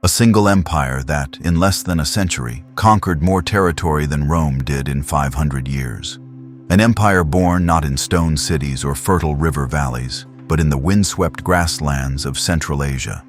A single empire that, in less than a century, conquered more territory than Rome did in 500 years. An empire born not in stone cities or fertile river valleys, but in the windswept grasslands of Central Asia.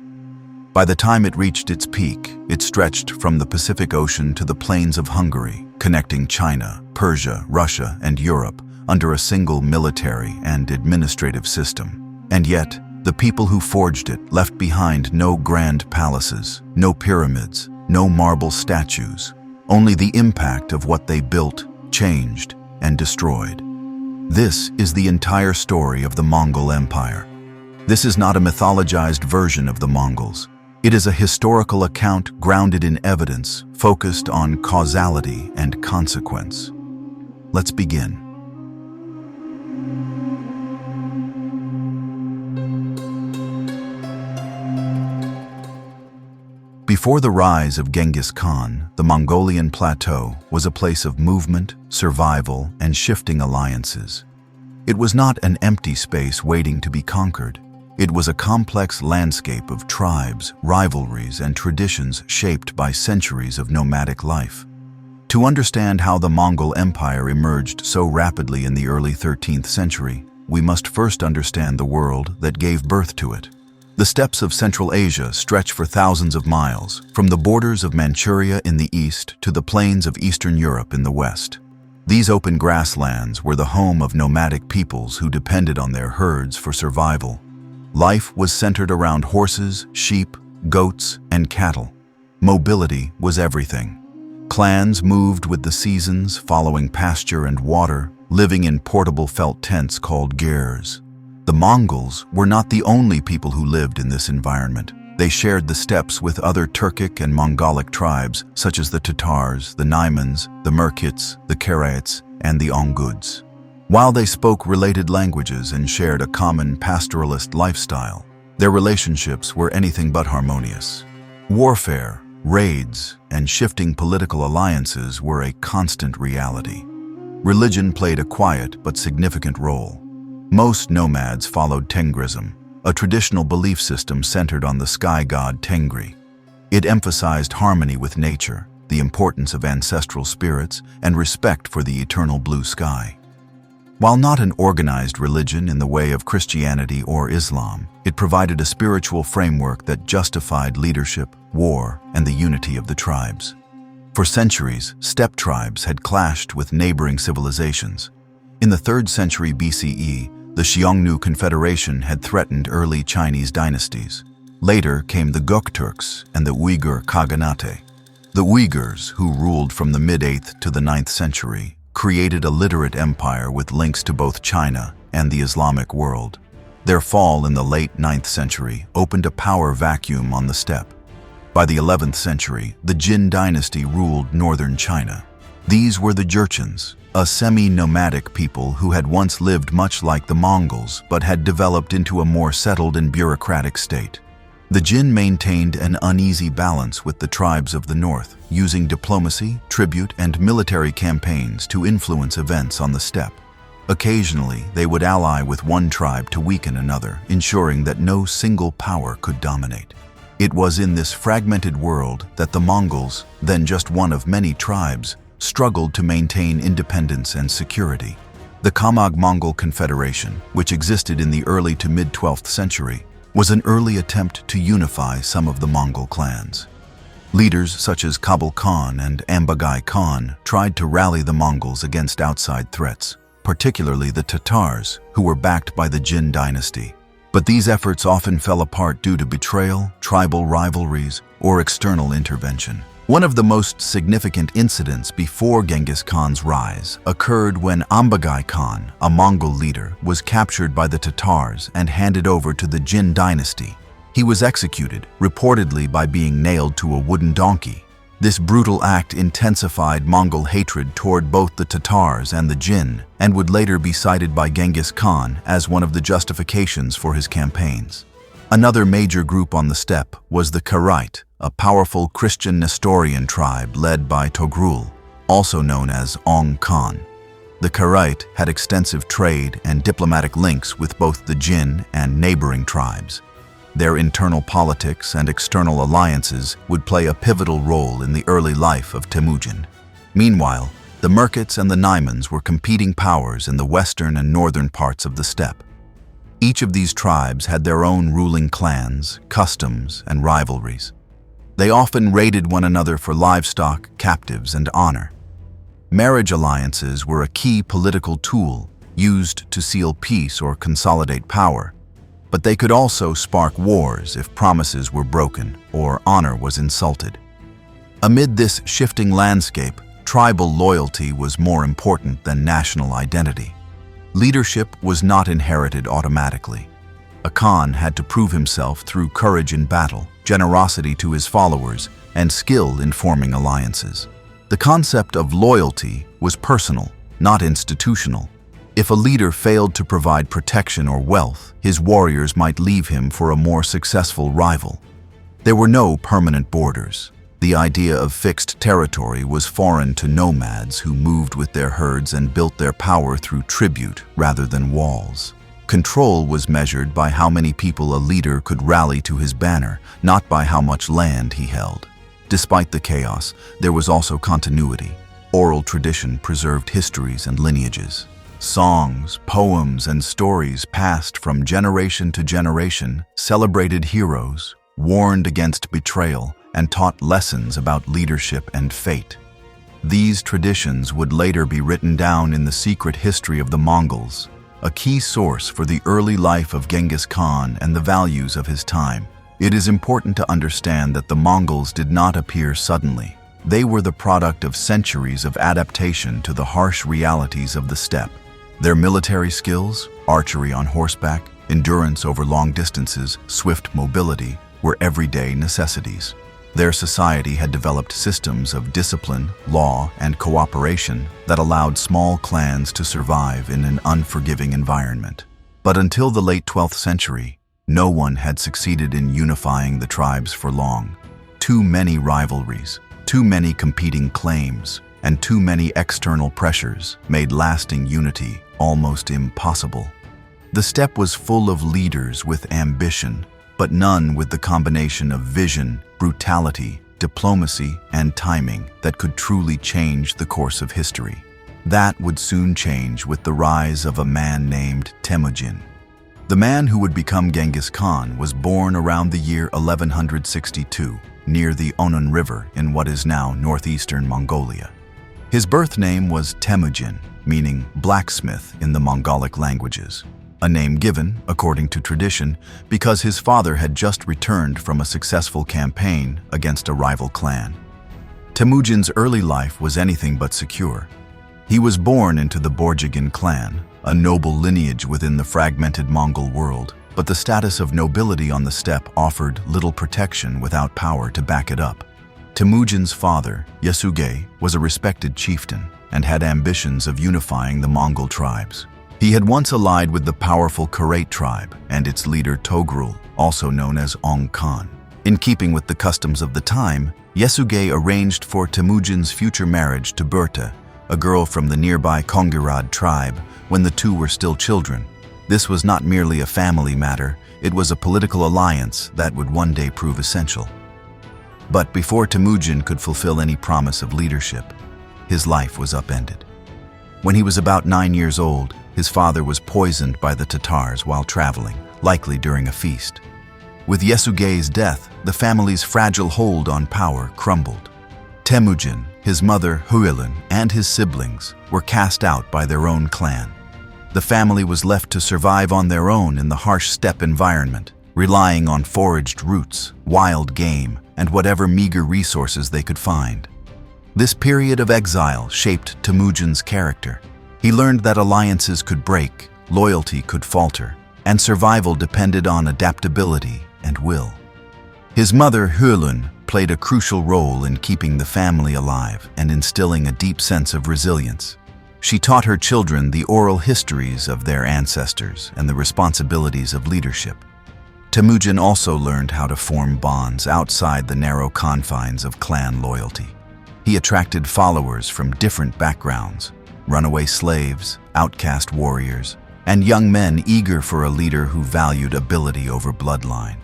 By the time it reached its peak, it stretched from the Pacific Ocean to the plains of Hungary, connecting China, Persia, Russia, and Europe under a single military and administrative system. And yet, the people who forged it left behind no grand palaces, no pyramids, no marble statues, only the impact of what they built, changed, and destroyed. This is the entire story of the Mongol Empire. This is not a mythologized version of the Mongols. It is a historical account grounded in evidence, focused on causality and consequence. Let's begin. Before the rise of Genghis Khan, the Mongolian plateau was a place of movement, survival, and shifting alliances. It was not an empty space waiting to be conquered. It was a complex landscape of tribes, rivalries, and traditions shaped by centuries of nomadic life. To understand how the Mongol Empire emerged so rapidly in the early 13th century, we must first understand the world that gave birth to it. The steppes of Central Asia stretch for thousands of miles, from the borders of Manchuria in the east to the plains of Eastern Europe in the west. These open grasslands were the home of nomadic peoples who depended on their herds for survival. Life was centered around horses, sheep, goats, and cattle. Mobility was everything. Clans moved with the seasons, following pasture and water, living in portable felt tents called girs. The Mongols were not the only people who lived in this environment. They shared the steppes with other Turkic and Mongolic tribes, such as the Tatars, the Naimans, the Merkits, the Khanates, and the Onguds. While they spoke related languages and shared a common pastoralist lifestyle, their relationships were anything but harmonious. Warfare, raids, and shifting political alliances were a constant reality. Religion played a quiet but significant role. Most nomads followed Tengrism, a traditional belief system centered on the sky god Tengri. It emphasized harmony with nature, the importance of ancestral spirits, and respect for the eternal blue sky. While not an organized religion in the way of Christianity or Islam, it provided a spiritual framework that justified leadership, war, and the unity of the tribes. For centuries, steppe tribes had clashed with neighboring civilizations. In the 3rd century BCE, the Xiongnu Confederation had threatened early Chinese dynasties. Later came the Gökturks and the Uyghur Khaganate. The Uyghurs, who ruled from the mid-8th to the 9th century, created a literate empire with links to both China and the Islamic world. Their fall in the late 9th century opened a power vacuum on the steppe. By the 11th century, the Jin Dynasty ruled northern China. These were the Jurchens, a semi-nomadic people who had once lived much like the Mongols but had developed into a more settled and bureaucratic state. The Jin maintained an uneasy balance with the tribes of the north, using diplomacy, tribute, and military campaigns to influence events on the steppe. Occasionally, they would ally with one tribe to weaken another, ensuring that no single power could dominate. It was in this fragmented world that the Mongols, then just one of many tribes, struggled to maintain independence and security. The Pax-Mongol Confederation, which existed in the early to mid-12th century, was an early attempt to unify some of the Mongol clans. Leaders such as Kublai Khan and Ogedei Khan tried to rally the Mongols against outside threats, particularly the Tatars, who were backed by the Jin Dynasty. But these efforts often fell apart due to betrayal, tribal rivalries, or external intervention. One of the most significant incidents before Genghis Khan's rise occurred when Ogedei Khan, a Mongol leader, was captured by the Tatars and handed over to the Jin Dynasty. He was executed, reportedly by being nailed to a wooden donkey. This brutal act intensified Mongol hatred toward both the Tatars and the Jin, and would later be cited by Genghis Khan as one of the justifications for his campaigns. Another major group on the steppe was the Khanates, a powerful Christian Nestorian tribe led by Togrul, also known as Ong Khan. The Khanates had extensive trade and diplomatic links with both the Jin and neighboring tribes. Their internal politics and external alliances would play a pivotal role in the early life of Temujin. Meanwhile, the Merkits and the Naimans were competing powers in the western and northern parts of the steppe. Each of these tribes had their own ruling clans, customs, and rivalries. They often raided one another for livestock, captives, and honor. Marriage alliances were a key political tool used to seal peace or consolidate power, but they could also spark wars if promises were broken or honor was insulted. Amid this shifting landscape, tribal loyalty was more important than national identity. Leadership was not inherited automatically. A Khan had to prove himself through courage in battle, generosity to his followers, and skill in forming alliances. The concept of loyalty was personal, not institutional. If a leader failed to provide protection or wealth, his warriors might leave him for a more successful rival. There were no permanent borders. The idea of fixed territory was foreign to nomads who moved with their herds and built their power through tribute rather than walls. Control was measured by how many people a leader could rally to his banner, not by how much land he held. Despite the chaos, there was also continuity. Oral tradition preserved histories and lineages. Songs, poems, and stories passed from generation to generation celebrated heroes, warned against betrayal, and taught lessons about leadership and fate. These traditions would later be written down in the secret history of the Mongols, a key source for the early life of Genghis Khan and the values of his time. It is important to understand that the Mongols did not appear suddenly. They were the product of centuries of adaptation to the harsh realities of the steppe. Their military skills, archery on horseback, endurance over long distances, swift mobility, were everyday necessities. Their society had developed systems of discipline, law, and cooperation that allowed small clans to survive in an unforgiving environment. But until the late 12th century, no one had succeeded in unifying the tribes for long. Too many rivalries, too many competing claims, and too many external pressures made lasting unity almost impossible. The steppe was full of leaders with ambition, but none with the combination of vision, brutality, diplomacy, and timing that could truly change the course of history. That would soon change with the rise of a man named Temujin. The man who would become Genghis Khan was born around the year 1162 near the Onon River in what is now northeastern Mongolia. His birth name was Temujin, meaning blacksmith in the Mongolic languages, a name given, according to tradition, because his father had just returned from a successful campaign against a rival clan. Temujin's early life was anything but secure. He was born into the Borjigin clan, a noble lineage within the fragmented Mongol world, but the status of nobility on the steppe offered little protection without power to back it up. Temujin's father, Yasugei, was a respected chieftain and had ambitions of unifying the Mongol tribes. He had once allied with the powerful Khanate tribe and its leader Togrul, also known as Ong Khan. In keeping with the customs of the time, Yasugei arranged for Temujin's future marriage to Berta, a girl from the nearby Kongerad tribe, when the two were still children. This was not merely a family matter, it was a political alliance that would one day prove essential. But before Temujin could fulfill any promise of leadership, his life was upended. When he was about 9 years old, his father was poisoned by the Tatars while traveling, likely during a feast. With Yasugei's death, the family's fragile hold on power crumbled. Temujin, his mother Huilin, and his siblings were cast out by their own clan. The family was left to survive on their own in the harsh steppe environment, relying on foraged roots, wild game, and whatever meager resources they could find. This period of exile shaped Temujin's character. He learned that alliances could break, loyalty could falter, and survival depended on adaptability and will. His mother, Huilin, played a crucial role in keeping the family alive and instilling a deep sense of resilience. She taught her children the oral histories of their ancestors and the responsibilities of leadership. Temujin also learned how to form bonds outside the narrow confines of clan loyalty. He attracted followers from different backgrounds, runaway slaves, outcast warriors, and young men eager for a leader who valued ability over bloodline.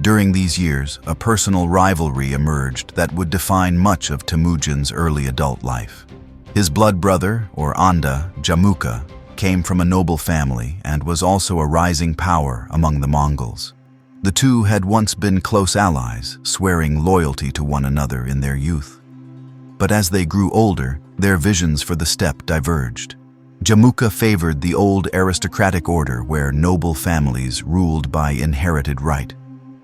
During these years, a personal rivalry emerged that would define much of Temujin's early adult life. His blood brother, or Anda, Jamuka, came from a noble family and was also a rising power among the Mongols. The two had once been close allies, swearing loyalty to one another in their youth. But as they grew older, their visions for the steppe diverged. Jamuka favored the old aristocratic order where noble families ruled by inherited right.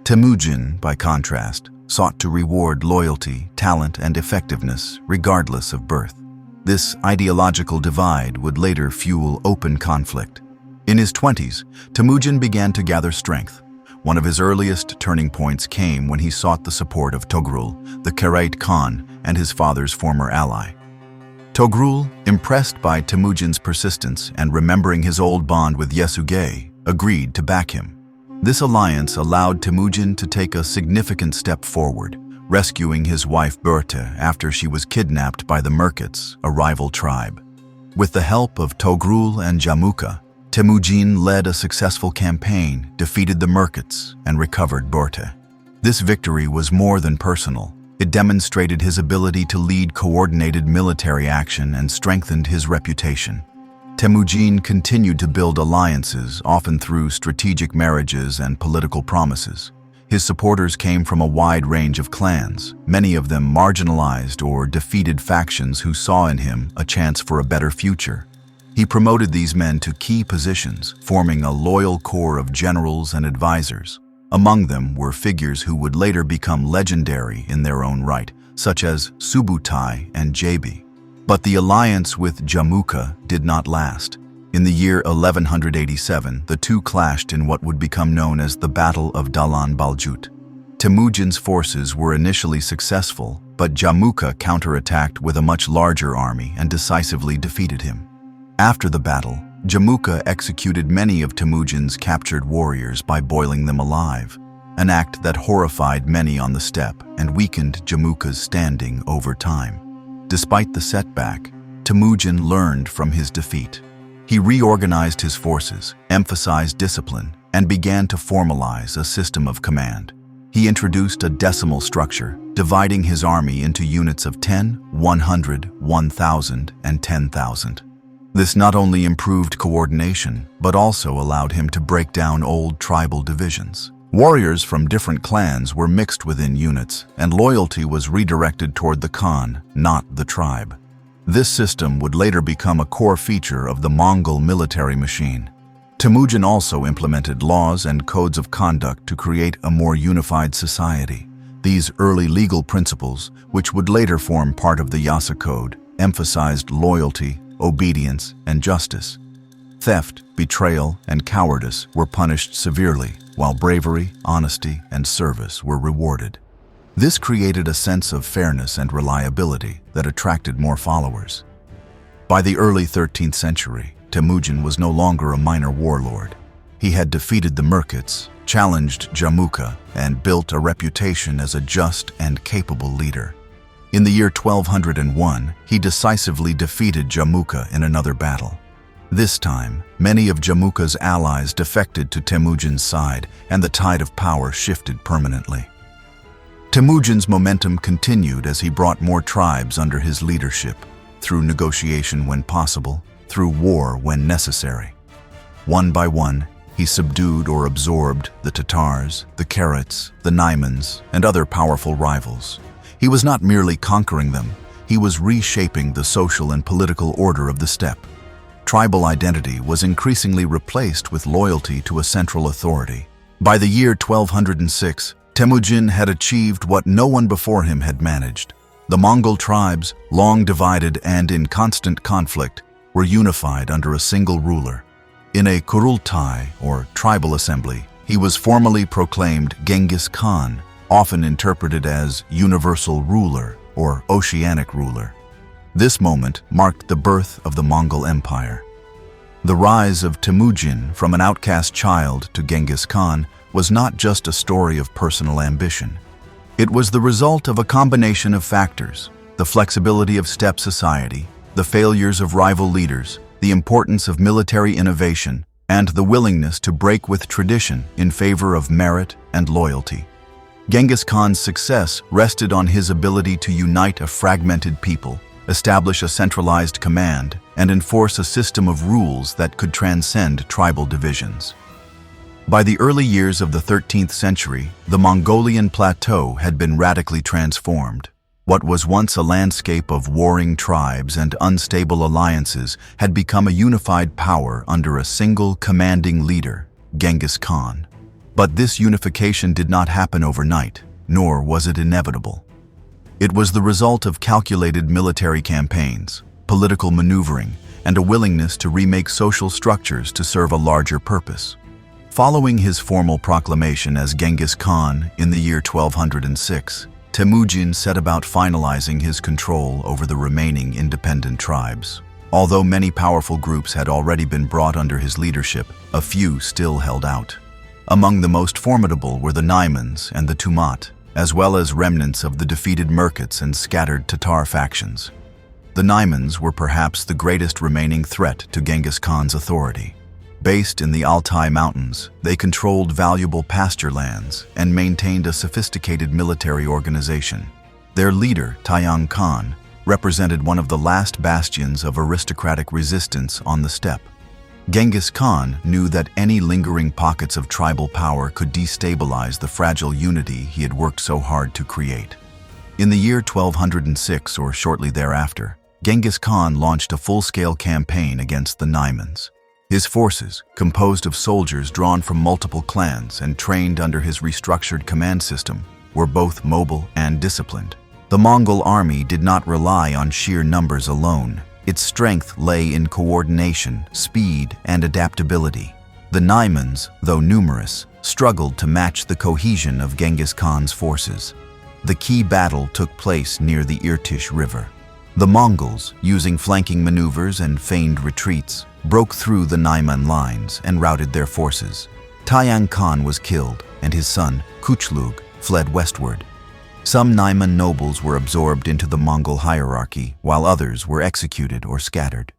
Temujin, by contrast, sought to reward loyalty, talent, and effectiveness regardless of birth. This ideological divide would later fuel open conflict. In his 20s, Temujin began to gather strength. One of his earliest turning points came when he sought the support of Togrul, the Kharid Khan, and his father's former ally. Togrul, impressed by Temujin's persistence and remembering his old bond with Yasugei, agreed to back him. This alliance allowed Temujin to take a significant step forward, rescuing his wife Berta after she was kidnapped by the Merkits, a rival tribe. With the help of Togrul and Jamuka, Temujin led a successful campaign, defeated the Merkits, and recovered Berta. This victory was more than personal. It demonstrated his ability to lead coordinated military action and strengthened his reputation. Temujin continued to build alliances, often through strategic marriages and political promises. His supporters came from a wide range of clans, many of them marginalized or defeated factions who saw in him a chance for a better future. He promoted these men to key positions, forming a loyal core of generals and advisors. Among them were figures who would later become legendary in their own right, such as Subutai and Jabi. But the alliance with Jamuka did not last. In the year 1187, the two clashed in what would become known as the Battle of Dalan Baljut. Temujin's forces were initially successful, but Jamuka counterattacked with a much larger army and decisively defeated him. After the battle, Jamuka executed many of Temujin's captured warriors by boiling them alive, an act that horrified many on the steppe and weakened Jamuka's standing over time. Despite the setback, Temujin learned from his defeat. He reorganized his forces, emphasized discipline, and began to formalize a system of command. He introduced a decimal structure, dividing his army into units of 10, 100, 1,000, and 10,000. This not only improved coordination, but also allowed him to break down old tribal divisions. Warriors from different clans were mixed within units, and loyalty was redirected toward the Khan, not the tribe. This system would later become a core feature of the Mongol military machine. Temujin also implemented laws and codes of conduct to create a more unified society. These early legal principles, which would later form part of the Yasa code, emphasized loyalty, obedience, and justice. Theft, betrayal, and cowardice were punished severely, while bravery, honesty, and service were rewarded. This created a sense of fairness and reliability that attracted more followers. By the early 13th century, Temujin was no longer a minor warlord. He had defeated the Merkits, challenged Jamuka, and built a reputation as a just and capable leader. In the year 1201, he decisively defeated Jamuka in another battle. This time, many of Jamuka's allies defected to Temujin's side, and the tide of power shifted permanently. Temujin's momentum continued as he brought more tribes under his leadership, through negotiation when possible, through war when necessary. One by one, he subdued or absorbed the Tatars, the Khanates, the Naimans, and other powerful rivals. He was not merely conquering them, he was reshaping the social and political order of the steppe. Tribal identity was increasingly replaced with loyalty to a central authority. By the year 1206, Temujin had achieved what no one before him had managed. The Mongol tribes, long divided and in constant conflict, were unified under a single ruler. In a Kurultai, or tribal assembly, he was formally proclaimed Genghis Khan, often interpreted as universal ruler or oceanic ruler. This moment marked the birth of the Mongol Empire. The rise of Temujin from an outcast child to Genghis Khan was not just a story of personal ambition. It was the result of a combination of factors: the flexibility of steppe society, the failures of rival leaders, the importance of military innovation, and the willingness to break with tradition in favor of merit and loyalty. Genghis Khan's success rested on his ability to unite a fragmented people, establish a centralized command, and enforce a system of rules that could transcend tribal divisions. By the early years of the 13th century, the Mongolian plateau had been radically transformed. What was once a landscape of warring tribes and unstable alliances had become a unified power under a single commanding leader, Genghis Khan. But this unification did not happen overnight, nor was it inevitable. It was the result of calculated military campaigns, political maneuvering, and a willingness to remake social structures to serve a larger purpose. Following his formal proclamation as Genghis Khan in the year 1206, Temujin set about finalizing his control over the remaining independent tribes. Although many powerful groups had already been brought under his leadership, a few still held out. Among the most formidable were the Naimans and the Tumat, as well as remnants of the defeated Merkits and scattered Tatar factions. The Naimans were perhaps the greatest remaining threat to Genghis Khan's authority. Based in the Altai Mountains, they controlled valuable pasture lands and maintained a sophisticated military organization. Their leader, Tayang Khan, represented one of the last bastions of aristocratic resistance on the steppe. Genghis Khan knew that any lingering pockets of tribal power could destabilize the fragile unity he had worked so hard to create. In the year 1206 or shortly thereafter, Genghis Khan launched a full-scale campaign against the Naimans. His forces, composed of soldiers drawn from multiple clans and trained under his restructured command system, were both mobile and disciplined. The Mongol army did not rely on sheer numbers alone. Its strength lay in coordination, speed, and adaptability. The Naimans, though numerous, struggled to match the cohesion of Genghis Khan's forces. The key battle took place near the Irtysh River. The Mongols, using flanking maneuvers and feigned retreats, broke through the Naiman lines and routed their forces. Tayang Khan was killed, and his son, Kuchlug, fled westward. Some Naiman nobles were absorbed into the Mongol hierarchy, while others were executed or scattered.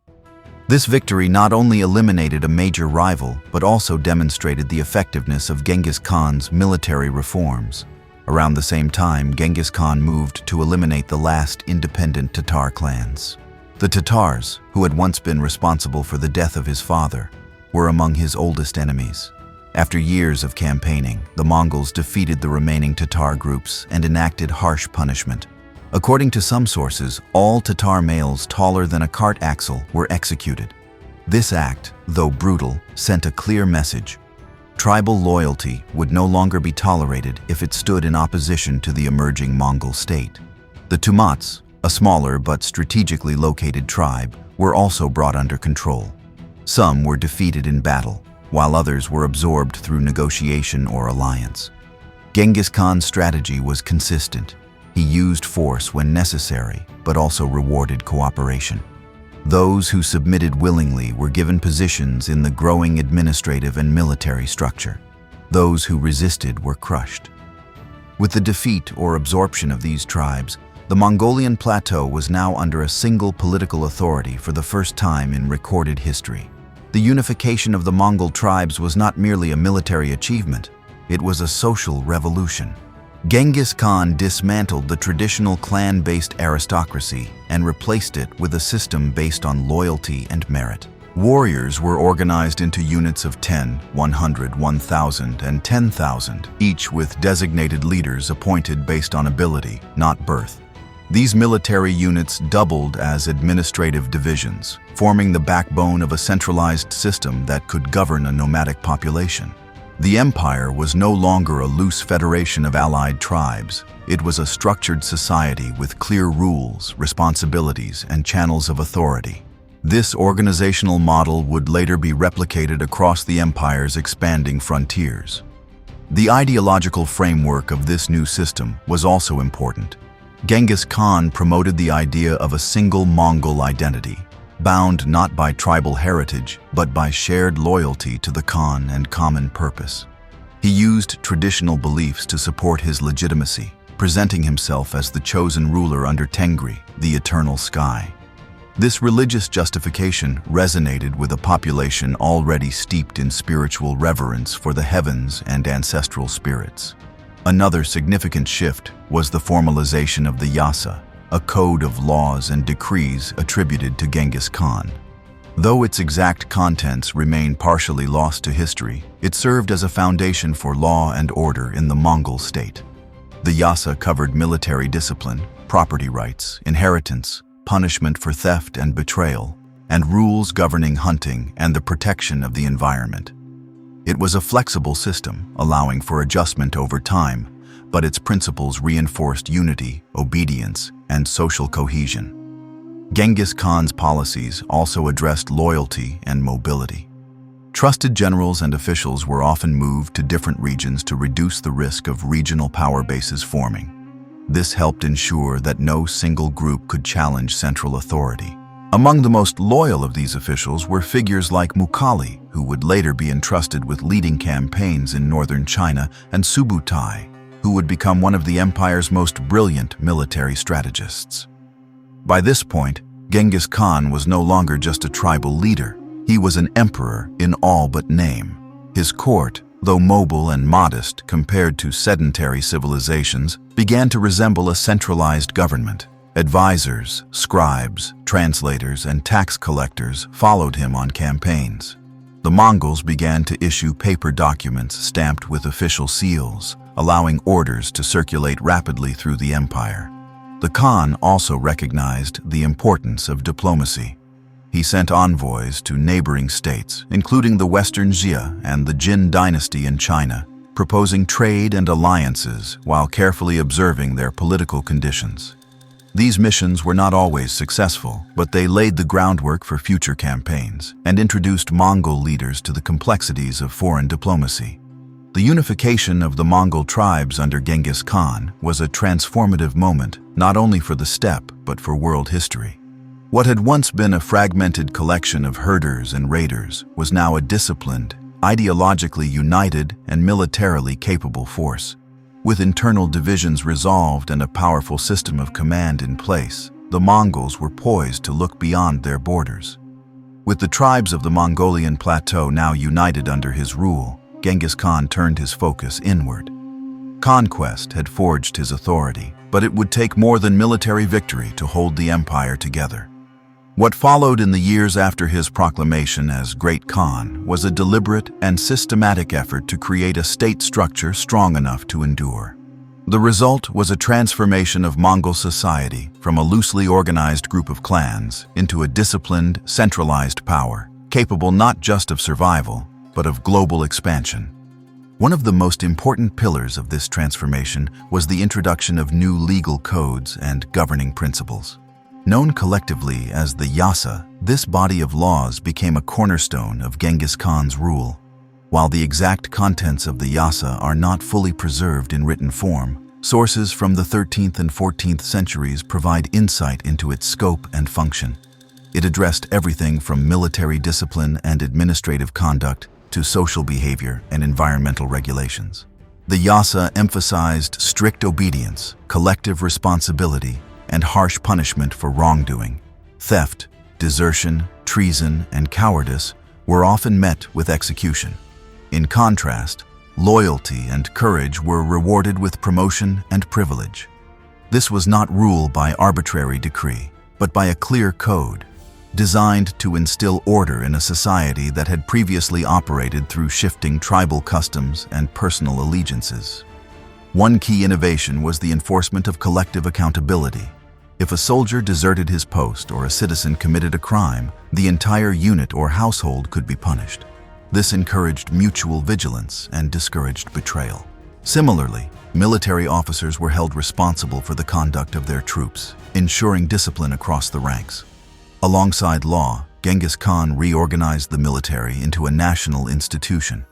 This victory not only eliminated a major rival, but also demonstrated the effectiveness of Genghis Khan's military reforms. Around the same time, Genghis Khan moved to eliminate the last independent Tatar clans. The Tatars, who had once been responsible for the death of his father, were among his oldest enemies. After years of campaigning, the Mongols defeated the remaining Tatar groups and enacted harsh punishment. According to some sources, all Tatar males taller than a cart axle were executed. This act, though brutal, sent a clear message. Tribal loyalty would no longer be tolerated if it stood in opposition to the emerging Mongol state. The Tumats, a smaller but strategically located tribe, were also brought under control. Some were defeated in battle, while others were absorbed through negotiation or alliance. Genghis Khan's strategy was consistent. He used force when necessary, but also rewarded cooperation. Those who submitted willingly were given positions in the growing administrative and military structure. Those who resisted were crushed. With the defeat or absorption of these tribes, the Mongolian plateau was now under a single political authority for the first time in recorded history. The unification of the Mongol tribes was not merely a military achievement, it was a social revolution. Genghis Khan dismantled the traditional clan-based aristocracy and replaced it with a system based on loyalty and merit. Warriors were organized into units of 10, 100, 1,000, and 10,000, each with designated leaders appointed based on ability, not birth. These military units doubled as administrative divisions, forming the backbone of a centralized system that could govern a nomadic population. The empire was no longer a loose federation of allied tribes. It was a structured society with clear rules, responsibilities, and channels of authority. This organizational model would later be replicated across the empire's expanding frontiers. The ideological framework of this new system was also important. Genghis Khan promoted the idea of a single Mongol identity, bound not by tribal heritage, but by shared loyalty to the Khan and common purpose. He used traditional beliefs to support his legitimacy, presenting himself as the chosen ruler under Tengri, the eternal sky. This religious justification resonated with a population already steeped in spiritual reverence for the heavens and ancestral spirits. Another significant shift was the formalization of the Yasa, a code of laws and decrees attributed to Genghis Khan. Though its exact contents remain partially lost to history, it served as a foundation for law and order in the Mongol state. The Yasa covered military discipline, property rights, inheritance, punishment for theft and betrayal, and rules governing hunting and the protection of the environment. It was a flexible system, allowing for adjustment over time, but its principles reinforced unity, obedience, and social cohesion. Genghis Khan's policies also addressed loyalty and mobility. Trusted generals and officials were often moved to different regions to reduce the risk of regional power bases forming. This helped ensure that no single group could challenge central authority. Among the most loyal of these officials were figures like Mukhali, who would later be entrusted with leading campaigns in northern China, and Subutai, who would become one of the empire's most brilliant military strategists. By this point, Genghis Khan was no longer just a tribal leader. He was an emperor in all but name. His court, though mobile and modest compared to sedentary civilizations, began to resemble a centralized government. Advisors, scribes, translators, and tax collectors followed him on campaigns. The Mongols began to issue paper documents stamped with official seals, allowing orders to circulate rapidly through the empire. The Khan also recognized the importance of diplomacy. He sent envoys to neighboring states, including the Western Xia and the Jin Dynasty in China, proposing trade and alliances while carefully observing their political conditions. These missions were not always successful, but they laid the groundwork for future campaigns and introduced Mongol leaders to the complexities of foreign diplomacy. The unification of the Mongol tribes under Genghis Khan was a transformative moment not only for the steppe but for world history. What had once been a fragmented collection of herders and raiders was now a disciplined, ideologically united, and militarily capable force. With internal divisions resolved and a powerful system of command in place, the Mongols were poised to look beyond their borders. With the tribes of the Mongolian plateau now united under his rule, Genghis Khan turned his focus inward. Conquest had forged his authority, but it would take more than military victory to hold the empire together. What followed in the years after his proclamation as Great Khan was a deliberate and systematic effort to create a state structure strong enough to endure. The result was a transformation of Mongol society from a loosely organized group of clans into a disciplined, centralized power, capable not just of survival, but of global expansion. One of the most important pillars of this transformation was the introduction of new legal codes and governing principles. Known collectively as the Yasa, this body of laws became a cornerstone of Genghis Khan's rule. While the exact contents of the Yasa are not fully preserved in written form, sources from the 13th and 14th centuries provide insight into its scope and function. It addressed everything from military discipline and administrative conduct to social behavior and environmental regulations. The Yasa emphasized strict obedience, collective responsibility, and harsh punishment for wrongdoing. Theft, desertion, treason, and cowardice were often met with execution. In contrast, loyalty and courage were rewarded with promotion and privilege. This was not rule by arbitrary decree, but by a clear code, designed to instill order in a society that had previously operated through shifting tribal customs and personal allegiances. One key innovation was the enforcement of collective accountability. If a soldier deserted his post or a citizen committed a crime, the entire unit or household could be punished. This encouraged mutual vigilance and discouraged betrayal. Similarly, military officers were held responsible for the conduct of their troops, ensuring discipline across the ranks. Alongside law, Genghis Khan reorganized the military into a national institution.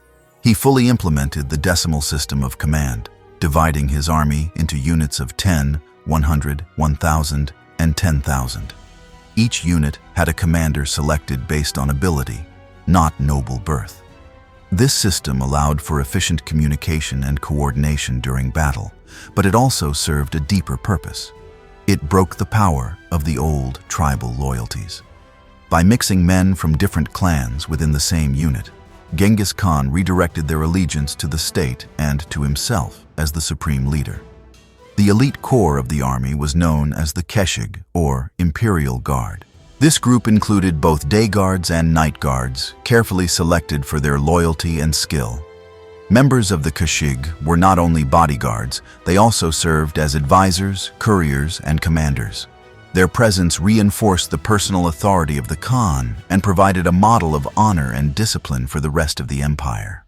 He fully implemented the decimal system of command, dividing his army into units of 10, 100, 1,000, and 10,000. Each unit had a commander selected based on ability, not noble birth. This system allowed for efficient communication and coordination during battle, but it also served a deeper purpose. It broke the power of the old tribal loyalties. By mixing men from different clans within the same unit, Genghis Khan redirected their allegiance to the state and to himself as the supreme leader. The elite core of the army was known as the Keshig, or Imperial Guard. This group included both day guards and night guards, carefully selected for their loyalty and skill. Members of the Keshig were not only bodyguards, they also served as advisors, couriers, and commanders. Their presence reinforced the personal authority of the Khan and provided a model of honor and discipline for the rest of the empire.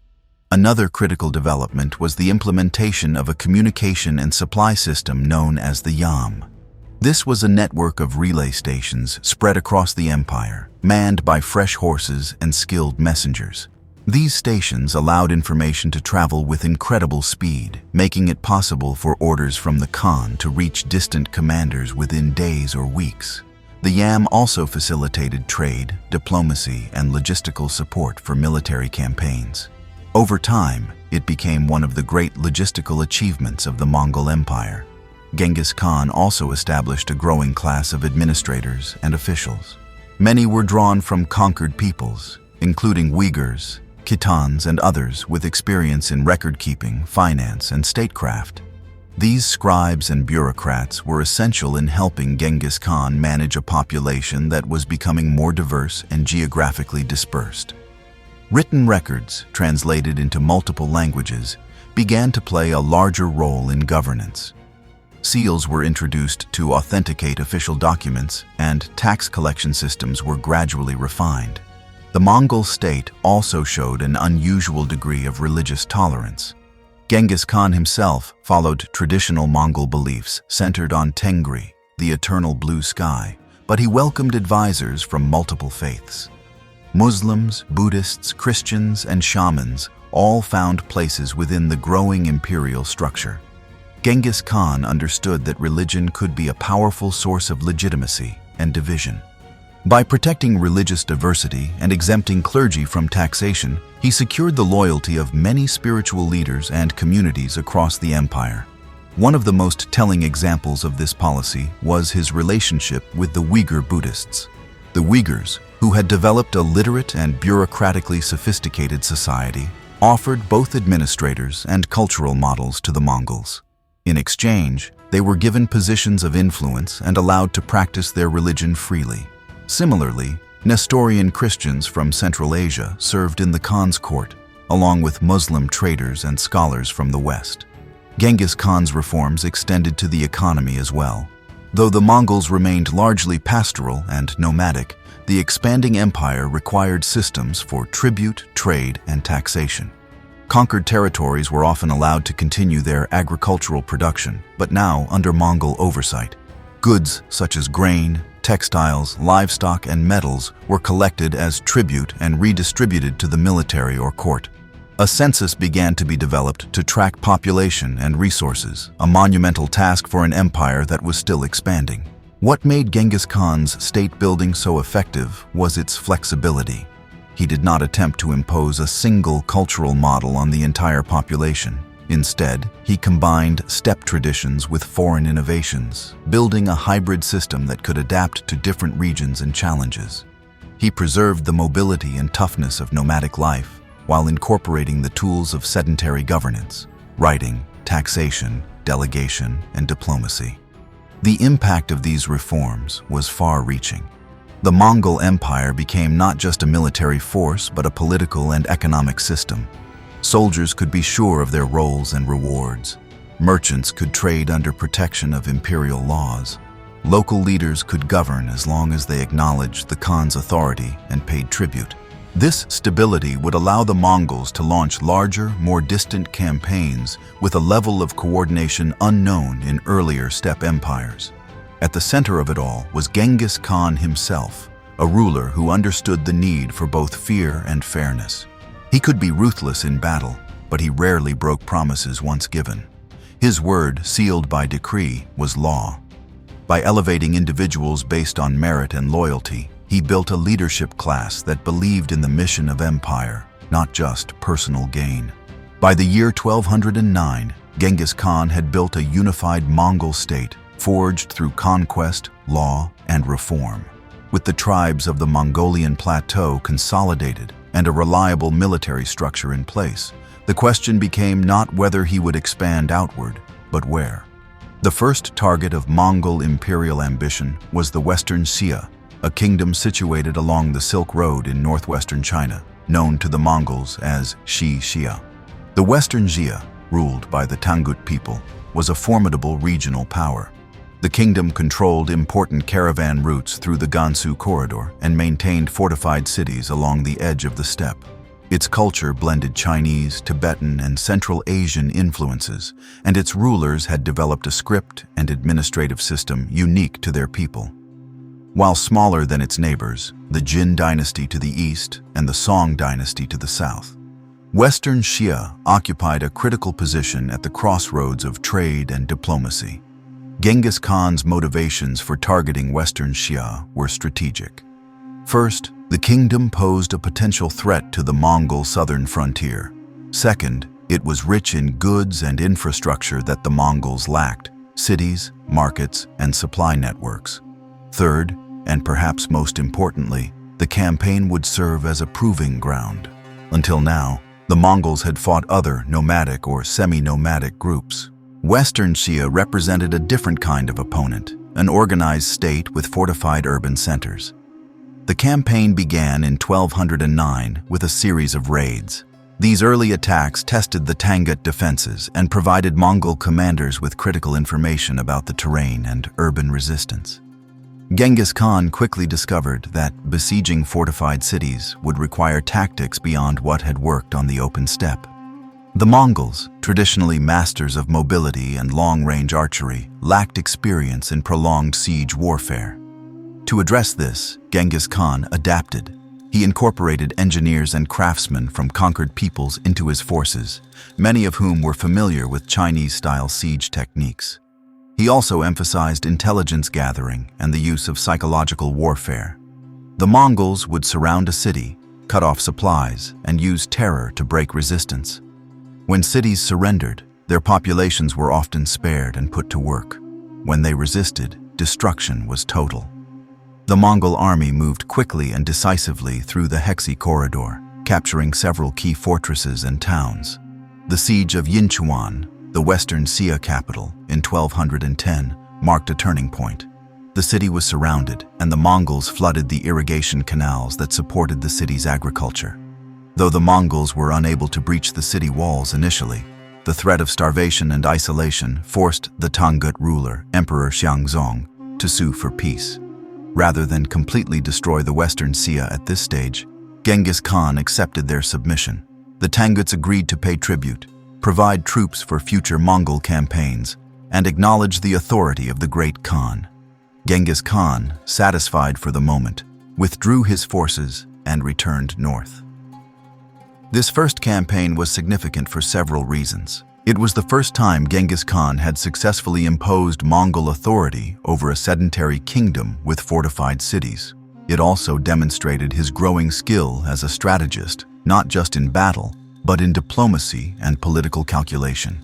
Another critical development was the implementation of a communication and supply system known as the Yam. This was a network of relay stations spread across the empire, manned by fresh horses and skilled messengers. These stations allowed information to travel with incredible speed, making it possible for orders from the Khan to reach distant commanders within days or weeks. The Yam also facilitated trade, diplomacy, and logistical support for military campaigns. Over time, it became one of the great logistical achievements of the Mongol Empire. Genghis Khan also established a growing class of administrators and officials. Many were drawn from conquered peoples, including Uyghurs, Khitans, and others with experience in record-keeping, finance, and statecraft. These scribes and bureaucrats were essential in helping Genghis Khan manage a population that was becoming more diverse and geographically dispersed. Written records, translated into multiple languages, began to play a larger role in governance. Seals were introduced to authenticate official documents, and tax collection systems were gradually refined. The Mongol state also showed an unusual degree of religious tolerance. Genghis Khan himself followed traditional Mongol beliefs centered on Tengri, the eternal blue sky, but he welcomed advisors from multiple faiths. Muslims, Buddhists, Christians, and shamans all found places within the growing imperial structure. Genghis Khan understood that religion could be a powerful source of legitimacy and division. By protecting religious diversity and exempting clergy from taxation, he secured the loyalty of many spiritual leaders and communities across the empire. One of the most telling examples of this policy was his relationship with the Uyghur Buddhists. The Uyghurs, who had developed a literate and bureaucratically sophisticated society, offered both administrators and cultural models to the Mongols. In exchange, they were given positions of influence and allowed to practice their religion freely. Similarly, Nestorian Christians from Central Asia served in the Khan's court, along with Muslim traders and scholars from the West. Genghis Khan's reforms extended to the economy as well. Though the Mongols remained largely pastoral and nomadic, the expanding empire required systems for tribute, trade, and taxation. Conquered territories were often allowed to continue their agricultural production, but now under Mongol oversight. Goods such as grain, textiles, livestock, and metals were collected as tribute and redistributed to the military or court. A census began to be developed to track population and resources, a monumental task for an empire that was still expanding. What made Genghis Khan's state building so effective was its flexibility. He did not attempt to impose a single cultural model on the entire population. Instead, he combined steppe traditions with foreign innovations, building a hybrid system that could adapt to different regions and challenges. He preserved the mobility and toughness of nomadic life while incorporating the tools of sedentary governance, writing, taxation, delegation, and diplomacy. The impact of these reforms was far-reaching. The Mongol Empire became not just a military force but a political and economic system. Soldiers could be sure of their roles and rewards. Merchants could trade under protection of imperial laws. Local leaders could govern as long as they acknowledged the Khan's authority and paid tribute. This stability would allow the Mongols to launch larger, more distant campaigns with a level of coordination unknown in earlier steppe empires. At the center of it all was Genghis Khan himself, a ruler who understood the need for both fear and fairness. He could be ruthless in battle, but he rarely broke promises once given. His word, sealed by decree, was law. By elevating individuals based on merit and loyalty, he built a leadership class that believed in the mission of empire, not just personal gain. By the year 1209, Genghis Khan had built a unified Mongol state, forged through conquest, law, and reform. With the tribes of the Mongolian plateau consolidated and a reliable military structure in place, the question became not whether he would expand outward, but where. The first target of Mongol imperial ambition was the Western Xia, a kingdom situated along the Silk Road in northwestern China, known to the Mongols as Xia. The Western Xia, ruled by the Tangut people, was a formidable regional power. The kingdom controlled important caravan routes through the Gansu corridor and maintained fortified cities along the edge of the steppe. Its culture blended Chinese, Tibetan, and Central Asian influences, and its rulers had developed a script and administrative system unique to their people. While smaller than its neighbors, the Jin Dynasty to the east and the Song Dynasty to the south, Western Xia occupied a critical position at the crossroads of trade and diplomacy. Genghis Khan's motivations for targeting Western Xia were strategic. First, the kingdom posed a potential threat to the Mongol southern frontier. Second, it was rich in goods and infrastructure that the Mongols lacked: cities, markets, and supply networks. Third, and perhaps most importantly, the campaign would serve as a proving ground. Until now, the Mongols had fought other nomadic or semi-nomadic groups. Western Xia represented a different kind of opponent, an organized state with fortified urban centers. The campaign began in 1209 with a series of raids. These early attacks tested the Tangut defenses and provided Mongol commanders with critical information about the terrain and urban resistance. Genghis Khan quickly discovered that besieging fortified cities would require tactics beyond what had worked on the open steppe. The Mongols, traditionally masters of mobility and long-range archery, lacked experience in prolonged siege warfare. To address this, Genghis Khan adapted. He incorporated engineers and craftsmen from conquered peoples into his forces, many of whom were familiar with Chinese-style siege techniques. He also emphasized intelligence gathering and the use of psychological warfare. The Mongols would surround a city, cut off supplies, and use terror to break resistance. When cities surrendered, their populations were often spared and put to work. When they resisted, destruction was total. The Mongol army moved quickly and decisively through the Hexi corridor, capturing several key fortresses and towns. The siege of Yinchuan, the Western Xia capital, in 1210, marked a turning point. The city was surrounded, and the Mongols flooded the irrigation canals that supported the city's agriculture. Though the Mongols were unable to breach the city walls initially, the threat of starvation and isolation forced the Tangut ruler, Emperor Xiangzong, to sue for peace. Rather than completely destroy the Western Xia at this stage, Genghis Khan accepted their submission. The Tanguts agreed to pay tribute, provide troops for future Mongol campaigns, and acknowledge the authority of the great Khan. Genghis Khan, satisfied for the moment, withdrew his forces and returned north. This first campaign was significant for several reasons. It was the first time Genghis Khan had successfully imposed Mongol authority over a sedentary kingdom with fortified cities. It also demonstrated his growing skill as a strategist, not just in battle, but in diplomacy and political calculation.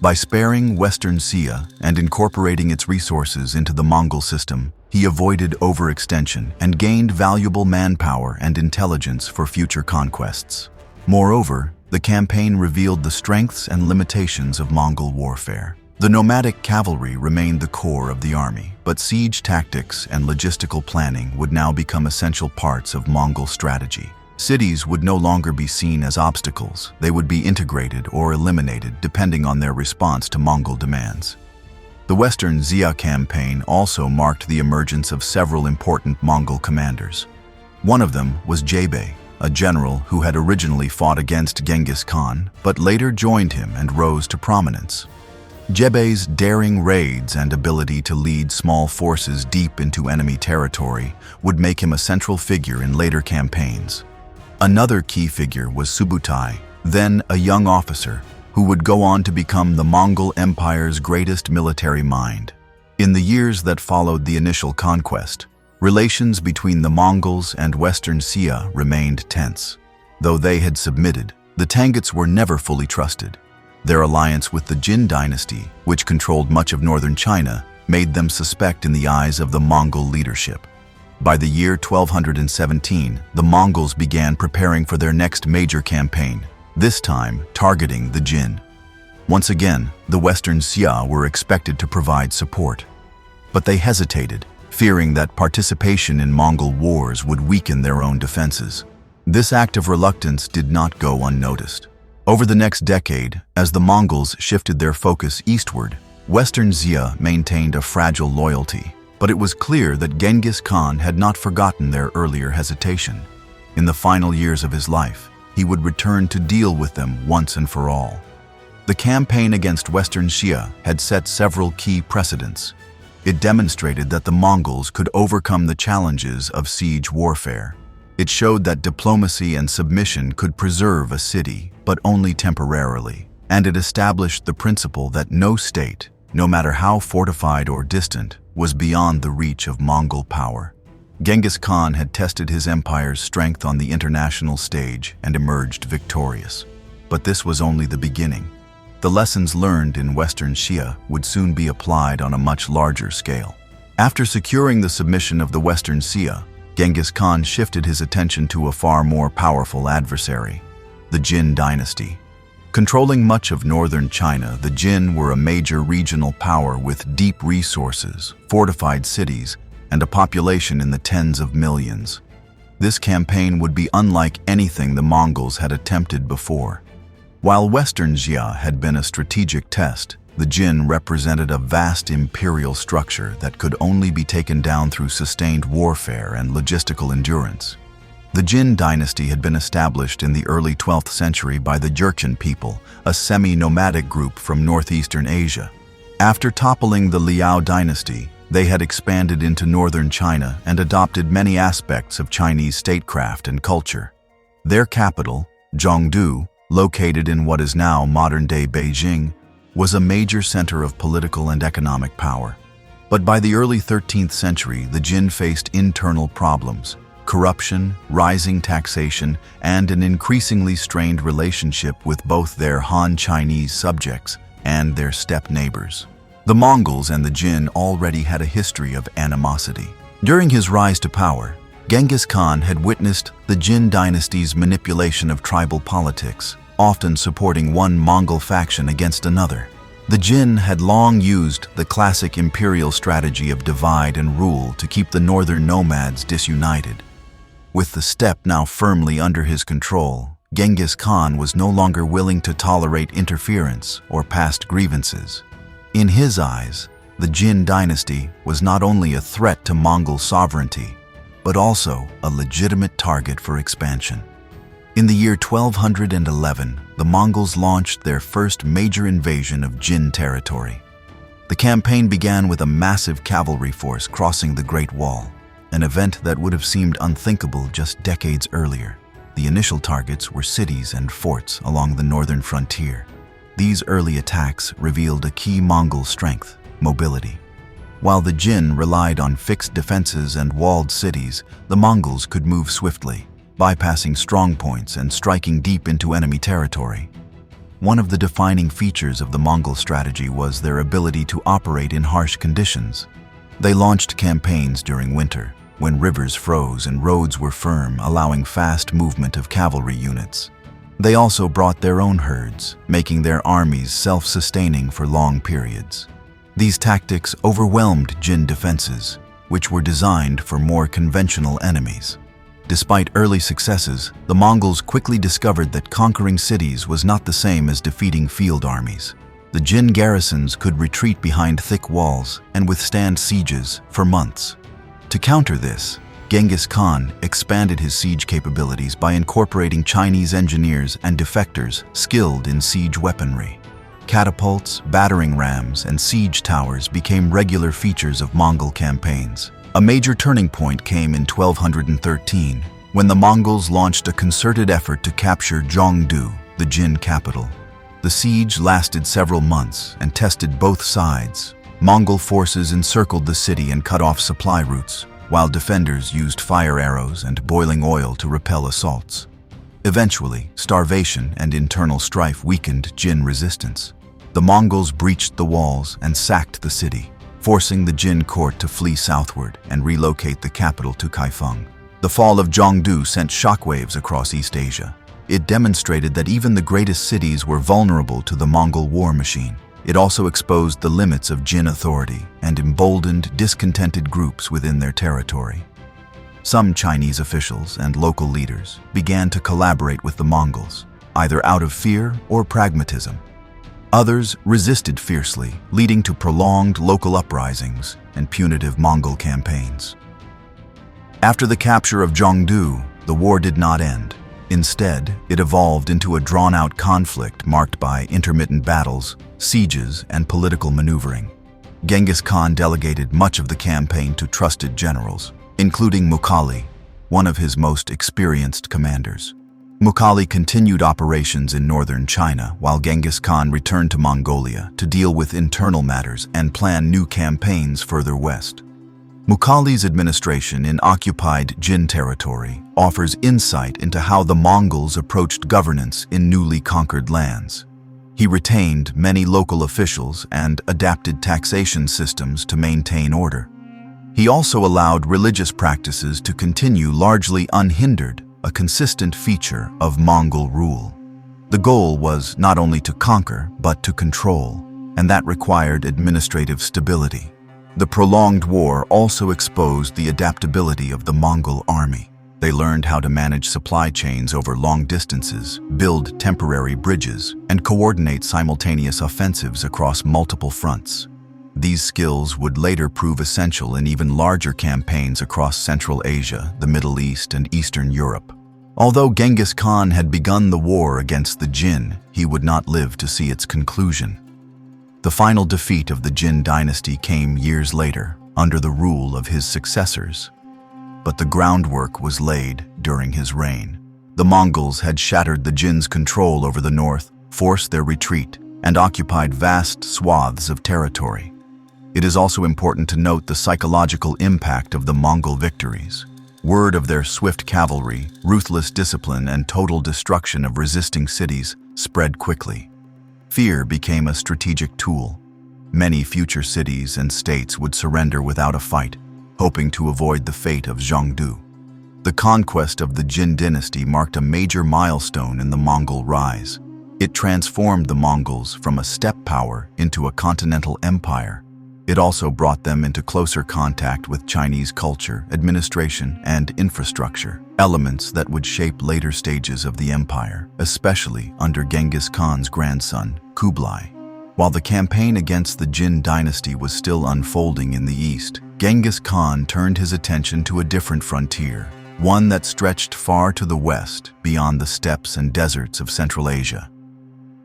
By sparing Western Xia and incorporating its resources into the Mongol system, he avoided overextension and gained valuable manpower and intelligence for future conquests. Moreover, the campaign revealed the strengths and limitations of Mongol warfare. The nomadic cavalry remained the core of the army, but siege tactics and logistical planning would now become essential parts of Mongol strategy. Cities would no longer be seen as obstacles. They would be integrated or eliminated depending on their response to Mongol demands. The Western Xia campaign also marked the emergence of several important Mongol commanders. One of them was Jebei, a general who had originally fought against Genghis Khan, but later joined him and rose to prominence. Jebei's daring raids and ability to lead small forces deep into enemy territory would make him a central figure in later campaigns. Another key figure was Subutai, then a young officer, who would go on to become the Mongol Empire's greatest military mind. In the years that followed the initial conquest, relations between the Mongols and Western Xia remained tense. Though they had submitted, the Tanguts were never fully trusted. Their alliance with the Jin Dynasty, which controlled much of northern China, made them suspect in the eyes of the Mongol leadership. By the year 1217, the Mongols began preparing for their next major campaign, this time targeting the Jin. Once again, the Western Xia were expected to provide support. But they hesitated, fearing that participation in Mongol wars would weaken their own defenses. This act of reluctance did not go unnoticed. Over the next decade, as the Mongols shifted their focus eastward, Western Xia maintained a fragile loyalty. But it was clear that Genghis Khan had not forgotten their earlier hesitation. In the final years of his life, he would return to deal with them once and for all. The campaign against Western Xia had set several key precedents. It demonstrated that the Mongols could overcome the challenges of siege warfare. It showed that diplomacy and submission could preserve a city, but only temporarily. And it established the principle that no state, no matter how fortified or distant, was beyond the reach of Mongol power. Genghis Khan had tested his empire's strength on the international stage and emerged victorious. But this was only the beginning. The lessons learned in Western Xia would soon be applied on a much larger scale. After securing the submission of the Western Xia, Genghis Khan shifted his attention to a far more powerful adversary, the Jin Dynasty. Controlling much of northern China, the Jin were a major regional power with deep resources, fortified cities, and a population in the tens of millions. This campaign would be unlike anything the Mongols had attempted before. While Western Xia had been a strategic test, the Jin represented a vast imperial structure that could only be taken down through sustained warfare and logistical endurance. The Jin dynasty had been established in the early 12th century by the Jurchen people, a semi-nomadic group from northeastern Asia. After toppling the Liao dynasty, they had expanded into northern China and adopted many aspects of Chinese statecraft and culture. Their capital, Zhongdu, located in what is now modern-day Beijing, was a major center of political and economic power. But by the early 13th century, the Jin faced internal problems: corruption, rising taxation, and an increasingly strained relationship with both their Han Chinese subjects and their steppe neighbors. The Mongols and the Jin already had a history of animosity. During his rise to power, Genghis Khan had witnessed the Jin dynasty's manipulation of tribal politics, often supporting one Mongol faction against another. The Jin had long used the classic imperial strategy of divide and rule to keep the northern nomads disunited. With the steppe now firmly under his control, Genghis Khan was no longer willing to tolerate interference or past grievances. In his eyes, the Jin dynasty was not only a threat to Mongol sovereignty, but also a legitimate target for expansion. In the year 1211, the Mongols launched their first major invasion of Jin territory. The campaign began with a massive cavalry force crossing the Great Wall, an event that would have seemed unthinkable just decades earlier. The initial targets were cities and forts along the northern frontier. These early attacks revealed a key Mongol strength: mobility. While the Jin relied on fixed defenses and walled cities, the Mongols could move swiftly, bypassing strongpoints and striking deep into enemy territory. One of the defining features of the Mongol strategy was their ability to operate in harsh conditions. They launched campaigns during winter, when rivers froze and roads were firm, allowing fast movement of cavalry units. They also brought their own herds, making their armies self-sustaining for long periods. These tactics overwhelmed Jin defenses, which were designed for more conventional enemies. Despite early successes, the Mongols quickly discovered that conquering cities was not the same as defeating field armies. The Jin garrisons could retreat behind thick walls and withstand sieges for months. To counter this, Genghis Khan expanded his siege capabilities by incorporating Chinese engineers and defectors skilled in siege weaponry. Catapults, battering rams, and siege towers became regular features of Mongol campaigns. A major turning point came in 1213, when the Mongols launched a concerted effort to capture Zhongdu, the Jin capital. The siege lasted several months and tested both sides. Mongol forces encircled the city and cut off supply routes, while defenders used fire arrows and boiling oil to repel assaults. Eventually, starvation and internal strife weakened Jin resistance. The Mongols breached the walls and sacked the city. forcing the Jin court to flee southward and relocate the capital to Kaifeng. The fall of Zhongdu sent shockwaves across East Asia. It demonstrated that even the greatest cities were vulnerable to the Mongol war machine. It also exposed the limits of Jin authority and emboldened discontented groups within their territory. Some Chinese officials and local leaders began to collaborate with the Mongols, either out of fear or pragmatism. Others resisted fiercely, leading to prolonged local uprisings and punitive Mongol campaigns. After the capture of Zhongdu, the war did not end. Instead, it evolved into a drawn-out conflict marked by intermittent battles, sieges, and political maneuvering. Genghis Khan delegated much of the campaign to trusted generals, including Mukhali, one of his most experienced commanders. Mukhali continued operations in northern China while Genghis Khan returned to Mongolia to deal with internal matters and plan new campaigns further west. Mukhali's administration in occupied Jin territory offers insight into how the Mongols approached governance in newly conquered lands. He retained many local officials and adapted taxation systems to maintain order. He also allowed religious practices to continue largely unhindered, a consistent feature of Mongol rule. The goal was not only to conquer, but to control, and that required administrative stability. The prolonged war also exposed the adaptability of the Mongol army. They learned how to manage supply chains over long distances, build temporary bridges, and coordinate simultaneous offensives across multiple fronts. These skills would later prove essential in even larger campaigns across Central Asia, the Middle East, and Eastern Europe. Although Genghis Khan had begun the war against the Jin, he would not live to see its conclusion. The final defeat of the Jin Dynasty came years later, under the rule of his successors. But the groundwork was laid during his reign. The Mongols had shattered the Jin's control over the north, forced their retreat, and occupied vast swaths of territory. It is also important to note the psychological impact of the Mongol victories. Word of their swift cavalry, ruthless discipline, and total destruction of resisting cities spread quickly. Fear became a strategic tool. Many future cities and states would surrender without a fight, hoping to avoid the fate of Zhongdu. The conquest of the Jin Dynasty marked a major milestone in the Mongol rise. It transformed the Mongols from a steppe power into a continental empire. It also brought them into closer contact with Chinese culture, administration, and infrastructure, elements that would shape later stages of the empire, especially under Genghis Khan's grandson, Kublai. While the campaign against the Jin dynasty was still unfolding in the east, Genghis Khan turned his attention to a different frontier, one that stretched far to the west, beyond the steppes and deserts of Central Asia.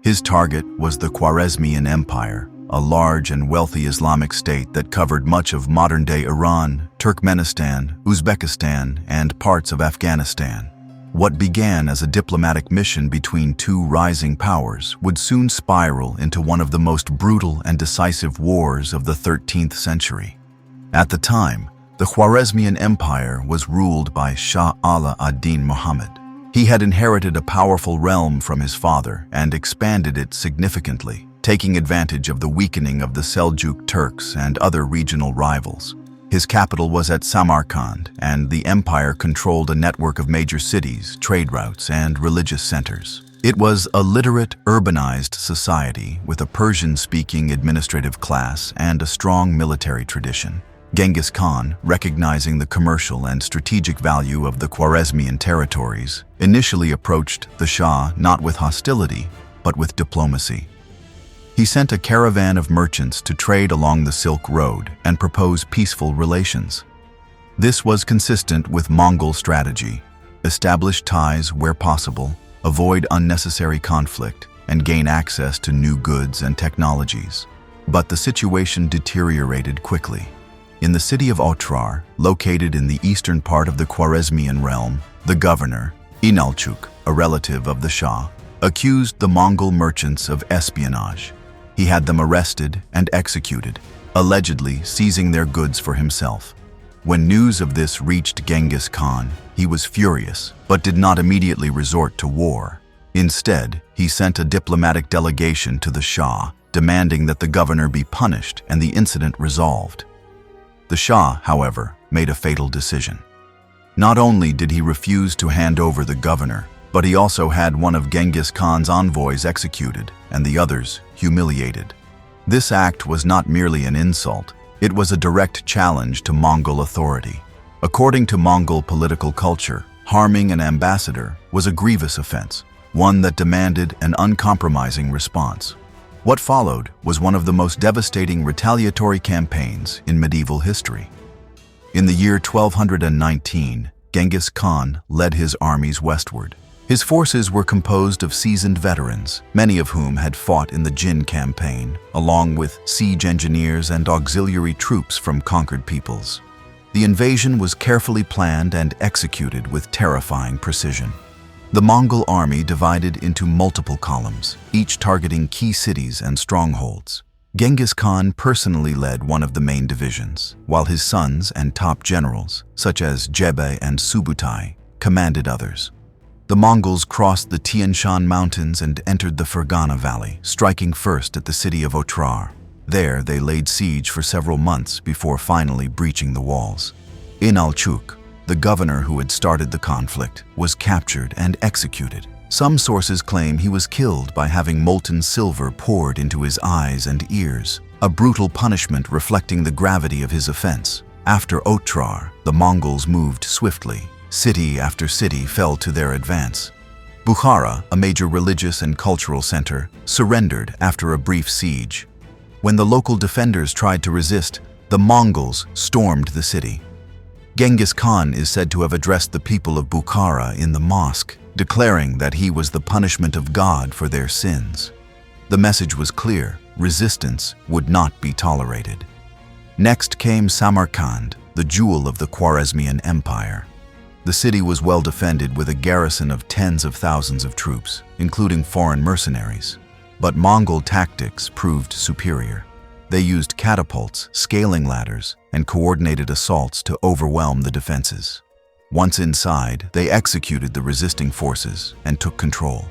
His target was the Khwarizmian Empire, a large and wealthy Islamic state that covered much of modern-day Iran, Turkmenistan, Uzbekistan, and parts of Afghanistan. What began as a diplomatic mission between two rising powers would soon spiral into one of the most brutal and decisive wars of the 13th century. At the time, the Khwarizmian Empire was ruled by Shah Ala ad-Din Muhammad. He had inherited a powerful realm from his father and expanded it significantly, taking advantage of the weakening of the Seljuk Turks and other regional rivals. His capital was at Samarkand, and the empire controlled a network of major cities, trade routes, and religious centers. It was a literate, urbanized society with a Persian-speaking administrative class and a strong military tradition. Genghis Khan, recognizing the commercial and strategic value of the Khwarezmian territories, initially approached the Shah not with hostility, but with diplomacy. He sent a caravan of merchants to trade along the Silk Road and propose peaceful relations. This was consistent with Mongol strategy: establish ties where possible, avoid unnecessary conflict, and gain access to new goods and technologies. But the situation deteriorated quickly. In the city of Otrar, located in the eastern part of the Khwarezmian realm, the governor, Inalchuk, a relative of the Shah, accused the Mongol merchants of espionage. He had them arrested and executed, allegedly seizing their goods for himself. When news of this reached Genghis Khan, he was furious, but did not immediately resort to war. Instead, he sent a diplomatic delegation to the Shah, demanding that the governor be punished and the incident resolved. The Shah, however, made a fatal decision. Not only did he refuse to hand over the governor, but he also had one of Genghis Khan's envoys executed and the others humiliated. This act was not merely an insult, it was a direct challenge to Mongol authority. According to Mongol political culture, harming an ambassador was a grievous offense, one that demanded an uncompromising response. What followed was one of the most devastating retaliatory campaigns in medieval history. In the year 1219, Genghis Khan led his armies westward. His forces were composed of seasoned veterans, many of whom had fought in the Jin campaign, along with siege engineers and auxiliary troops from conquered peoples. The invasion was carefully planned and executed with terrifying precision. The Mongol army divided into multiple columns, each targeting key cities and strongholds. Genghis Khan personally led one of the main divisions, while his sons and top generals, such as Ogedei and Subutai, commanded others. The Mongols crossed the Tian Shan Mountains and entered the Fergana Valley, striking first at the city of Otrar. There, they laid siege for several months before finally breaching the walls. In Alchuk, the governor who had started the conflict was captured and executed. Some sources claim he was killed by having molten silver poured into his eyes and ears, a brutal punishment reflecting the gravity of his offense. After Otrar, the Mongols moved swiftly. City after city fell to their advance. Bukhara, a major religious and cultural center, surrendered after a brief siege. When the local defenders tried to resist, the Mongols stormed the city. Genghis Khan is said to have addressed the people of Bukhara in the mosque, declaring that he was the punishment of God for their sins. The message was clear: resistance would not be tolerated. Next came Samarkand, the jewel of the Khwarizmian Empire. The city was well defended with a garrison of tens of thousands of troops, including foreign mercenaries. But Mongol tactics proved superior. They used catapults, scaling ladders, and coordinated assaults to overwhelm the defenses. Once inside, they executed the resisting forces and took control.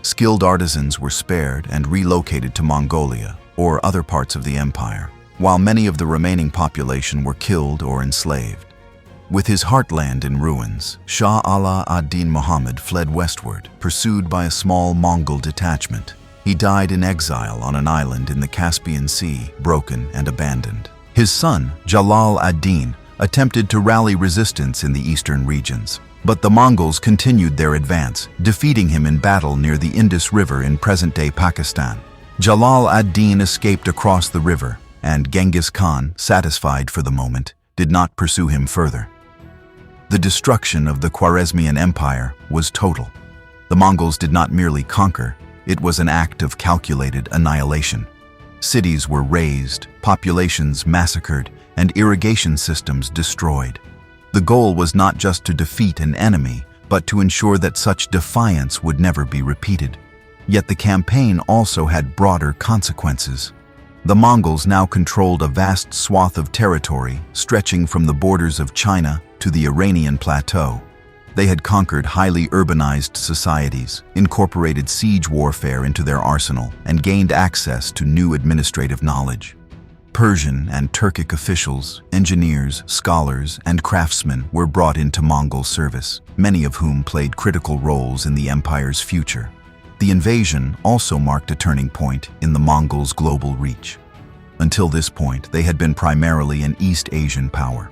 Skilled artisans were spared and relocated to Mongolia or other parts of the empire, while many of the remaining population were killed or enslaved. With his heartland in ruins, Shah Ala ad-Din Muhammad fled westward, pursued by a small Mongol detachment. He died in exile on an island in the Caspian Sea, broken and abandoned. His son, Jalal ad-Din, attempted to rally resistance in the eastern regions, but the Mongols continued their advance, defeating him in battle near the Indus River in present-day Pakistan. Jalal ad-Din escaped across the river, and Genghis Khan, satisfied for the moment, did not pursue him further. The destruction of the Khwarizmian Empire was total. The Mongols did not merely conquer, it was an act of calculated annihilation. Cities were razed, populations massacred, and irrigation systems destroyed. The goal was not just to defeat an enemy, but to ensure that such defiance would never be repeated. Yet the campaign also had broader consequences. The Mongols now controlled a vast swath of territory stretching from the borders of China to the Iranian plateau. They had conquered highly urbanized societies, incorporated siege warfare into their arsenal, and gained access to new administrative knowledge. Persian and Turkic officials, engineers, scholars, and craftsmen were brought into Mongol service, many of whom played critical roles in the empire's future. The invasion also marked a turning point in the Mongols' global reach. Until this point, they had been primarily an East Asian power.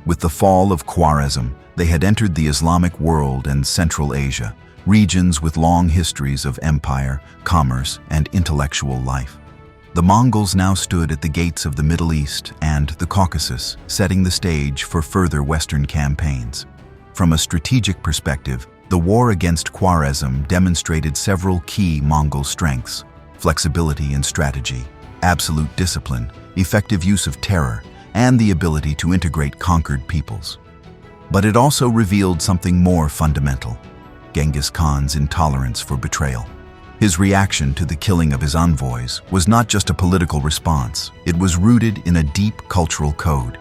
With the fall of Khwarizm, they had entered the Islamic world and Central Asia, regions with long histories of empire, commerce, and intellectual life. The Mongols now stood at the gates of the Middle East and the Caucasus, setting the stage for further Western campaigns. From a strategic perspective, the war against Khwarizm demonstrated several key Mongol strengths: flexibility in strategy, absolute discipline, effective use of terror, and the ability to integrate conquered peoples. But it also revealed something more fundamental: Genghis Khan's intolerance for betrayal. His reaction to the killing of his envoys was not just a political response, it was rooted in a deep cultural code.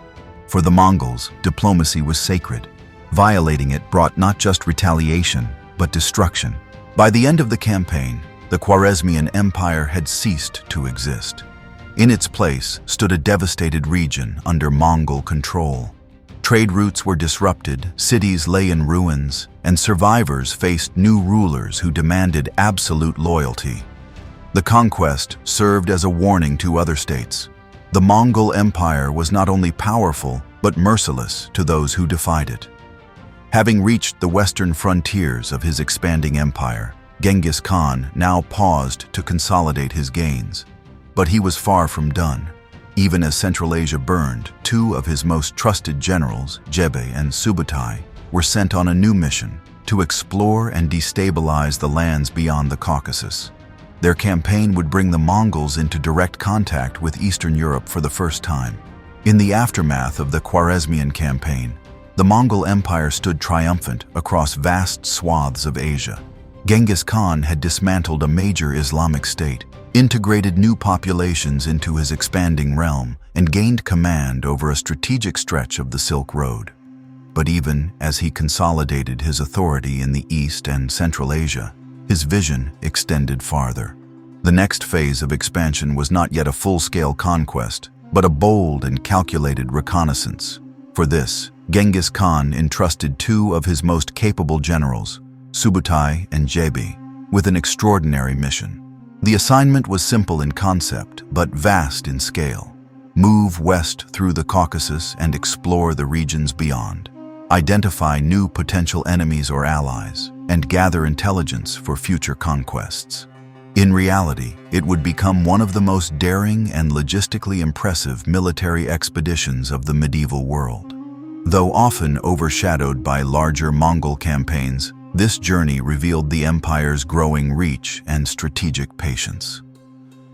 For the Mongols, diplomacy was sacred. Violating it brought not just retaliation, but destruction. By the end of the campaign, the Khwarizmian Empire had ceased to exist. In its place stood a devastated region under Mongol control. Trade routes were disrupted, cities lay in ruins, and survivors faced new rulers who demanded absolute loyalty. The conquest served as a warning to other states. The Mongol Empire was not only powerful, but merciless to those who defied it. Having reached the western frontiers of his expanding empire, Genghis Khan now paused to consolidate his gains. But he was far from done. Even as Central Asia burned, two of his most trusted generals, Ogedei and Subutai, were sent on a new mission to explore and destabilize the lands beyond the Caucasus. Their campaign would bring the Mongols into direct contact with Eastern Europe for the first time. In the aftermath of the Khwarizmian campaign, the Mongol Empire stood triumphant across vast swaths of Asia. Genghis Khan had dismantled a major Islamic state, integrated new populations into his expanding realm, and gained command over a strategic stretch of the Silk Road. But even as he consolidated his authority in the East and Central Asia, his vision extended farther. The next phase of expansion was not yet a full-scale conquest, but a bold and calculated reconnaissance. For this, Genghis Khan entrusted two of his most capable generals, Subutai and Ogedei, with an extraordinary mission. The assignment was simple in concept, but vast in scale. Move west through the Caucasus and explore the regions beyond. Identify new potential enemies or allies, and gather intelligence for future conquests. In reality, it would become one of the most daring and logistically impressive military expeditions of the medieval world. Though often overshadowed by larger Mongol campaigns, this journey revealed the empire's growing reach and strategic patience.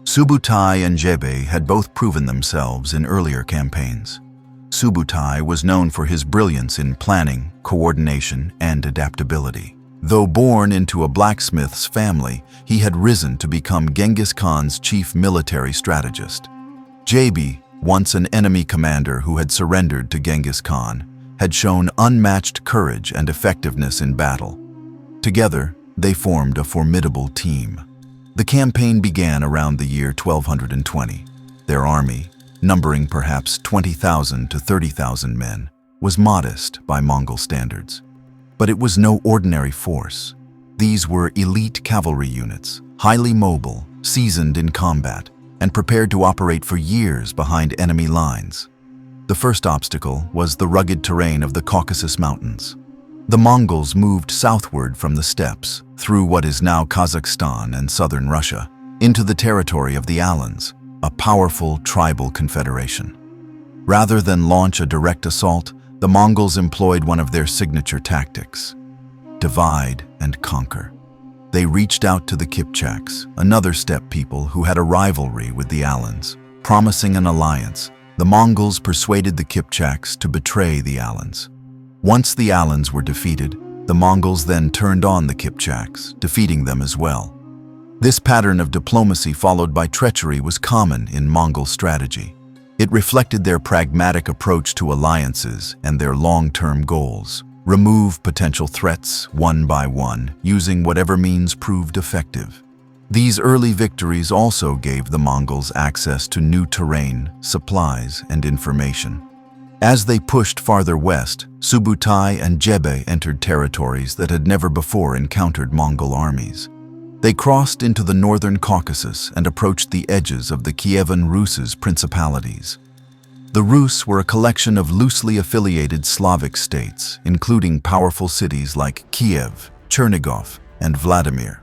Subutai and Ogedei had both proven themselves in earlier campaigns. Subutai was known for his brilliance in planning, coordination, and adaptability. Though born into a blacksmith's family, he had risen to become Genghis Khan's chief military strategist. Ogedei, once an enemy commander who had surrendered to Genghis Khan, had shown unmatched courage and effectiveness in battle. Together, they formed a formidable team. The campaign began around the year 1220. Their army, numbering perhaps 20,000 to 30,000 men, was modest by Mongol standards. But it was no ordinary force. These were elite cavalry units, highly mobile, seasoned in combat, and prepared to operate for years behind enemy lines. The first obstacle was the rugged terrain of the Caucasus Mountains. The Mongols moved southward from the steppes, through what is now Kazakhstan and southern Russia, into the territory of the Alans, a powerful tribal confederation. Rather than launch a direct assault, the Mongols employed one of their signature tactics: divide and conquer. They reached out to the Kipchaks, another steppe people who had a rivalry with the Alans. Promising an alliance, the Mongols persuaded the Kipchaks to betray the Alans. Once the Alans were defeated, the Mongols then turned on the Kipchaks, defeating them as well. This pattern of diplomacy followed by treachery was common in Mongol strategy. It reflected their pragmatic approach to alliances and their long-term goals. Remove potential threats one by one, using whatever means proved effective. These early victories also gave the Mongols access to new terrain, supplies, and information. As they pushed farther west, Subutai and Ogedei entered territories that had never before encountered Mongol armies. They crossed into the northern Caucasus and approached the edges of the Kievan Rus' principalities. The Rus were a collection of loosely affiliated Slavic states, including powerful cities like Kiev, Chernigov, and Vladimir.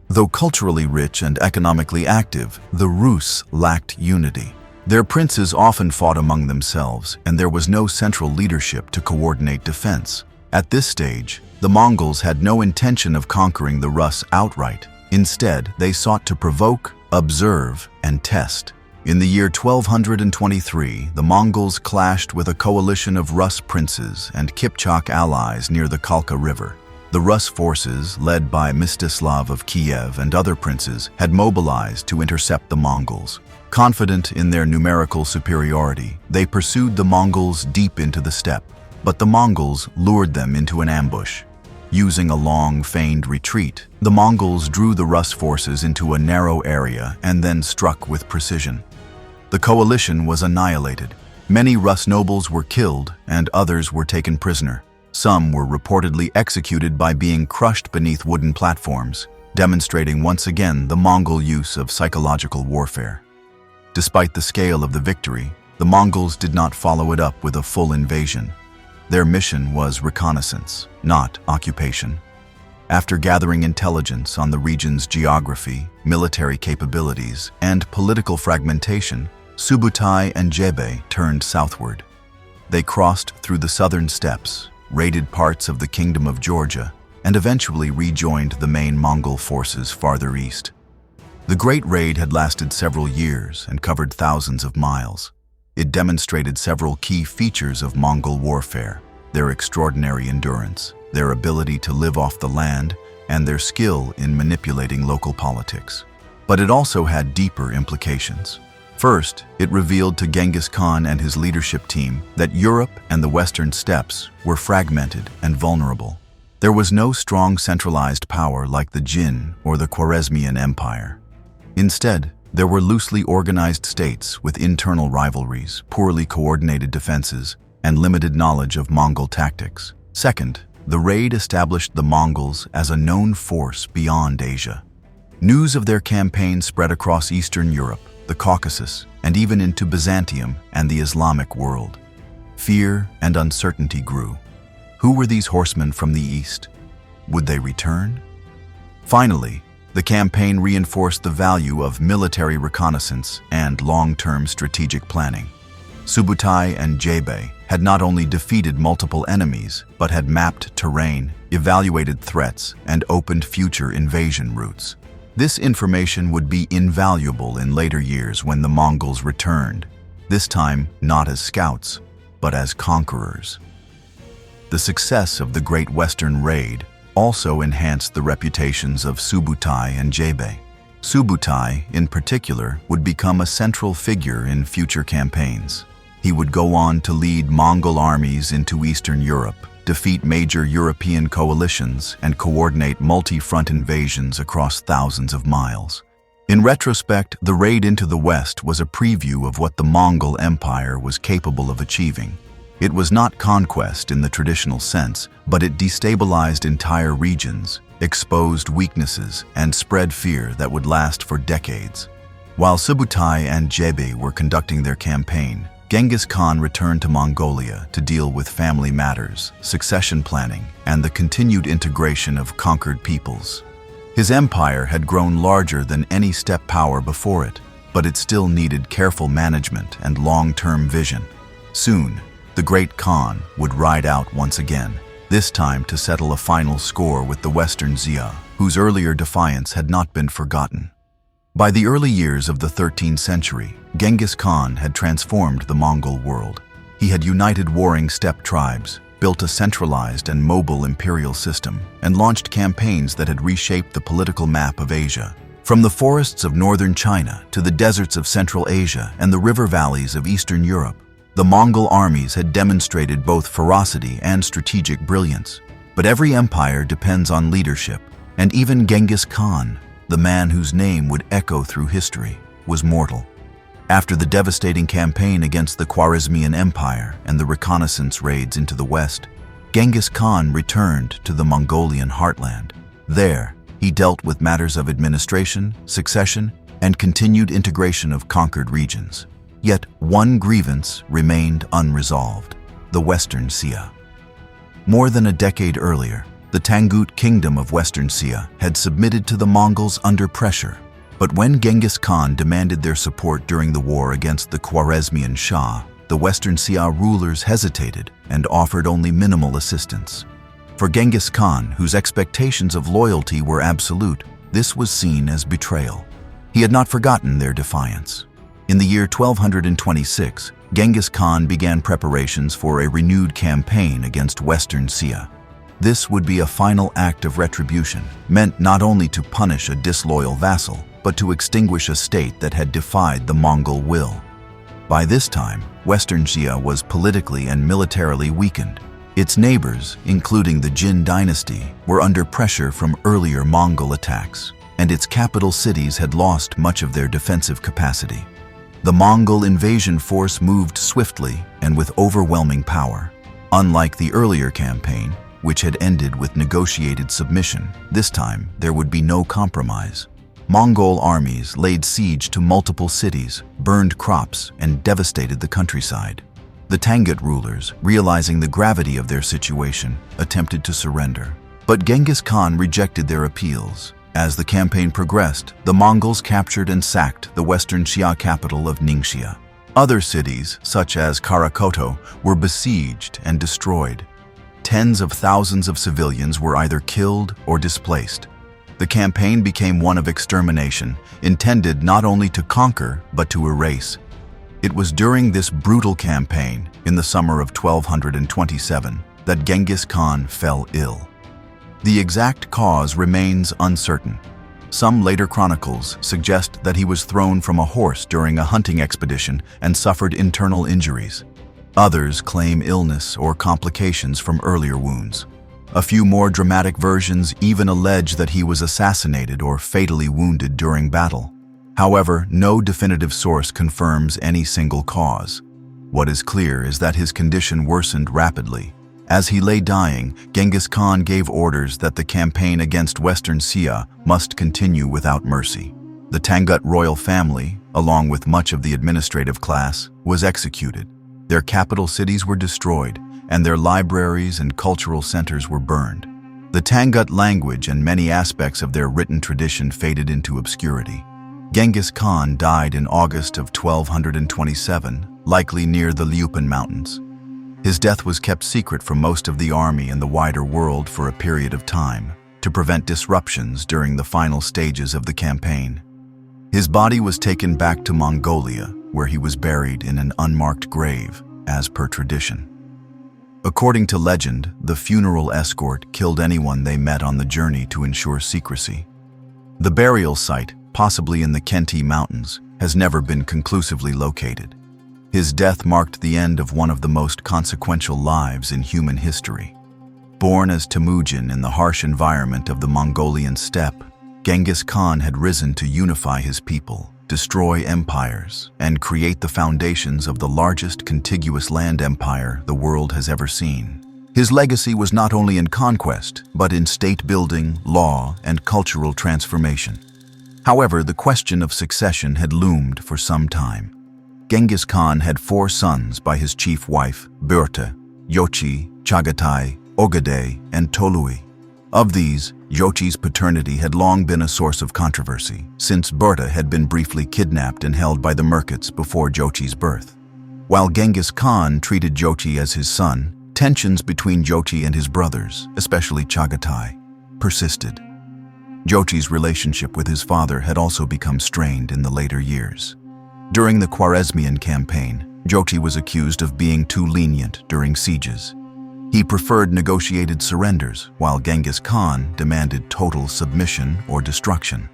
Though culturally rich and economically active, the Rus lacked unity. Their princes often fought among themselves, and there was no central leadership to coordinate defense. At this stage, the Mongols had no intention of conquering the Rus outright. Instead, they sought to provoke, observe, and test. In the year 1223, the Mongols clashed with a coalition of Rus princes and Kipchak allies near the Kalka River. The Rus forces, led by Mstislav of Kiev and other princes, had mobilized to intercept the Mongols. Confident in their numerical superiority, they pursued the Mongols deep into the steppe, but the Mongols lured them into an ambush. Using a long, feigned retreat, the Mongols drew the Rus forces into a narrow area and then struck with precision. The coalition was annihilated. Many Rus nobles were killed and others were taken prisoner. Some were reportedly executed by being crushed beneath wooden platforms, demonstrating once again the Mongol use of psychological warfare. Despite the scale of the victory, the Mongols did not follow it up with a full invasion. Their mission was reconnaissance, not occupation. After gathering intelligence on the region's geography, military capabilities, and political fragmentation, Subutai and Jebe turned southward. They crossed through the southern steppes, raided parts of the Kingdom of Georgia, and eventually rejoined the main Mongol forces farther east. The Great Raid had lasted several years and covered thousands of miles. It demonstrated several key features of Mongol warfare: their extraordinary endurance, their ability to live off the land, and their skill in manipulating local politics. But it also had deeper implications. First, it revealed to Genghis Khan and his leadership team that Europe and the Western steppes were fragmented and vulnerable. There was no strong centralized power like the Jin or the Khwarizmian Empire. Instead, there were loosely organized states with internal rivalries, poorly coordinated defenses, and limited knowledge of Mongol tactics. Second, the raid established the Mongols as a known force beyond Asia. News of their campaign spread across Eastern Europe, the Caucasus, and even into Byzantium and the Islamic world. Fear and uncertainty grew. Who were these horsemen from the east? Would they return? Finally, the campaign reinforced the value of military reconnaissance and long-term strategic planning. Subutai and Jebe had not only defeated multiple enemies, but had mapped terrain, evaluated threats, and opened future invasion routes. This information would be invaluable in later years when the Mongols returned, this time not as scouts, but as conquerors. The success of the Great Western Raid also enhanced the reputations of Subutai and Jebe. Subutai, in particular, would become a central figure in future campaigns. He would go on to lead Mongol armies into Eastern Europe, defeat major European coalitions, and coordinate multi-front invasions across thousands of miles. In retrospect, the raid into the West was a preview of what the Mongol Empire was capable of achieving. It was not conquest in the traditional sense, but it destabilized entire regions, exposed weaknesses, and spread fear that would last for decades. While Subutai and Jebe were conducting their campaign, Genghis Khan returned to Mongolia to deal with family matters, succession planning, and the continued integration of conquered peoples. His empire had grown larger than any steppe power before it, but it still needed careful management and long-term vision. Soon, the Great Khan would ride out once again, this time to settle a final score with the Western Xia, whose earlier defiance had not been forgotten. By the early years of the 13th century, Genghis Khan had transformed the Mongol world. He had united warring steppe tribes, built a centralized and mobile imperial system, and launched campaigns that had reshaped the political map of Asia. From the forests of northern China to the deserts of Central Asia and the river valleys of Eastern Europe, the Mongol armies had demonstrated both ferocity and strategic brilliance. But every empire depends on leadership, and even Genghis Khan, the man whose name would echo through history, was mortal. After the devastating campaign against the Khwarizmian Empire and the reconnaissance raids into the west, Genghis Khan returned to the Mongolian heartland. There, he dealt with matters of administration, succession, and continued integration of conquered regions. Yet one grievance remained unresolved: the Western Xia. More than a decade earlier, the Tangut Kingdom of Western Xia had submitted to the Mongols under pressure. But when Genghis Khan demanded their support during the war against the Khwarizmian Shah, the Western Xia rulers hesitated and offered only minimal assistance. For Genghis Khan, whose expectations of loyalty were absolute, this was seen as betrayal. He had not forgotten their defiance. In the year 1226, Genghis Khan began preparations for a renewed campaign against Western Xia. This would be a final act of retribution, meant not only to punish a disloyal vassal, but to extinguish a state that had defied the Mongol will. By this time, Western Xia was politically and militarily weakened. Its neighbors, including the Jin Dynasty, were under pressure from earlier Mongol attacks, and its capital cities had lost much of their defensive capacity. The Mongol invasion force moved swiftly and with overwhelming power. Unlike the earlier campaign, which had ended with negotiated submission, this time there would be no compromise. Mongol armies laid siege to multiple cities, burned crops, and devastated the countryside. The Tangut rulers, realizing the gravity of their situation, attempted to surrender. But Genghis Khan rejected their appeals. As the campaign progressed, the Mongols captured and sacked the Western Xia capital of Ningxia. Other cities, such as Karakoto, were besieged and destroyed. Tens of thousands of civilians were either killed or displaced. The campaign became one of extermination, intended not only to conquer but to erase. It was during this brutal campaign, in the summer of 1227, that Genghis Khan fell ill. The exact cause remains uncertain. Some later chronicles suggest that he was thrown from a horse during a hunting expedition and suffered internal injuries. Others claim illness or complications from earlier wounds. A few more dramatic versions even allege that he was assassinated or fatally wounded during battle. However, no definitive source confirms any single cause. What is clear is that his condition worsened rapidly. As he lay dying, Genghis Khan gave orders that the campaign against Western Xia must continue without mercy. The Tangut royal family, along with much of the administrative class, was executed. Their capital cities were destroyed, and their libraries and cultural centers were burned. The Tangut language and many aspects of their written tradition faded into obscurity. Genghis Khan died in August of 1227, likely near the Liupan Mountains. His death was kept secret from most of the army and the wider world for a period of time, to prevent disruptions during the final stages of the campaign. His body was taken back to Mongolia, where he was buried in an unmarked grave, as per tradition. According to legend, the funeral escort killed anyone they met on the journey to ensure secrecy. The burial site, possibly in the Khenti Mountains, has never been conclusively located. His death marked the end of one of the most consequential lives in human history. Born as Temujin in the harsh environment of the Mongolian steppe, Genghis Khan had risen to unify his people, destroy empires, and create the foundations of the largest contiguous land empire the world has ever seen. His legacy was not only in conquest, but in state building, law, and cultural transformation. However, the question of succession had loomed for some time. Genghis Khan had 4 sons by his chief wife, Berta, Yochi, Chagatai, Ogedei, and Tolui. Of these, Yochi's paternity had long been a source of controversy, since Berta had been briefly kidnapped and held by the Merkits before Jochi's birth. While Genghis Khan treated Jochi as his son, tensions between Jochi and his brothers, especially Chagatai, persisted. Jochi's relationship with his father had also become strained in the later years. During the Khwarizmian campaign, Jochi was accused of being too lenient during sieges. He preferred negotiated surrenders, while Genghis Khan demanded total submission or destruction.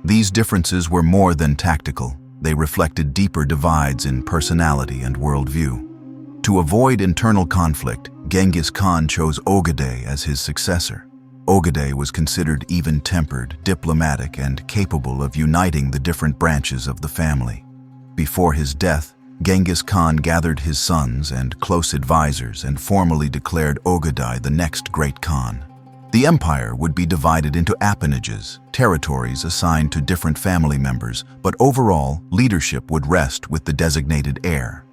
These differences were more than tactical. They reflected deeper divides in personality and worldview. To avoid internal conflict, Genghis Khan chose Ogedei as his successor. Ogedei was considered even-tempered, diplomatic, and capable of uniting the different branches of the family. Before his death, Genghis Khan gathered his sons and close advisors and formally declared Ogedei the next great Khan. The empire would be divided into appanages, territories assigned to different family members, but overall, leadership would rest with the designated heir.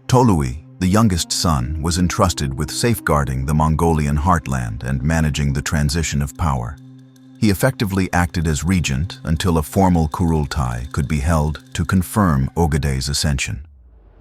Tolui, the youngest son, was entrusted with safeguarding the Mongolian heartland and managing the transition of power. He effectively acted as regent until a formal kurultai could be held to confirm Ogedei's ascension.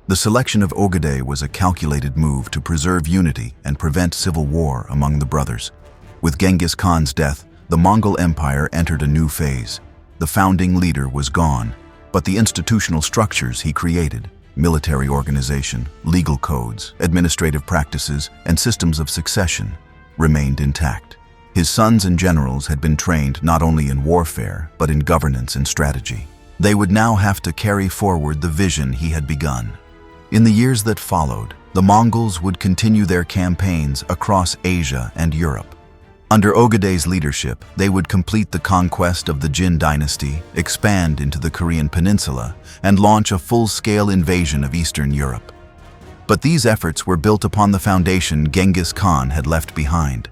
The selection of Ogedei was a calculated move to preserve unity and prevent civil war among the brothers. With Genghis Khan's death, the Mongol Empire entered a new phase. The founding leader was gone, but the institutional structures he created, military organization, legal codes, administrative practices, and systems of succession, remained intact. His sons and generals had been trained not only in warfare, but in governance and strategy. They would now have to carry forward the vision he had begun. In the years that followed, the Mongols would continue their campaigns across Asia and Europe. Under Ogedei's leadership, they would complete the conquest of the Jin Dynasty, expand into the Korean peninsula, and launch a full-scale invasion of Eastern Europe. But these efforts were built upon the foundation Genghis Khan had left behind.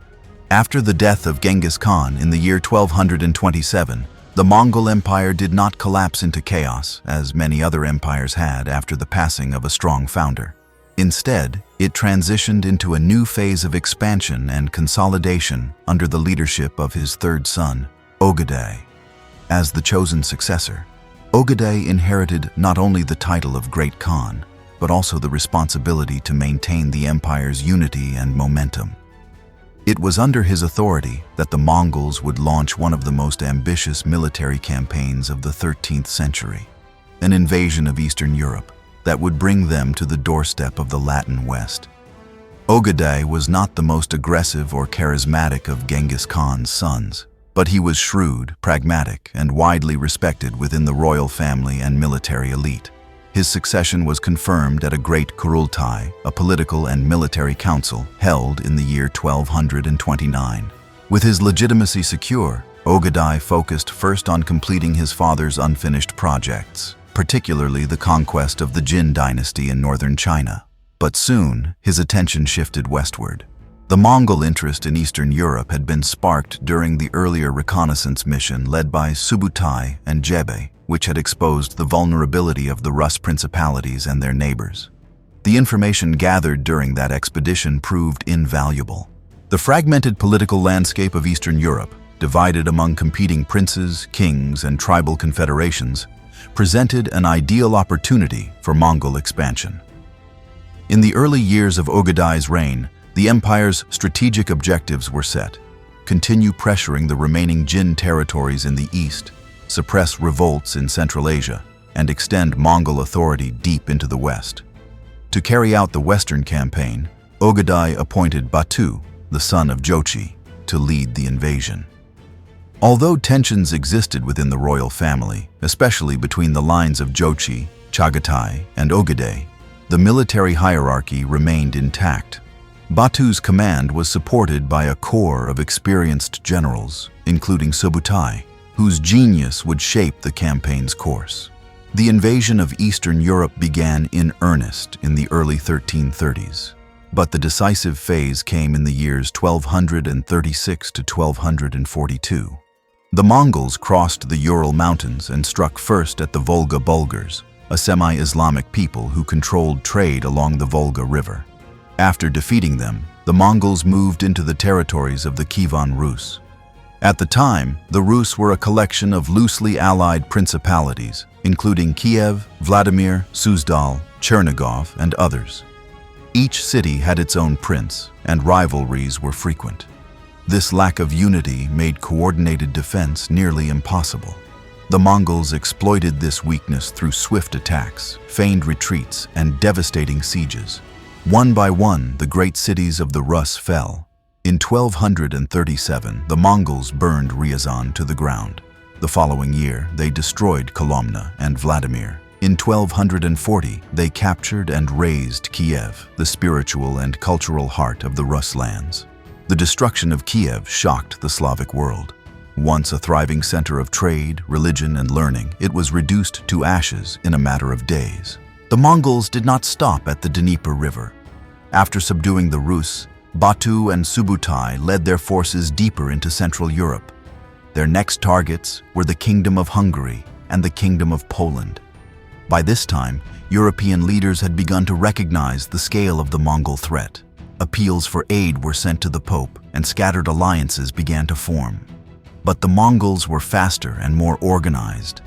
After the death of Genghis Khan in the year 1227, the Mongol Empire did not collapse into chaos, as many other empires had after the passing of a strong founder. Instead, it transitioned into a new phase of expansion and consolidation under the leadership of his third son, Ogedei. As the chosen successor, Ogedei inherited not only the title of Great Khan, but also the responsibility to maintain the empire's unity and momentum. It was under his authority that the Mongols would launch one of the most ambitious military campaigns of the 13th century, an invasion of Eastern Europe that would bring them to the doorstep of the Latin West. Ogedei was not the most aggressive or charismatic of Genghis Khan's sons, but he was shrewd, pragmatic, and widely respected within the royal family and military elite. His succession was confirmed at a great Kurultai, a political and military council held in the year 1229. With his legitimacy secure, Ogedei focused first on completing his father's unfinished projects, particularly the conquest of the Jin Dynasty in northern China. But soon, his attention shifted westward. The Mongol interest in Eastern Europe had been sparked during the earlier Reconnaissance mission led by Subutai and Jebe, which had exposed the vulnerability of the Rus principalities and their neighbors. The information gathered during that expedition proved invaluable. The fragmented political landscape of Eastern Europe, divided among competing princes, kings, and tribal confederations, presented an ideal opportunity for Mongol expansion. In the early years of Ogedei's reign, the empire's strategic objectives were set: continue pressuring the remaining Jin territories in the east, suppress revolts in Central Asia, and extend Mongol authority deep into the west. To carry out the Western campaign, Ogedei appointed Batu, the son of Jochi, to lead the invasion. Although tensions existed within the royal family, especially between the lines of Jochi, Chagatai, and Ogedei, the military hierarchy remained intact. Batu's command was supported by a corps of experienced generals, including Subutai, whose genius would shape the campaign's course. The invasion of Eastern Europe began in earnest in the early 1330s, but the decisive phase came in the years 1236 to 1242. The Mongols crossed the Ural Mountains and struck first at the Volga Bulgars, a semi-Islamic people who controlled trade along the Volga River. After defeating them, the Mongols moved into the territories of the Kievan Rus. At the time, the Rus were a collection of loosely allied principalities, including Kiev, Vladimir, Suzdal, Chernigov, and others. Each city had its own prince, and rivalries were frequent. This lack of unity made coordinated defense nearly impossible. The Mongols exploited this weakness through swift attacks, feigned retreats, and devastating sieges. One by one, the great cities of the Rus fell. In 1237, the Mongols burned Ryazan to the ground. The following year, they destroyed Kolomna and Vladimir. In 1240, they captured and razed Kiev, the spiritual and cultural heart of the Rus lands. The destruction of Kiev shocked the Slavic world. Once a thriving center of trade, religion, and learning, it was reduced to ashes in a matter of days. The Mongols did not stop at the Dnieper River. After subduing the Rus, Batu and Subutai led their forces deeper into Central Europe. Their next targets were the Kingdom of Hungary and the Kingdom of Poland. By this time, European leaders had begun to recognize the scale of the Mongol threat. Appeals for aid were sent to the Pope, and scattered alliances began to form. But the Mongols were faster and more organized.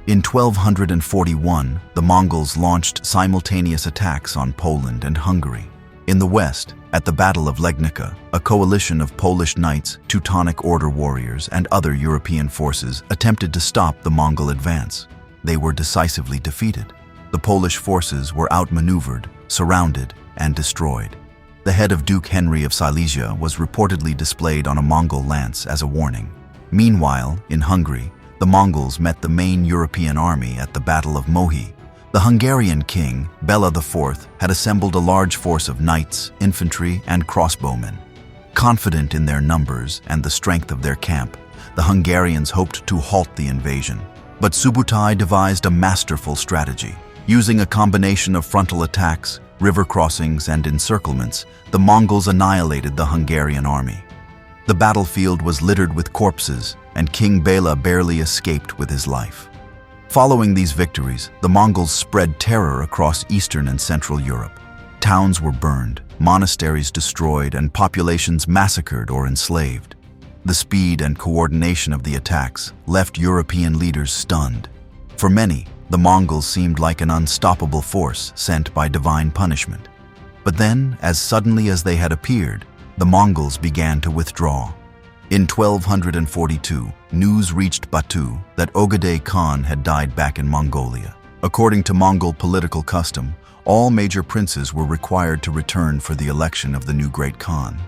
In 1241, the Mongols launched simultaneous attacks on Poland and Hungary. In the west, at the Battle of Legnica, a coalition of Polish knights, Teutonic Order warriors, and other European forces attempted to stop the Mongol advance. They were decisively defeated. The Polish forces were outmaneuvered, surrounded, and destroyed. The head of Duke Henry of Silesia was reportedly displayed on a Mongol lance as a warning. Meanwhile, in Hungary, the Mongols met the main European army at the Battle of Mohi, The Hungarian king, Bela IV, had assembled a large force of knights, infantry, and crossbowmen. Confident in their numbers and the strength of their camp, the Hungarians hoped to halt the invasion. But Subutai devised a masterful strategy. Using a combination of frontal attacks, river crossings, and encirclements, the Mongols annihilated the Hungarian army. The battlefield was littered with corpses, and King Bela barely escaped with his life. Following these victories, the Mongols spread terror across Eastern and Central Europe. Towns were burned, monasteries destroyed, and populations massacred or enslaved. The speed and coordination of the attacks left European leaders stunned. For many, the Mongols seemed like an unstoppable force sent by divine punishment. But then, as suddenly as they had appeared, the Mongols began to withdraw. In 1242, news reached Batu that Ogedei Khan had died back in Mongolia. According to Mongol political custom, all major princes were required to return for the election of the new great Khan.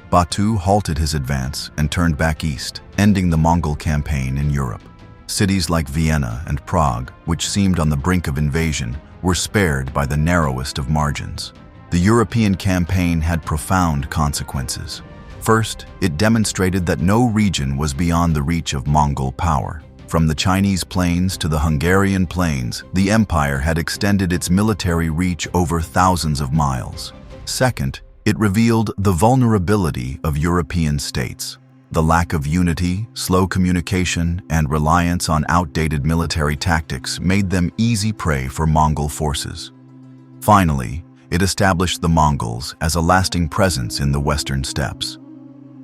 Batu halted his advance and turned back east, ending the Mongol campaign in Europe. Cities like Vienna and Prague, which seemed on the brink of invasion, were spared by the narrowest of margins. The European campaign had profound consequences. First, it demonstrated that no region was beyond the reach of Mongol power. From the Chinese plains to the Hungarian plains, the empire had extended its military reach over thousands of miles. Second, it revealed the vulnerability of European states. The lack of unity, slow communication, and reliance on outdated military tactics made them easy prey for Mongol forces. Finally, it established the Mongols as a lasting presence in the western steppes.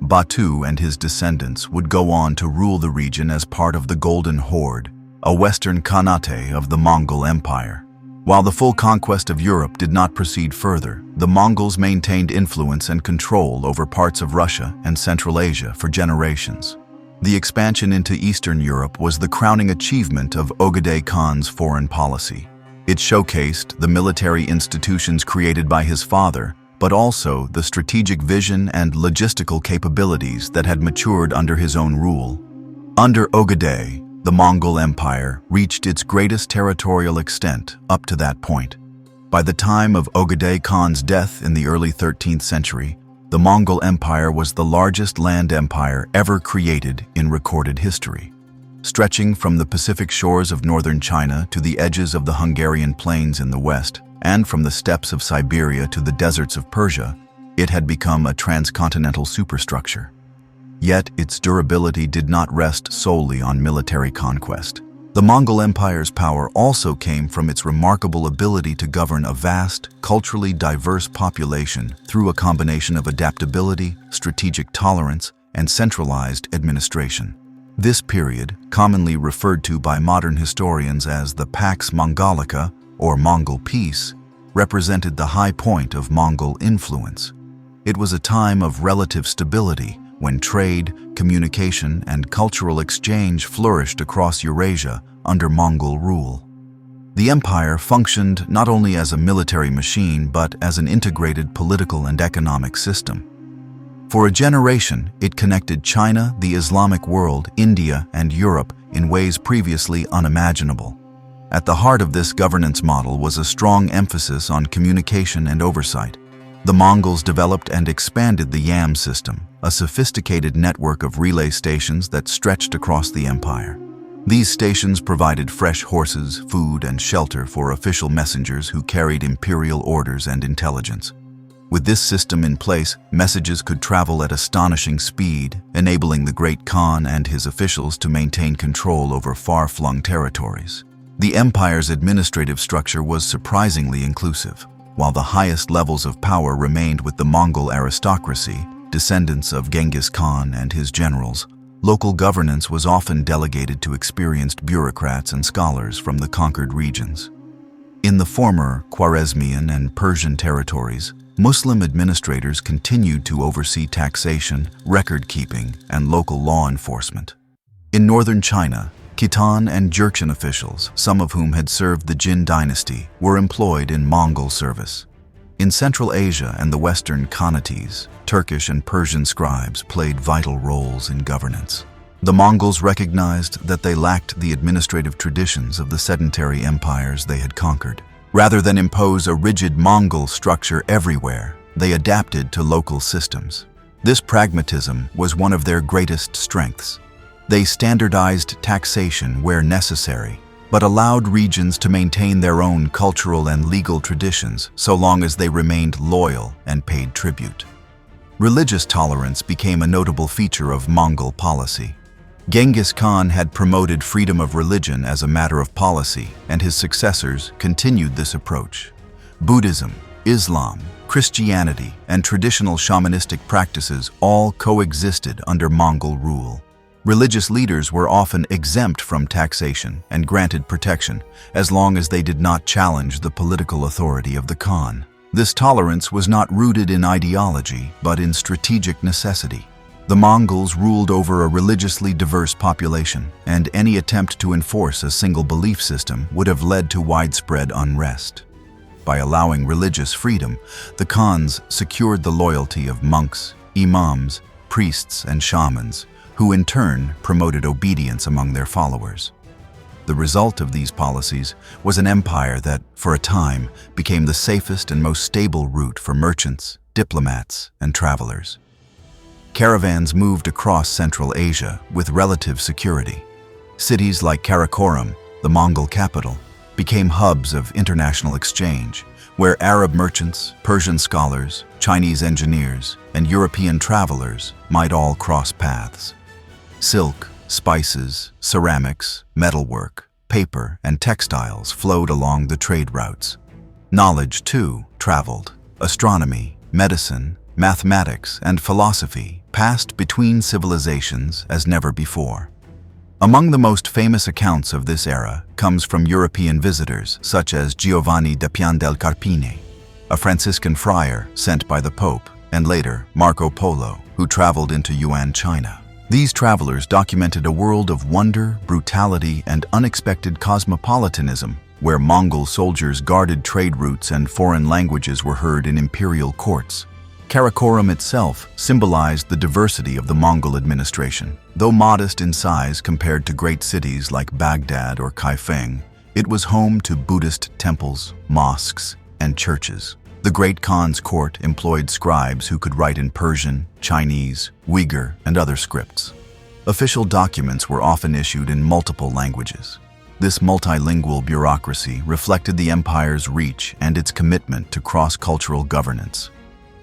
Batu and his descendants would go on to rule the region as part of the Golden Horde, a western khanate of the Mongol Empire. While the full conquest of Europe did not proceed further, the Mongols maintained influence and control over parts of Russia and Central Asia for generations. The expansion into Eastern Europe was the crowning achievement of Ogedei Khan's foreign policy. It showcased the military institutions created by his father, but also the strategic vision and logistical capabilities that had matured under his own rule. Under Ogedei, the Mongol Empire reached its greatest territorial extent up to that point. By the time of Ogedei Khan's death in the early 13th century, the Mongol Empire was the largest land empire ever created in recorded history. Stretching from the Pacific shores of northern China to the edges of the Hungarian plains in the west, and from the steppes of Siberia to the deserts of Persia, it had become a transcontinental superstructure. Yet its durability did not rest solely on military conquest. The Mongol Empire's power also came from its remarkable ability to govern a vast, culturally diverse population through a combination of adaptability, strategic tolerance, and centralized administration. This period, commonly referred to by modern historians as the Pax Mongolica, or Mongol peace, represented the high point of Mongol influence. It was a time of relative stability when trade, communication, and cultural exchange flourished across Eurasia under Mongol rule. The empire functioned not only as a military machine but as an integrated political and economic system. For a generation, it connected China, the Islamic world, India, and Europe in ways previously unimaginable. At the heart of this governance model was a strong emphasis on communication and oversight. The Mongols developed and expanded the YAM system, a sophisticated network of relay stations that stretched across the empire. These stations provided fresh horses, food, and shelter for official messengers who carried imperial orders and intelligence. With this system in place, messages could travel at astonishing speed, enabling the Great Khan and his officials to maintain control over far-flung territories. The empire's administrative structure was surprisingly inclusive. While the highest levels of power remained with the Mongol aristocracy, descendants of Genghis Khan and his generals, local governance was often delegated to experienced bureaucrats and scholars from the conquered regions. In the former Khwarizmian and Persian territories, Muslim administrators continued to oversee taxation, record-keeping, and local law enforcement. In northern China, Khitan and Jurchen officials, some of whom had served the Jin Dynasty, were employed in Mongol service. In Central Asia and the Western khanates, Turkish and Persian scribes played vital roles in governance. The Mongols recognized that they lacked the administrative traditions of the sedentary empires they had conquered. Rather than impose a rigid Mongol structure everywhere, they adapted to local systems. This pragmatism was one of their greatest strengths. They standardized taxation where necessary, but allowed regions to maintain their own cultural and legal traditions so long as they remained loyal and paid tribute. Religious tolerance became a notable feature of Mongol policy. Genghis Khan had promoted freedom of religion as a matter of policy, and his successors continued this approach. Buddhism, Islam, Christianity, and traditional shamanistic practices all coexisted under Mongol rule. Religious leaders were often exempt from taxation and granted protection, as long as they did not challenge the political authority of the Khan. This tolerance was not rooted in ideology, but in strategic necessity. The Mongols ruled over a religiously diverse population, and any attempt to enforce a single belief system would have led to widespread unrest. By allowing religious freedom, the Khans secured the loyalty of monks, imams, priests, and shamans, who in turn promoted obedience among their followers. The result of these policies was an empire that, for a time, became the safest and most stable route for merchants, diplomats, and travelers. Caravans moved across Central Asia with relative security. Cities like Karakoram, the Mongol capital, became hubs of international exchange, where Arab merchants, Persian scholars, Chinese engineers, and European travelers might all cross paths. Silk, spices, ceramics, metalwork, paper, and textiles flowed along the trade routes. Knowledge, too, traveled. Astronomy, medicine, mathematics, and philosophy passed between civilizations as never before. Among the most famous accounts of this era comes from European visitors such as Giovanni da Pian del Carpine, a Franciscan friar sent by the Pope, and later Marco Polo, who traveled into Yuan, China. These travelers documented a world of wonder, brutality, and unexpected cosmopolitanism, where Mongol soldiers guarded trade routes and foreign languages were heard in imperial courts. Karakoram itself symbolized the diversity of the Mongol administration. Though modest in size compared to great cities like Baghdad or Kaifeng, it was home to Buddhist temples, mosques, and churches. The Great Khan's court employed scribes who could write in Persian, Chinese, Uyghur, and other scripts. Official documents were often issued in multiple languages. This multilingual bureaucracy reflected the empire's reach and its commitment to cross-cultural governance.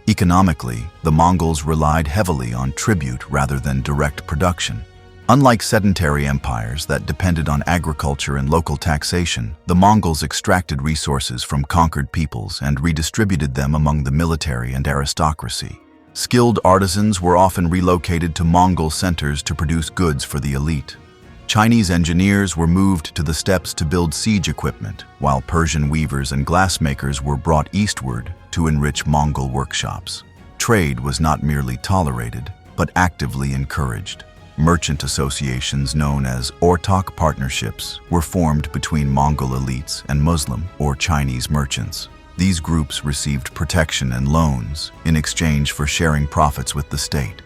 Economically, the Mongols relied heavily on tribute rather than direct production. Unlike sedentary empires that depended on agriculture and local taxation, the Mongols extracted resources from conquered peoples and redistributed them among the military and aristocracy. Skilled artisans were often relocated to Mongol centers to produce goods for the elite. Chinese engineers were moved to the steppes to build siege equipment, while Persian weavers and glassmakers were brought eastward to enrich Mongol workshops. Trade was not merely tolerated, but actively encouraged. Merchant associations known as ortak partnerships were formed between Mongol elites and Muslim or Chinese merchants. These groups received protection and loans in exchange for sharing profits with the state.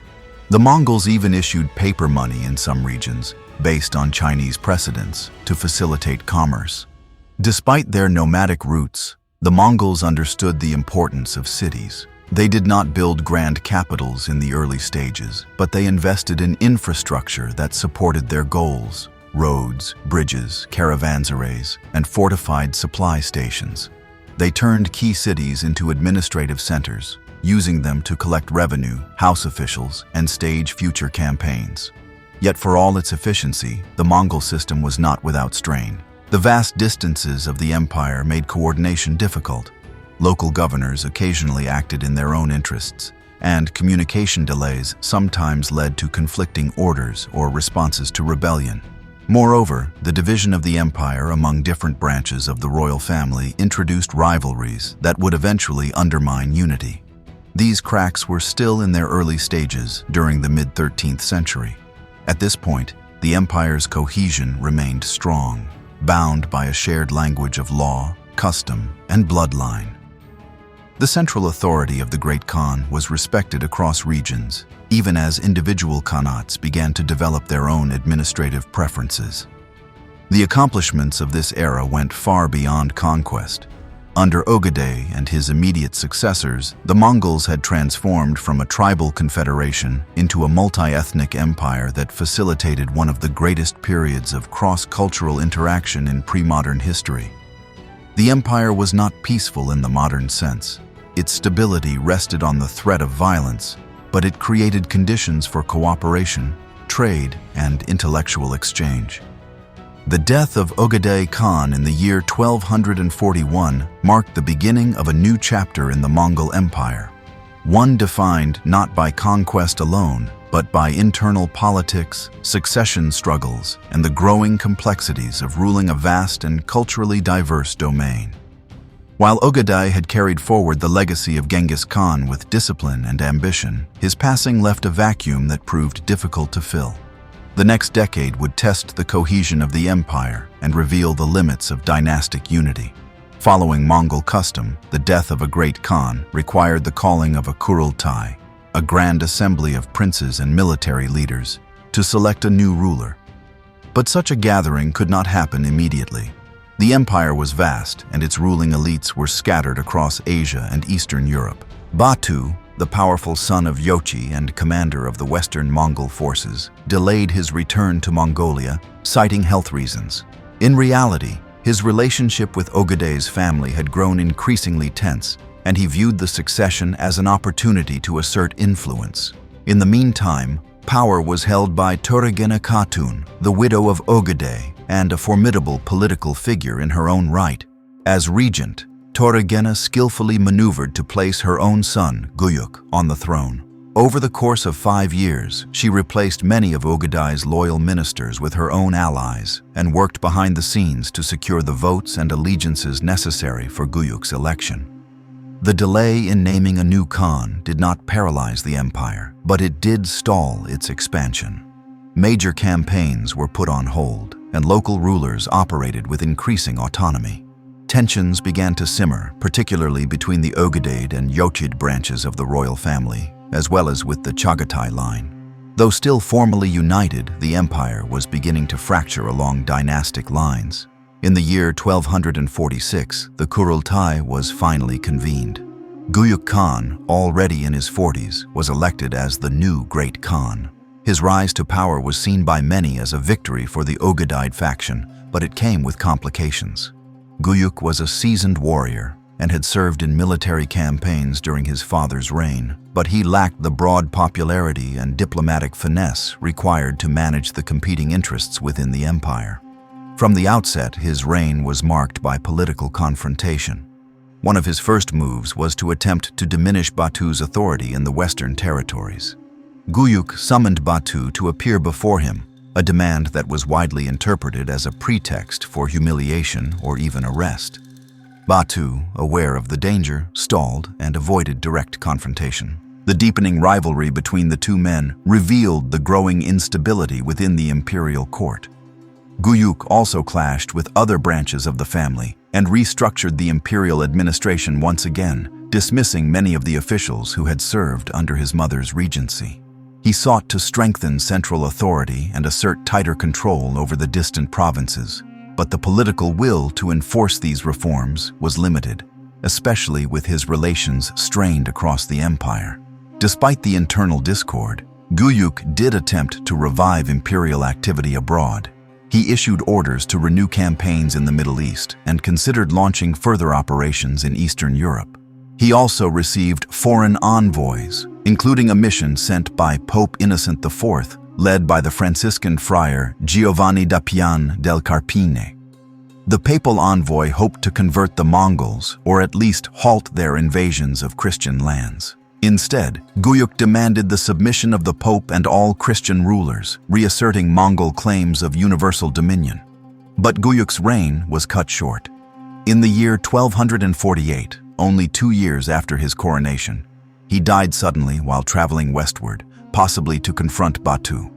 The Mongols even issued paper money in some regions, based on Chinese precedents, to facilitate commerce. Despite their nomadic roots, the Mongols understood the importance of cities. They did not build grand capitals in the early stages, but they invested in infrastructure that supported their goals: roads, bridges, caravanserais, and fortified supply stations. They turned key cities into administrative centers, using them to collect revenue, house officials, and stage future campaigns. Yet for all its efficiency, the Mongol system was not without strain. The vast distances of the empire made coordination difficult. Local governors occasionally acted in their own interests, and communication delays sometimes led to conflicting orders or responses to rebellion. Moreover, the division of the empire among different branches of the royal family introduced rivalries that would eventually undermine unity. These cracks were still in their early stages during the mid-13th century. At this point, the empire's cohesion remained strong, bound by a shared language of law, custom, and bloodline. The central authority of the Great Khan was respected across regions, even as individual khanates began to develop their own administrative preferences. The accomplishments of this era went far beyond conquest. Under Ogedei and his immediate successors, the Mongols had transformed from a tribal confederation into a multi-ethnic empire that facilitated one of the greatest periods of cross-cultural interaction in pre-modern history. The empire was not peaceful in the modern sense. Its stability rested on the threat of violence, but it created conditions for cooperation, trade, and intellectual exchange. The death of Ogedei Khan in the year 1241 marked the beginning of a new chapter in the Mongol Empire, one defined not by conquest alone, but by internal politics, succession struggles, and the growing complexities of ruling a vast and culturally diverse domain. While Ogedei had carried forward the legacy of Genghis Khan with discipline and ambition, his passing left a vacuum that proved difficult to fill. The next decade would test the cohesion of the empire and reveal the limits of dynastic unity. Following Mongol custom, the death of a great Khan required the calling of a Kurultai, a grand assembly of princes and military leaders, to select a new ruler. But such a gathering could not happen immediately. The empire was vast, and its ruling elites were scattered across Asia and Eastern Europe. Batu, the powerful son of Yochi and commander of the Western Mongol forces, delayed his return to Mongolia, citing health reasons. In reality, his relationship with Ogedei's family had grown increasingly tense, and he viewed the succession as an opportunity to assert influence. In the meantime, power was held by Turigena Khatun, the widow of Ogedei, and a formidable political figure in her own right. As regent, Turigena skillfully maneuvered to place her own son, Guyuk, on the throne. Over the course of 5 years, she replaced many of Ogedei's loyal ministers with her own allies and worked behind the scenes to secure the votes and allegiances necessary for Guyuk's election. The delay in naming a new Khan did not paralyze the empire, but it did stall its expansion. Major campaigns were put on hold, and local rulers operated with increasing autonomy. Tensions began to simmer, particularly between the Ogedei and Yochid branches of the royal family, as well as with the Chagatai line. Though still formally united, the empire was beginning to fracture along dynastic lines. In the year 1246, the Kurultai was finally convened. Guyuk Khan, already in his 40s, was elected as the new Great Khan. His rise to power was seen by many as a victory for the Ogedei faction, but it came with complications. Guyuk was a seasoned warrior and had served in military campaigns during his father's reign, but he lacked the broad popularity and diplomatic finesse required to manage the competing interests within the empire. From the outset, his reign was marked by political confrontation. One of his first moves was to attempt to diminish Batu's authority in the Western territories. Guyuk summoned Batu to appear before him, a demand that was widely interpreted as a pretext for humiliation or even arrest. Batu, aware of the danger, stalled and avoided direct confrontation. The deepening rivalry between the two men revealed the growing instability within the imperial court. Guyuk also clashed with other branches of the family and restructured the imperial administration once again, dismissing many of the officials who had served under his mother's regency. He sought to strengthen central authority and assert tighter control over the distant provinces, but the political will to enforce these reforms was limited, especially with his relations strained across the empire. Despite the internal discord, Guyuk did attempt to revive imperial activity abroad. He issued orders to renew campaigns in the Middle East and considered launching further operations in Eastern Europe. He also received foreign envoys, including a mission sent by Pope Innocent IV, led by the Franciscan friar Giovanni da Pian del Carpine. The papal envoy hoped to convert the Mongols, or at least halt their invasions of Christian lands. Instead, Guyuk demanded the submission of the Pope and all Christian rulers, reasserting Mongol claims of universal dominion. But Guyuk's reign was cut short. In the year 1248, only 2 years after his coronation, he died suddenly while traveling westward, possibly to confront Batu.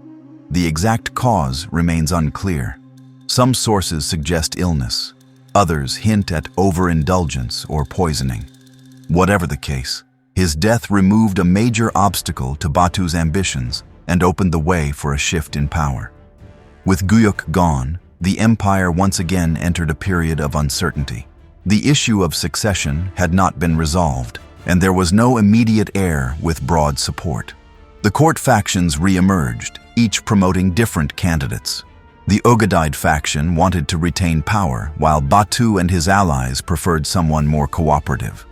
The exact cause remains unclear. Some sources suggest illness, others hint at overindulgence or poisoning. Whatever the case, His death removed a major obstacle to Batu's ambitions and opened the way for a shift in power. With Guyuk gone, the empire once again entered a period of uncertainty. The issue of succession had not been resolved, and there was no immediate heir with broad support. The court factions re-emerged, each promoting different candidates. The Ogedei faction wanted to retain power, while Batu and his allies preferred someone more cooperative.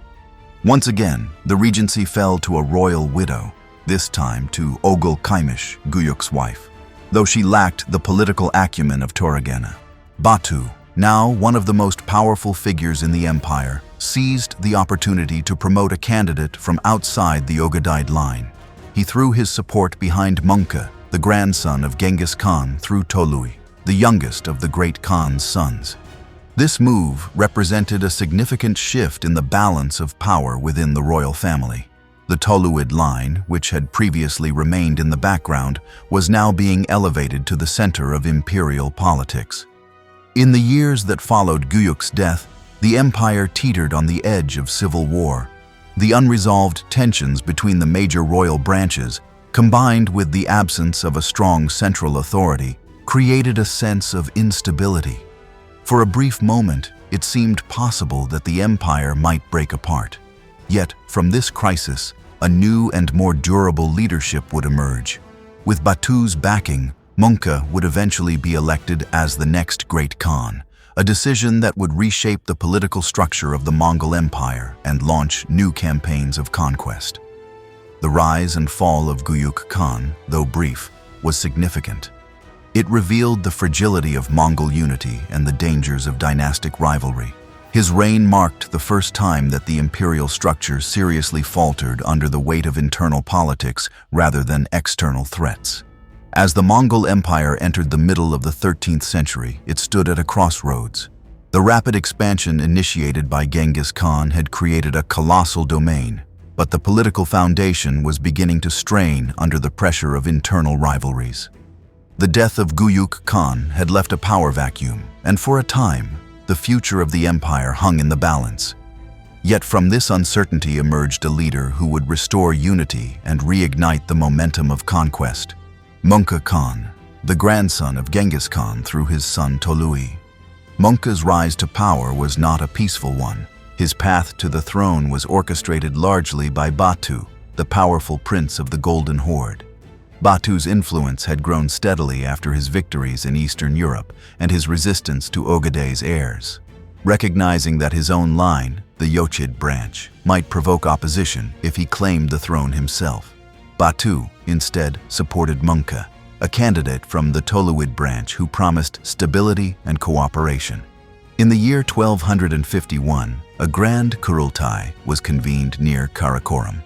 Once again, the regency fell to a royal widow, this time to Ogul Kaimiş, Guyuk's wife, though she lacked the political acumen of Toragena. Batu, now one of the most powerful figures in the empire, seized the opportunity to promote a candidate from outside the Ogedei line. He threw his support behind Monka, the grandson of Genghis Khan, through Tolui, the youngest of the great Khan's sons. This move represented a significant shift in the balance of power within the royal family. The Toluid line, which had previously remained in the background, was now being elevated to the center of imperial politics. In the years that followed Guyuk's death, the empire teetered on the edge of civil war. The unresolved tensions between the major royal branches, combined with the absence of a strong central authority, created a sense of instability. For a brief moment, it seemed possible that the empire might break apart. Yet, from this crisis, a new and more durable leadership would emerge. With Batu's backing, Monka would eventually be elected as the next great Khan, a decision that would reshape the political structure of the Mongol Empire and launch new campaigns of conquest. The rise and fall of Guyuk Khan, though brief, was significant. It revealed the fragility of Mongol unity and the dangers of dynastic rivalry. His reign marked the first time that the imperial structure seriously faltered under the weight of internal politics rather than external threats. As the Mongol Empire entered the middle of the 13th century, it stood at a crossroads. The rapid expansion initiated by Genghis Khan had created a colossal domain, but the political foundation was beginning to strain under the pressure of internal rivalries. The death of Guyuk Khan had left a power vacuum, and for a time, the future of the empire hung in the balance. Yet from this uncertainty emerged a leader who would restore unity and reignite the momentum of conquest. Monka Khan, the grandson of Genghis Khan through his son Tolui. Monka's rise to power was not a peaceful one. His path to the throne was orchestrated largely by Batu, the powerful prince of the Golden Horde. Batu's influence had grown steadily after his victories in Eastern Europe and his resistance to Ogedei's heirs. Recognizing that his own line, the Yochid branch, might provoke opposition if he claimed the throne himself, Batu instead supported Monka, a candidate from the Toluid branch who promised stability and cooperation. In the year 1251, a grand Kurultai was convened near Karakoram.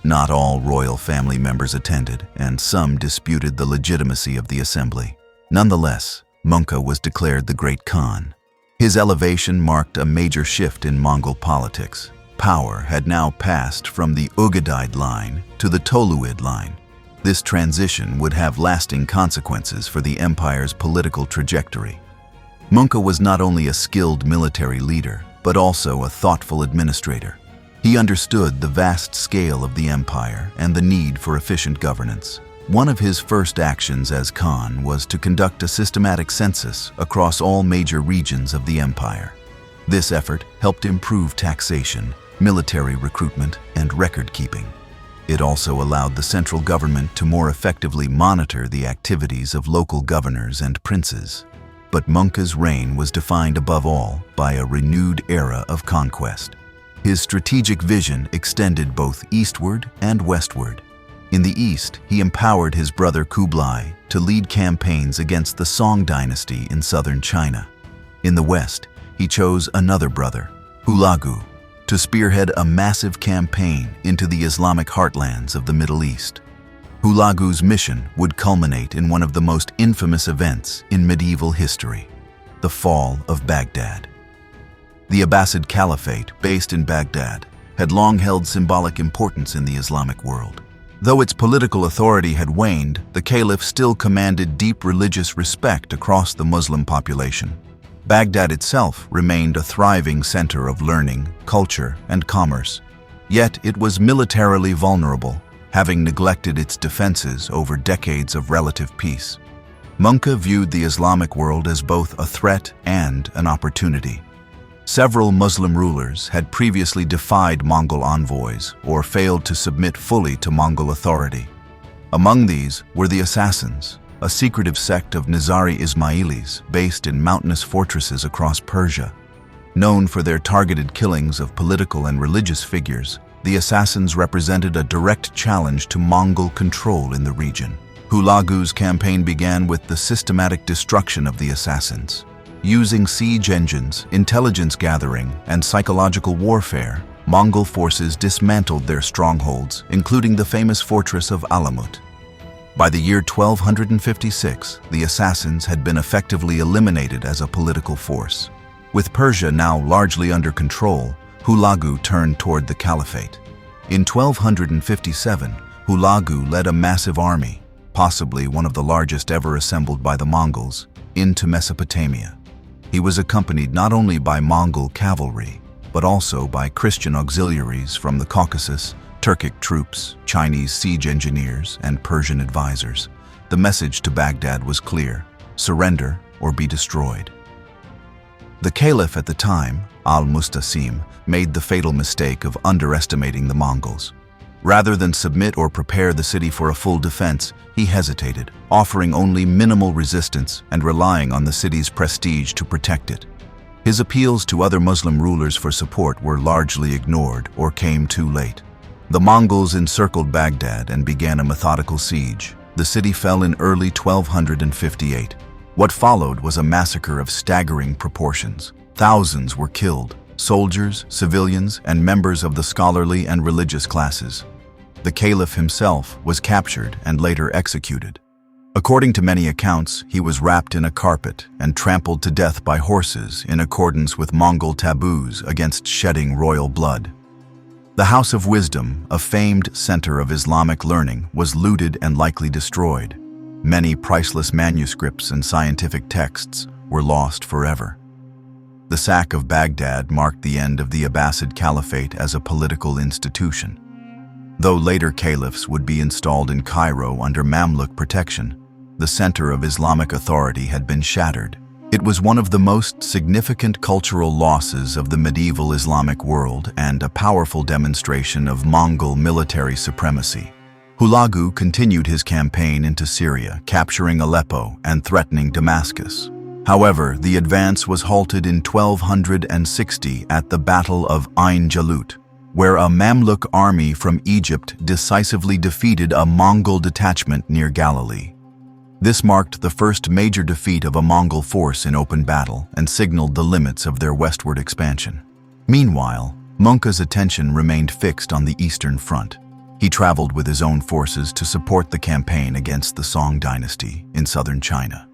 Not all royal family members attended, and some disputed the legitimacy of the assembly. Nonetheless, Monka was declared the Great Khan. His elevation marked a major shift in Mongol politics. Power had now passed from the Ogedei line to the Toluid line. This transition would have lasting consequences for the empire's political trajectory. Monka was not only a skilled military leader, but also a thoughtful administrator. He understood the vast scale of the empire and the need for efficient governance. One of his first actions as Khan was to conduct a systematic census across all major regions of the empire. This effort helped improve taxation, military recruitment, and record-keeping. It also allowed the central government to more effectively monitor the activities of local governors and princes. But Monka's reign was defined above all by a renewed era of conquest. His strategic vision extended both eastward and westward. In the east, he empowered his brother Kublai to lead campaigns against the Song dynasty in southern China. In the west, he chose another brother, Hulagu, to spearhead a massive campaign into the Islamic heartlands of the Middle East. Hulagu's mission would culminate in one of the most infamous events in medieval history, the fall of Baghdad. The Abbasid Caliphate, based in Baghdad, had long held symbolic importance in the Islamic world. Though its political authority had waned, the caliph still commanded deep religious respect across the Muslim population. Baghdad itself remained a thriving center of learning, culture, and commerce. Yet it was militarily vulnerable, having neglected its defenses over decades of relative peace. Monka viewed the Islamic world as both a threat and an opportunity. Several Muslim rulers had previously defied Mongol envoys or failed to submit fully to Mongol authority. Among these were the Assassins, a secretive sect of Nizari Ismailis based in mountainous fortresses across Persia. Known for their targeted killings of political and religious figures, the Assassins represented a direct challenge to Mongol control in the region. Hulagu's campaign began with the systematic destruction of the Assassins. Using siege engines, intelligence gathering, and psychological warfare, Mongol forces dismantled their strongholds, including the famous fortress of Alamut. By the year 1256, the Assassins had been effectively eliminated as a political force. With Persia now largely under control, Hulagu turned toward the Caliphate. In 1257, Hulagu led a massive army, possibly one of the largest ever assembled by the Mongols, into Mesopotamia. He was accompanied not only by Mongol cavalry, but also by Christian auxiliaries from the Caucasus, Turkic troops, Chinese siege engineers, and Persian advisors. The message to Baghdad was clear: surrender or be destroyed. The caliph at the time, al-Mustasim, made the fatal mistake of underestimating the Mongols. Rather than submit or prepare the city for a full defense, he hesitated, offering only minimal resistance and relying on the city's prestige to protect it. His appeals to other Muslim rulers for support were largely ignored or came too late. The Mongols encircled Baghdad and began a methodical siege. The city fell in early 1258. What followed was a massacre of staggering proportions. Thousands were killed: soldiers, civilians, and members of the scholarly and religious classes. The caliph himself was captured and later executed. According to many accounts, he was wrapped in a carpet and trampled to death by horses in accordance with Mongol taboos against shedding royal blood. The House of Wisdom, a famed center of Islamic learning, was looted and likely destroyed. Many priceless manuscripts and scientific texts were lost forever. The sack of Baghdad marked the end of the Abbasid Caliphate as a political institution. Though later caliphs would be installed in Cairo under Mamluk protection, the center of Islamic authority had been shattered. It was one of the most significant cultural losses of the medieval Islamic world and a powerful demonstration of Mongol military supremacy. Hulagu continued his campaign into Syria, capturing Aleppo and threatening Damascus. However, the advance was halted in 1260 at the Battle of Ain Jalut, where a Mamluk army from Egypt decisively defeated a Mongol detachment near Galilee. This marked the first major defeat of a Mongol force in open battle and signaled the limits of their westward expansion. Meanwhile, Monka's attention remained fixed on the Eastern Front. He traveled with his own forces to support the campaign against the Song dynasty in southern China.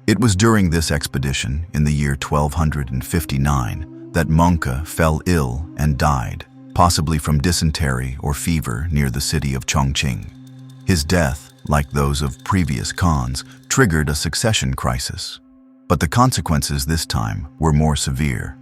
It was during this expedition, in the year 1259, that Monka fell ill and died, possibly from dysentery or fever near the city of Chongqing. His death, like those of previous Khans, triggered a succession crisis. But the consequences this time were more severe.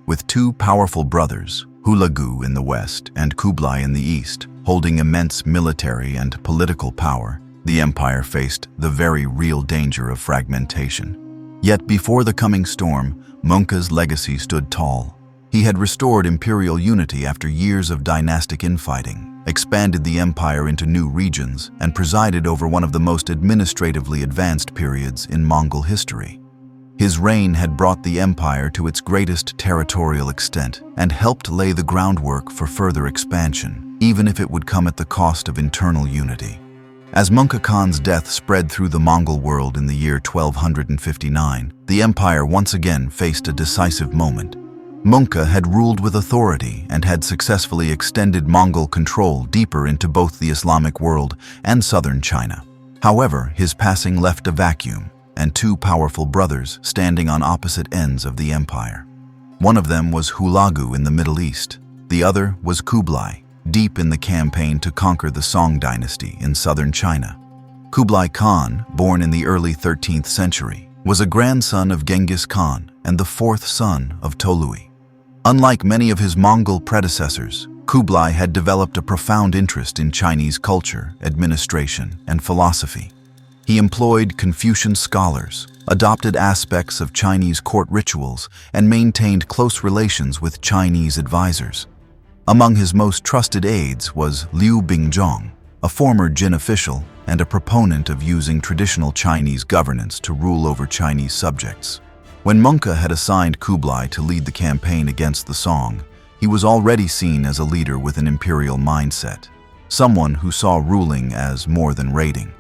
With two powerful brothers, Hulagu in the west and Kublai in the east, holding immense military and political power, the empire faced the very real danger of fragmentation. Yet before the coming storm, Monka's legacy stood tall. He had restored imperial unity after years of dynastic infighting, expanded the empire into new regions, and presided over one of the most administratively advanced periods in Mongol history. His reign had brought the empire to its greatest territorial extent and helped lay the groundwork for further expansion, even if it would come at the cost of internal unity. As Monka Khan's death spread through the Mongol world in the year 1259, the empire once again faced a decisive moment. Monka had ruled with authority and had successfully extended Mongol control deeper into both the Islamic world and southern China. However, his passing left a vacuum, and two powerful brothers standing on opposite ends of the empire. One of them was Hulagu in the Middle East. The other was Kublai, deep in the campaign to conquer the Song dynasty in southern China. Kublai Khan, born in the early 13th century, was a grandson of Genghis Khan and the fourth son of Tolui. Unlike many of his Mongol predecessors, Kublai had developed a profound interest in Chinese culture, administration, and philosophy. He employed Confucian scholars, adopted aspects of Chinese court rituals, and maintained close relations with Chinese advisors. Among his most trusted aides was Liu Bingzhong, a former Jin official and a proponent of using traditional Chinese governance to rule over Chinese subjects. When Monka had assigned Kublai to lead the campaign against the Song, he was already seen as a leader with an imperial mindset, someone who saw ruling as more than raiding.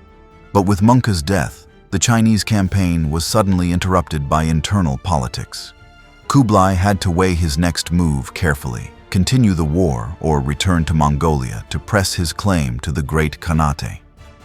But with Monka's death, the Chinese campaign was suddenly interrupted by internal politics. Kublai had to weigh his next move carefully, continue the war or return to Mongolia to press his claim to the Great Khanate.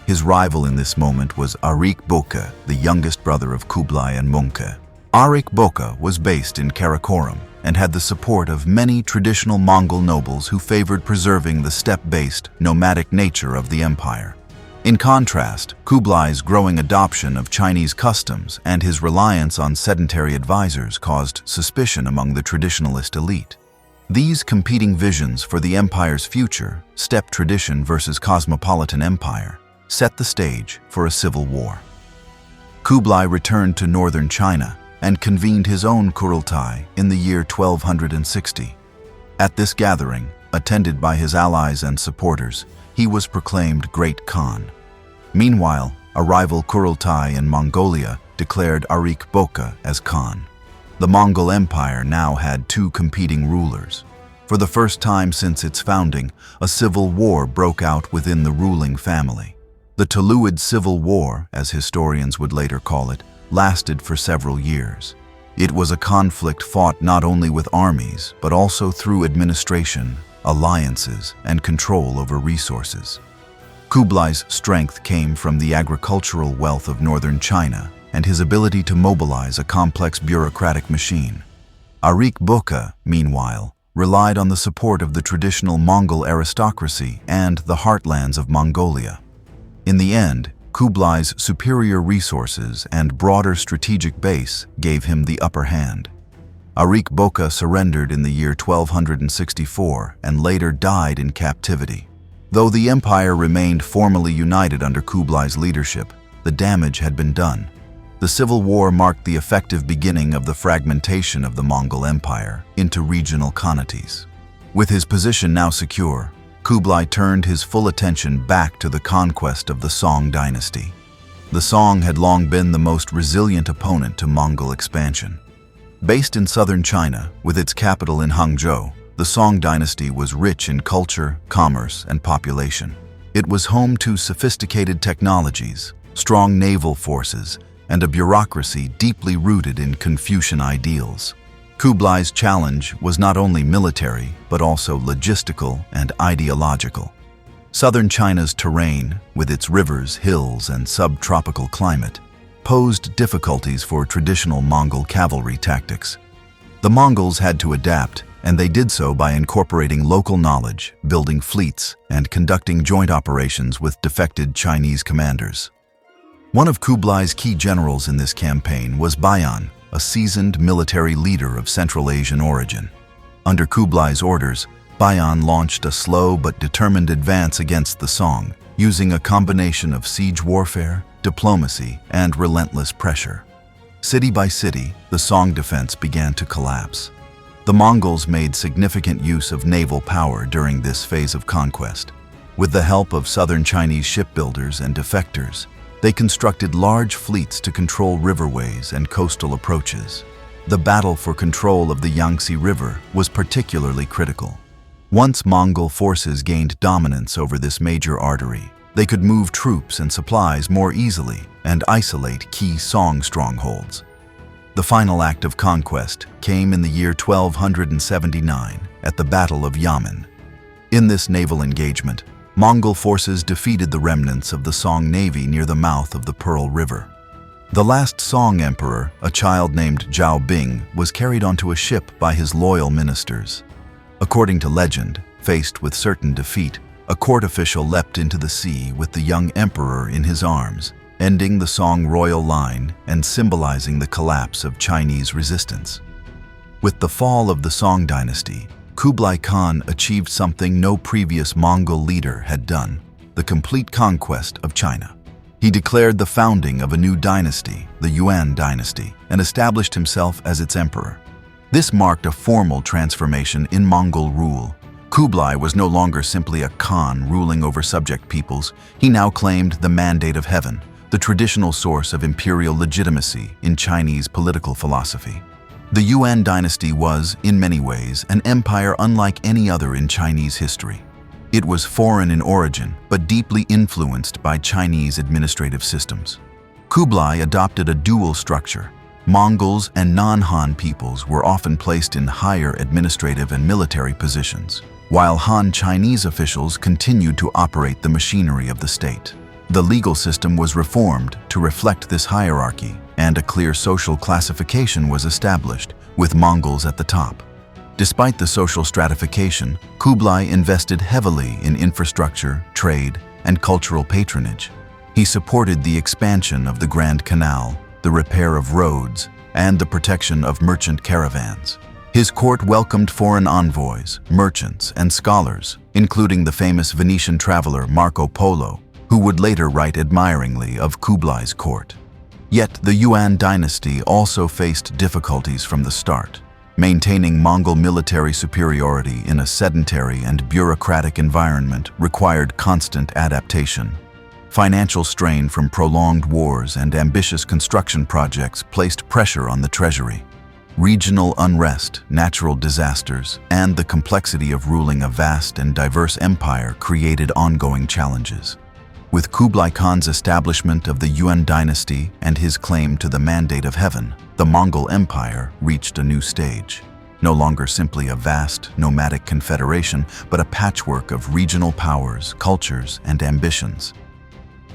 His rival in this moment was Arik Boka, the youngest brother of Kublai and Monka. Arik Boka was based in Karakoram and had the support of many traditional Mongol nobles who favored preserving the steppe-based, nomadic nature of the empire. In contrast, Kublai's growing adoption of Chinese customs and his reliance on sedentary advisors caused suspicion among the traditionalist elite. These competing visions for the empire's future, steppe tradition versus cosmopolitan empire, set the stage for a civil war. Kublai returned to northern China and convened his own Kurultai in the year 1260. At this gathering, attended by his allies and supporters, he was proclaimed Great Khan. Meanwhile, a rival Kurultai in Mongolia declared Arik Boka as Khan. The Mongol Empire now had two competing rulers. For the first time since its founding, a civil war broke out within the ruling family. The Tuluid Civil War, as historians would later call it, lasted for several years. It was a conflict fought not only with armies, but also through administration, alliances, and control over resources. Kublai's strength came from the agricultural wealth of northern China and his ability to mobilize a complex bureaucratic machine. Arik Boka, meanwhile, relied on the support of the traditional Mongol aristocracy and the heartlands of Mongolia. In the end, Kublai's superior resources and broader strategic base gave him the upper hand. Arik Boka surrendered in the year 1264 and later died in captivity. Though the empire remained formally united under Kublai's leadership, the damage had been done. The civil war marked the effective beginning of the fragmentation of the Mongol Empire into regional khanates. With his position now secure, Kublai turned his full attention back to the conquest of the Song dynasty. The Song had long been the most resilient opponent to Mongol expansion. Based in southern China, with its capital in Hangzhou, the Song dynasty was rich in culture, commerce, and population. It was home to sophisticated technologies, strong naval forces, and a bureaucracy deeply rooted in Confucian ideals. Kublai's challenge was not only military, but also logistical and ideological. Southern China's terrain, with its rivers, hills, and subtropical climate, posed difficulties for traditional Mongol cavalry tactics. The Mongols had to adapt, and they did so by incorporating local knowledge, building fleets, and conducting joint operations with defected Chinese commanders. One of Kublai's key generals in this campaign was Bayan, a seasoned military leader of Central Asian origin. Under Kublai's orders, Bayan launched a slow but determined advance against the Song, using a combination of siege warfare, diplomacy, and relentless pressure. City by city, the Song defense began to collapse. The Mongols made significant use of naval power during this phase of conquest. With the help of southern Chinese shipbuilders and defectors, they constructed large fleets to control riverways and coastal approaches. The battle for control of the Yangtze River was particularly critical. Once Mongol forces gained dominance over this major artery, they could move troops and supplies more easily and isolate key Song strongholds. The final act of conquest came in the year 1279 at the Battle of Yamen. In this naval engagement, Mongol forces defeated the remnants of the Song navy near the mouth of the Pearl River. The last Song emperor, a child named Zhao Bing, was carried onto a ship by his loyal ministers. According to legend, faced with certain defeat, a court official leapt into the sea with the young emperor in his arms, ending the Song royal line and symbolizing the collapse of Chinese resistance. With the fall of the Song dynasty, Kublai Khan achieved something no previous Mongol leader had done: the complete conquest of China. He declared the founding of a new dynasty, the Yuan dynasty, and established himself as its emperor. This marked a formal transformation in Mongol rule. Kublai was no longer simply a Khan ruling over subject peoples. He now claimed the mandate of heaven, the traditional source of imperial legitimacy in Chinese political philosophy. The Yuan dynasty was, in many ways, an empire unlike any other in Chinese history. It was foreign in origin, but deeply influenced by Chinese administrative systems. Kublai adopted a dual structure. Mongols and non-Han peoples were often placed in higher administrative and military positions, while Han Chinese officials continued to operate the machinery of the state. The legal system was reformed to reflect this hierarchy, and a clear social classification was established, with Mongols at the top. Despite the social stratification, Kublai invested heavily in infrastructure, trade, and cultural patronage. He supported the expansion of the Grand Canal, the repair of roads, and the protection of merchant caravans. His court welcomed foreign envoys, merchants, and scholars, including the famous Venetian traveler Marco Polo, who would later write admiringly of Kublai's court. Yet the Yuan dynasty also faced difficulties from the start. Maintaining Mongol military superiority in a sedentary and bureaucratic environment required constant adaptation. Financial strain from prolonged wars and ambitious construction projects placed pressure on the treasury. Regional unrest, natural disasters, and the complexity of ruling a vast and diverse empire created ongoing challenges. With Kublai Khan's establishment of the Yuan dynasty and his claim to the mandate of heaven, the Mongol Empire reached a new stage. No longer simply a vast, nomadic confederation, but a patchwork of regional powers, cultures, and ambitions.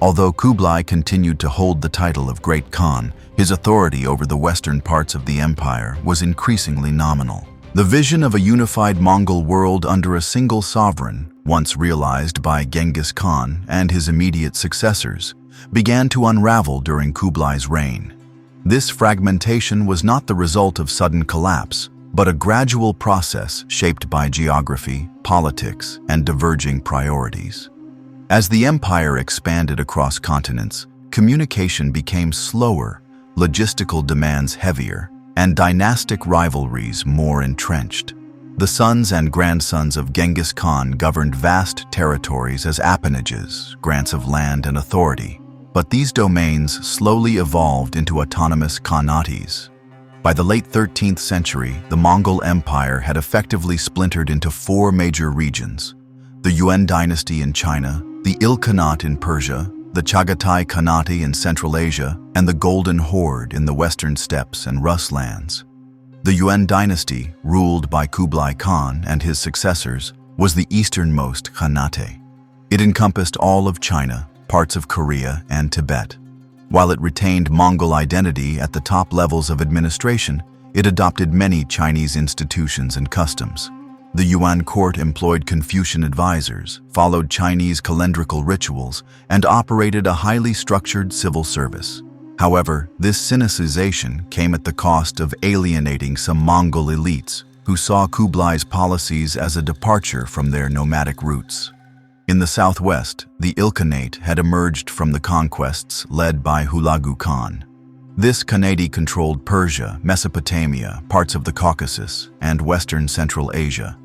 Although Kublai continued to hold the title of Great Khan, his authority over the western parts of the empire was increasingly nominal. The vision of a unified Mongol world under a single sovereign, once realized by Genghis Khan and his immediate successors, began to unravel during Kublai's reign. This fragmentation was not the result of sudden collapse, but a gradual process shaped by geography, politics, and diverging priorities. As the empire expanded across continents, communication became slower, logistical demands heavier, and dynastic rivalries more entrenched. The sons and grandsons of Genghis Khan governed vast territories as appanages, grants of land and authority, but these domains slowly evolved into autonomous khanates. By the late 13th century, the Mongol Empire had effectively splintered into four major regions: the Yuan dynasty in China, the Ilkhanate in Persia, the Chagatai Khanate in Central Asia, and the Golden Horde in the western steppes and Rus lands. The Yuan dynasty, ruled by Kublai Khan and his successors, was the easternmost khanate. It encompassed all of China, parts of Korea, and Tibet. While it retained Mongol identity at the top levels of administration, it adopted many Chinese institutions and customs. The Yuan court employed Confucian advisors, followed Chinese calendrical rituals, and operated a highly structured civil service. However, this Sinicization came at the cost of alienating some Mongol elites who saw Kublai's policies as a departure from their nomadic roots. In the southwest, the Ilkhanate had emerged from the conquests led by Hulagu Khan. This Khanate controlled Persia, Mesopotamia, parts of the Caucasus, and western Central Asia.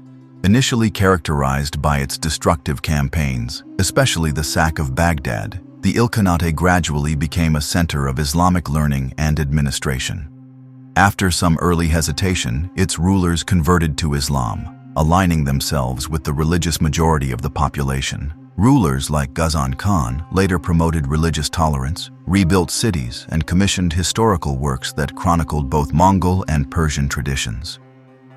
Initially characterized by its destructive campaigns, especially the sack of Baghdad, the Ilkhanate gradually became a center of Islamic learning and administration. After some early hesitation, its rulers converted to Islam, aligning themselves with the religious majority of the population. Rulers like Ghazan Khan later promoted religious tolerance, rebuilt cities, and commissioned historical works that chronicled both Mongol and Persian traditions.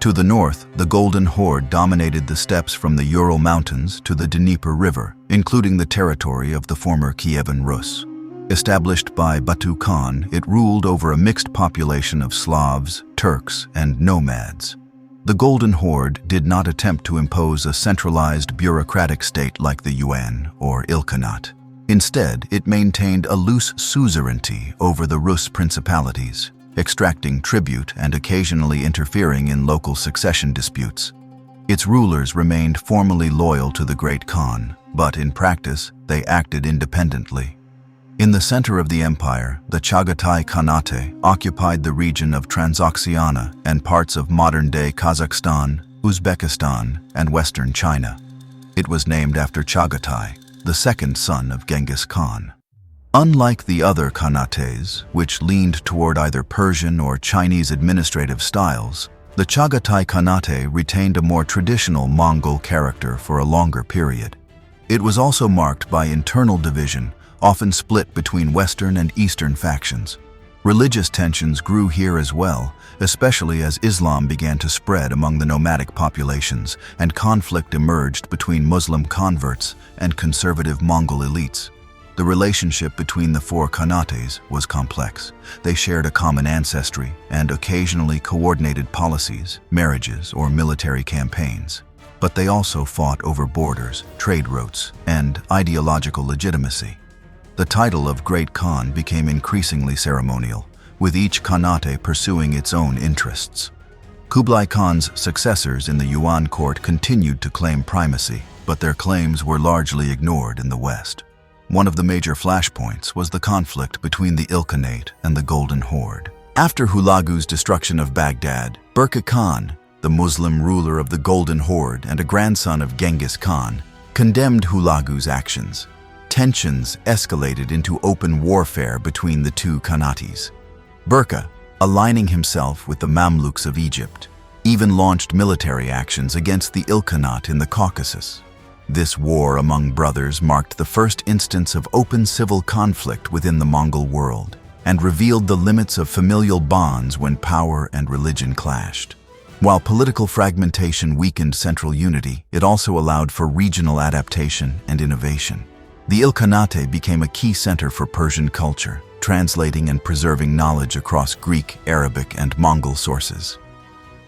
To the north, the Golden Horde dominated the steppes from the Ural Mountains to the Dnieper River, including the territory of the former Kievan Rus. Established by Batu Khan, it ruled over a mixed population of Slavs, Turks, and nomads. The Golden Horde did not attempt to impose a centralized bureaucratic state like the Yuan or Ilkhanate. Instead, it maintained a loose suzerainty over the Rus principalities, extracting tribute and occasionally interfering in local succession disputes. Its rulers remained formally loyal to the Great Khan, but in practice, they acted independently. In the center of the empire, the Chagatai Khanate occupied the region of Transoxiana and parts of modern-day Kazakhstan, Uzbekistan, and western China. It was named after Chagatai, the second son of Genghis Khan. Unlike the other khanates, which leaned toward either Persian or Chinese administrative styles, the Chagatai Khanate retained a more traditional Mongol character for a longer period. It was also marked by internal division, often split between Western and Eastern factions. Religious tensions grew here as well, especially as Islam began to spread among the nomadic populations, and conflict emerged between Muslim converts and conservative Mongol elites. The relationship between the four khanates was complex. They shared a common ancestry and occasionally coordinated policies, marriages, or military campaigns. But they also fought over borders, trade routes, and ideological legitimacy. The title of Great Khan became increasingly ceremonial, with each khanate pursuing its own interests. Kublai Khan's successors in the Yuan court continued to claim primacy, but their claims were largely ignored in the West. One of the major flashpoints was the conflict between the Ilkhanate and the Golden Horde. After Hulagu's destruction of Baghdad, Burqa Khan, the Muslim ruler of the Golden Horde and a grandson of Genghis Khan, condemned Hulagu's actions. Tensions escalated into open warfare between the two khanates. Burqa, aligning himself with the Mamluks of Egypt, even launched military actions against the Ilkhanate in the Caucasus. This war among brothers marked the first instance of open civil conflict within the Mongol world and revealed the limits of familial bonds when power and religion clashed. While political fragmentation weakened central unity, it also allowed for regional adaptation and innovation. The Ilkhanate became a key center for Persian culture, translating and preserving knowledge across Greek, Arabic, and Mongol sources.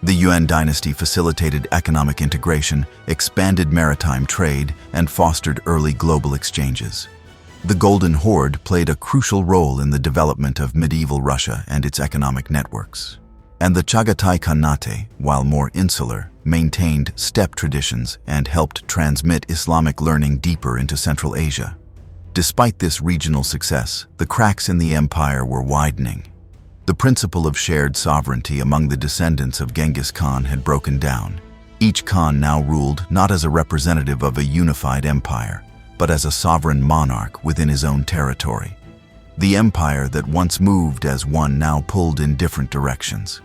The Yuan dynasty facilitated economic integration, expanded maritime trade, and fostered early global exchanges. The Golden Horde played a crucial role in the development of medieval Russia and its economic networks. And the Chagatai Khanate, while more insular, maintained steppe traditions and helped transmit Islamic learning deeper into Central Asia. Despite this regional success, the cracks in the empire were widening. The principle of shared sovereignty among the descendants of Genghis Khan had broken down. Each Khan now ruled not as a representative of a unified empire, but as a sovereign monarch within his own territory. The empire that once moved as one now pulled in different directions.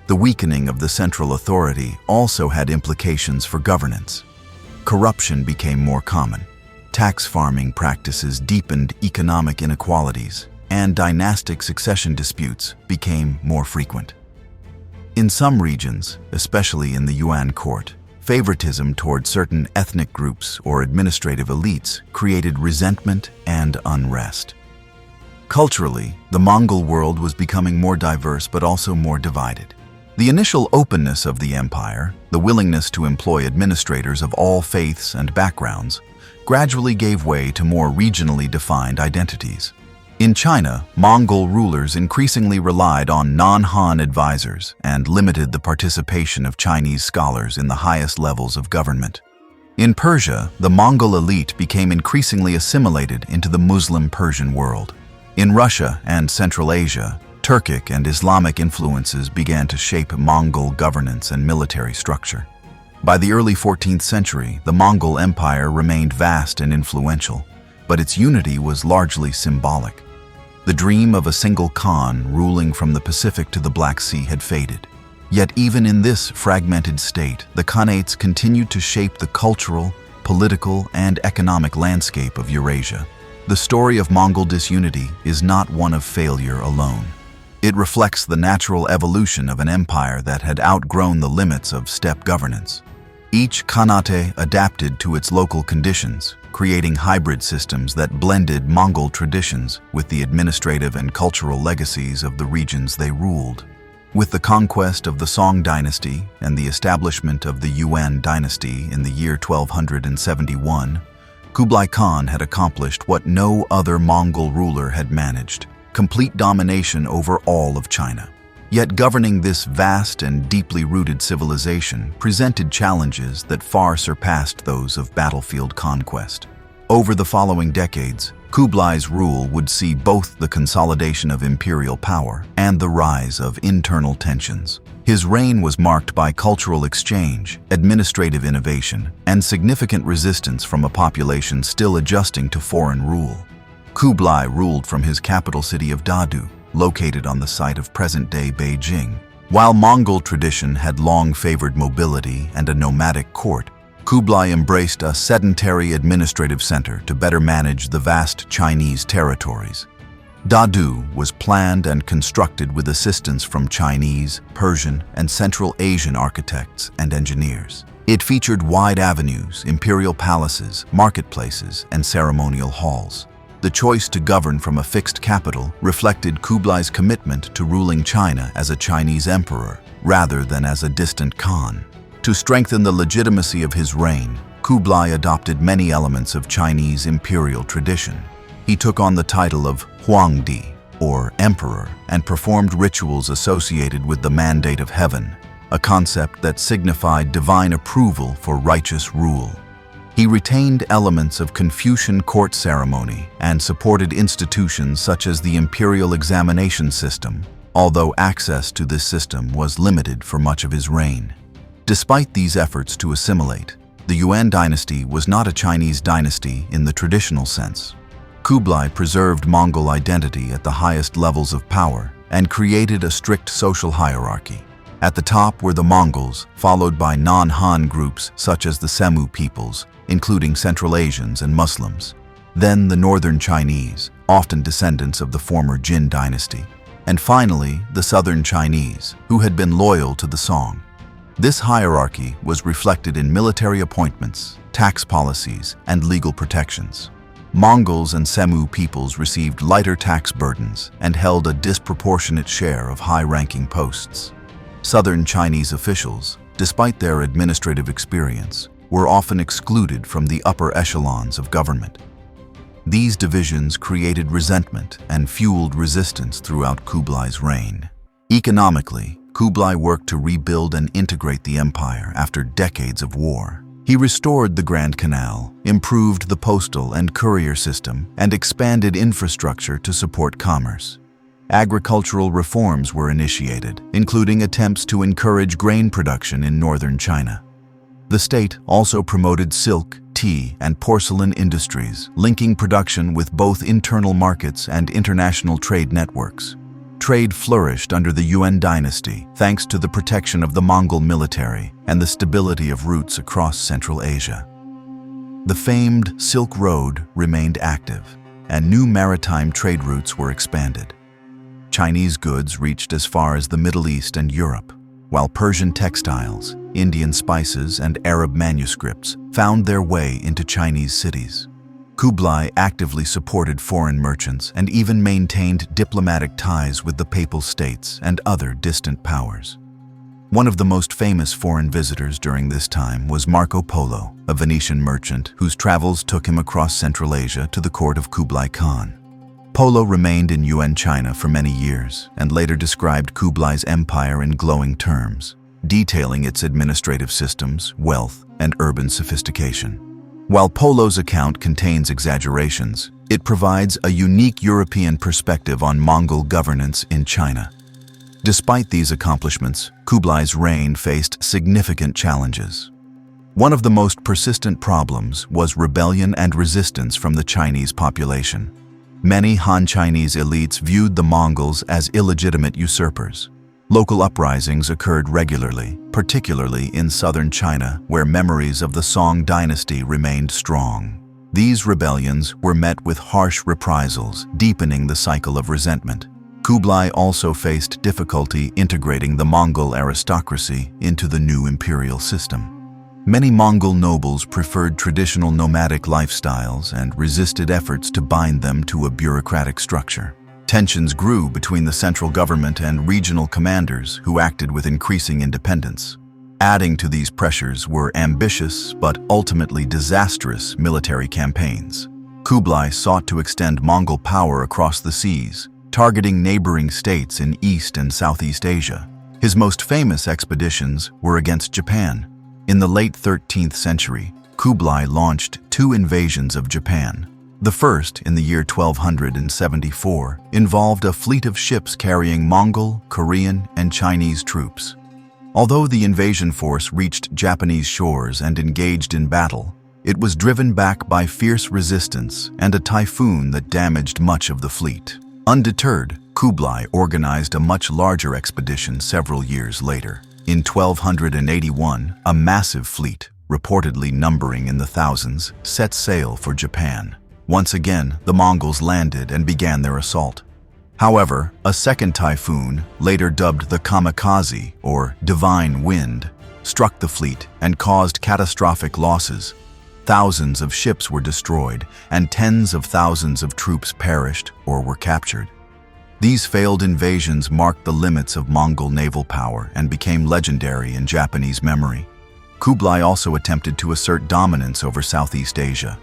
The weakening of the central authority also had implications for governance. Corruption became more common. Tax farming practices deepened economic inequalities, and dynastic succession disputes became more frequent. In some regions, especially in the Yuan court, favoritism toward certain ethnic groups or administrative elites created resentment and unrest. Culturally, the Mongol world was becoming more diverse but also more divided. The initial openness of the empire, the willingness to employ administrators of all faiths and backgrounds, gradually gave way to more regionally defined identities. In China, Mongol rulers increasingly relied on non-Han advisors and limited the participation of Chinese scholars in the highest levels of government. In Persia, the Mongol elite became increasingly assimilated into the Muslim Persian world. In Russia and Central Asia, Turkic and Islamic influences began to shape Mongol governance and military structure. By the early 14th century, the Mongol Empire remained vast and influential, but its unity was largely symbolic. The dream of a single Khan ruling from the Pacific to the Black Sea had faded. Yet even in this fragmented state, the khanates continued to shape the cultural, political, and economic landscape of Eurasia. The story of Mongol disunity is not one of failure alone. It reflects the natural evolution of an empire that had outgrown the limits of steppe governance. Each khanate adapted to its local conditions, creating hybrid systems that blended Mongol traditions with the administrative and cultural legacies of the regions they ruled. With the conquest of the Song dynasty and the establishment of the Yuan dynasty in the year 1271, Kublai Khan had accomplished what no other Mongol ruler had managed: complete domination over all of China. Yet governing this vast and deeply rooted civilization presented challenges that far surpassed those of battlefield conquest. Over the following decades, Kublai's rule would see both the consolidation of imperial power and the rise of internal tensions. His reign was marked by cultural exchange, administrative innovation, and significant resistance from a population still adjusting to foreign rule. Kublai ruled from his capital city of Dadu, located on the site of present-day Beijing. While Mongol tradition had long favored mobility and a nomadic court, Kublai embraced a sedentary administrative center to better manage the vast Chinese territories. Dadu was planned and constructed with assistance from Chinese, Persian, and Central Asian architects and engineers. It featured wide avenues, imperial palaces, marketplaces, and ceremonial halls. The choice to govern from a fixed capital reflected Kublai's commitment to ruling China as a Chinese emperor rather than as a distant Khan. To strengthen the legitimacy of his reign, Kublai adopted many elements of Chinese imperial tradition. He took on the title of Huangdi, or emperor, and performed rituals associated with the mandate of heaven, a concept that signified divine approval for righteous rule. He retained elements of Confucian court ceremony and supported institutions such as the imperial examination system, although access to this system was limited for much of his reign. Despite these efforts to assimilate, the Yuan dynasty was not a Chinese dynasty in the traditional sense. Kublai preserved Mongol identity at the highest levels of power and created a strict social hierarchy. At the top were the Mongols, followed by non-Han groups such as the Semu peoples, including Central Asians and Muslims. Then the Northern Chinese, often descendants of the former Jin Dynasty. And finally, the Southern Chinese, who had been loyal to the Song. This hierarchy was reflected in military appointments, tax policies, and legal protections. Mongols and Semu peoples received lighter tax burdens and held a disproportionate share of high-ranking posts. Southern Chinese officials, despite their administrative experience, were often excluded from the upper echelons of government. These divisions created resentment and fueled resistance throughout Kublai's reign. Economically, Kublai worked to rebuild and integrate the empire after decades of war. He restored the Grand Canal, improved the postal and courier system, and expanded infrastructure to support commerce. Agricultural reforms were initiated, including attempts to encourage grain production in northern China. The state also promoted silk, tea, and porcelain industries, linking production with both internal markets and international trade networks. Trade flourished under the Yuan dynasty thanks to the protection of the Mongol military and the stability of routes across Central Asia. The famed Silk Road remained active, and new maritime trade routes were expanded. Chinese goods reached as far as the Middle East and Europe, while Persian textiles, Indian spices, and Arab manuscripts found their way into Chinese cities. Kublai actively supported foreign merchants and even maintained diplomatic ties with the Papal States and other distant powers. One of the most famous foreign visitors during this time was Marco Polo, a Venetian merchant whose travels took him across Central Asia to the court of Kublai Khan. Polo remained in Yuan China for many years and later described Kublai's empire in glowing terms, detailing its administrative systems, wealth, and urban sophistication. While Polo's account contains exaggerations, it provides a unique European perspective on Mongol governance in China. Despite these accomplishments, Kublai's reign faced significant challenges. One of the most persistent problems was rebellion and resistance from the Chinese population. Many Han Chinese elites viewed the Mongols as illegitimate usurpers. Local uprisings occurred regularly, particularly in southern China, where memories of the Song dynasty remained strong. These rebellions were met with harsh reprisals, deepening the cycle of resentment. Kublai also faced difficulty integrating the Mongol aristocracy into the new imperial system. Many Mongol nobles preferred traditional nomadic lifestyles and resisted efforts to bind them to a bureaucratic structure. Tensions grew between the central government and regional commanders who acted with increasing independence. Adding to these pressures were ambitious but ultimately disastrous military campaigns. Kublai sought to extend Mongol power across the seas, targeting neighboring states in East and Southeast Asia. His most famous expeditions were against Japan. In the late 13th century, Kublai launched 2 invasions of Japan. The first, in the year 1274, involved a fleet of ships carrying Mongol, Korean, and Chinese troops. Although the invasion force reached Japanese shores and engaged in battle, it was driven back by fierce resistance and a typhoon that damaged much of the fleet. Undeterred, Kublai organized a much larger expedition several years later. In 1281, a massive fleet, reportedly numbering in the thousands, set sail for Japan. Once again, the Mongols landed and began their assault. However, a second typhoon, later dubbed the kamikaze, or divine wind, struck the fleet and caused catastrophic losses. Thousands of ships were destroyed, and tens of thousands of troops perished or were captured. These failed invasions marked the limits of Mongol naval power and became legendary in Japanese memory. Kublai also attempted to assert dominance over Southeast Asia.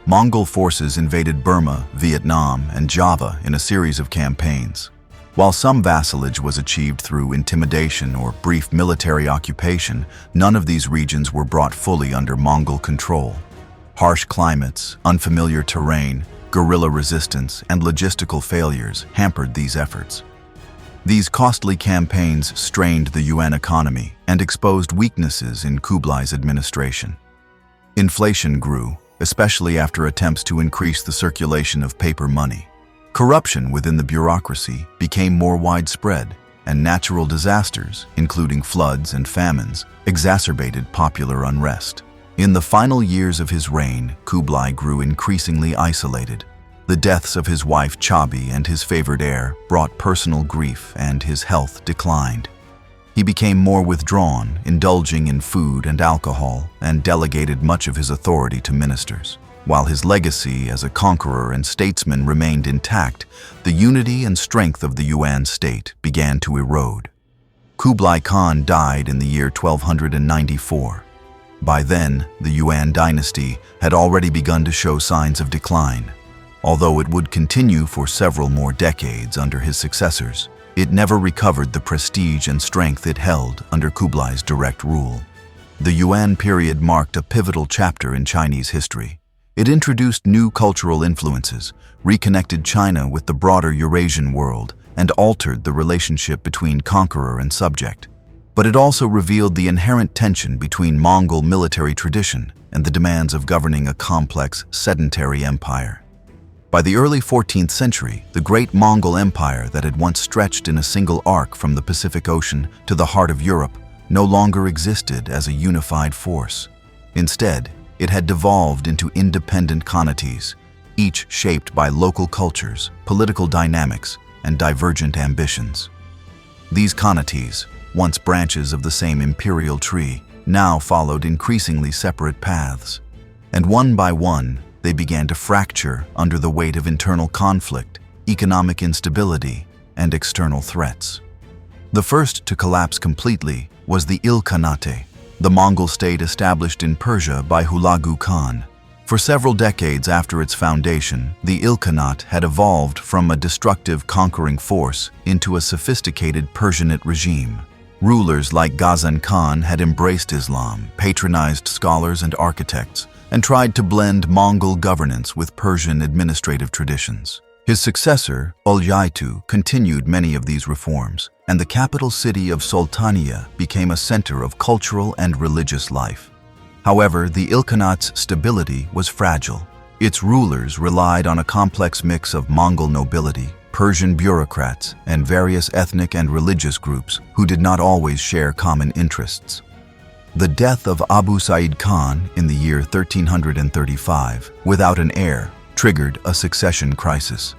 Mongol forces invaded Burma, Vietnam, and Java in a series of campaigns. While some vassalage was achieved through intimidation or brief military occupation, none of these regions were brought fully under Mongol control. Harsh climates, unfamiliar terrain, guerrilla resistance, and logistical failures hampered these efforts. These costly campaigns strained the Yuan economy and exposed weaknesses in Kublai's administration. Inflation grew, especially after attempts to increase the circulation of paper money. Corruption within the bureaucracy became more widespread, and natural disasters, including floods and famines, exacerbated popular unrest. In the final years of his reign, Kublai grew increasingly isolated. The deaths of his wife Chabi and his favored heir brought personal grief, and his health declined. He became more withdrawn, indulging in food and alcohol, and delegated much of his authority to ministers. While his legacy as a conqueror and statesman remained intact, the unity and strength of the Yuan state began to erode. Kublai Khan died in the year 1294. By then, the Yuan dynasty had already begun to show signs of decline. Although it would continue for several more decades under his successors, it never recovered the prestige and strength it held under Kublai's direct rule. The Yuan period marked a pivotal chapter in Chinese history. It introduced new cultural influences, reconnected China with the broader Eurasian world, and altered the relationship between conqueror and subject. But it also revealed the inherent tension between Mongol military tradition and the demands of governing a complex, sedentary empire. By the early 14th century, the great Mongol Empire that had once stretched in a single arc from the Pacific Ocean to the heart of Europe no longer existed as a unified force. Instead, it had devolved into independent khanates, each shaped by local cultures, political dynamics, and divergent ambitions. These khanates, once branches of the same imperial tree, now followed increasingly separate paths. And one by one, they began to fracture under the weight of internal conflict, economic instability, and external threats. The first to collapse completely was the Ilkhanate, the Mongol state established in Persia by Hulagu Khan. For several decades after its foundation, the Ilkhanate had evolved from a destructive conquering force into a sophisticated Persianate regime. Rulers like Ghazan Khan had embraced Islam, patronized scholars and architects, and tried to blend Mongol governance with Persian administrative traditions. His successor, Oljaitu, continued many of these reforms, and the capital city of Sultania became a center of cultural and religious life. However, the Ilkhanate's stability was fragile. Its rulers relied on a complex mix of Mongol nobility, Persian bureaucrats, and various ethnic and religious groups who did not always share common interests. The death of Abu Sa'id Khan in the year 1335, without an heir, triggered a succession crisis.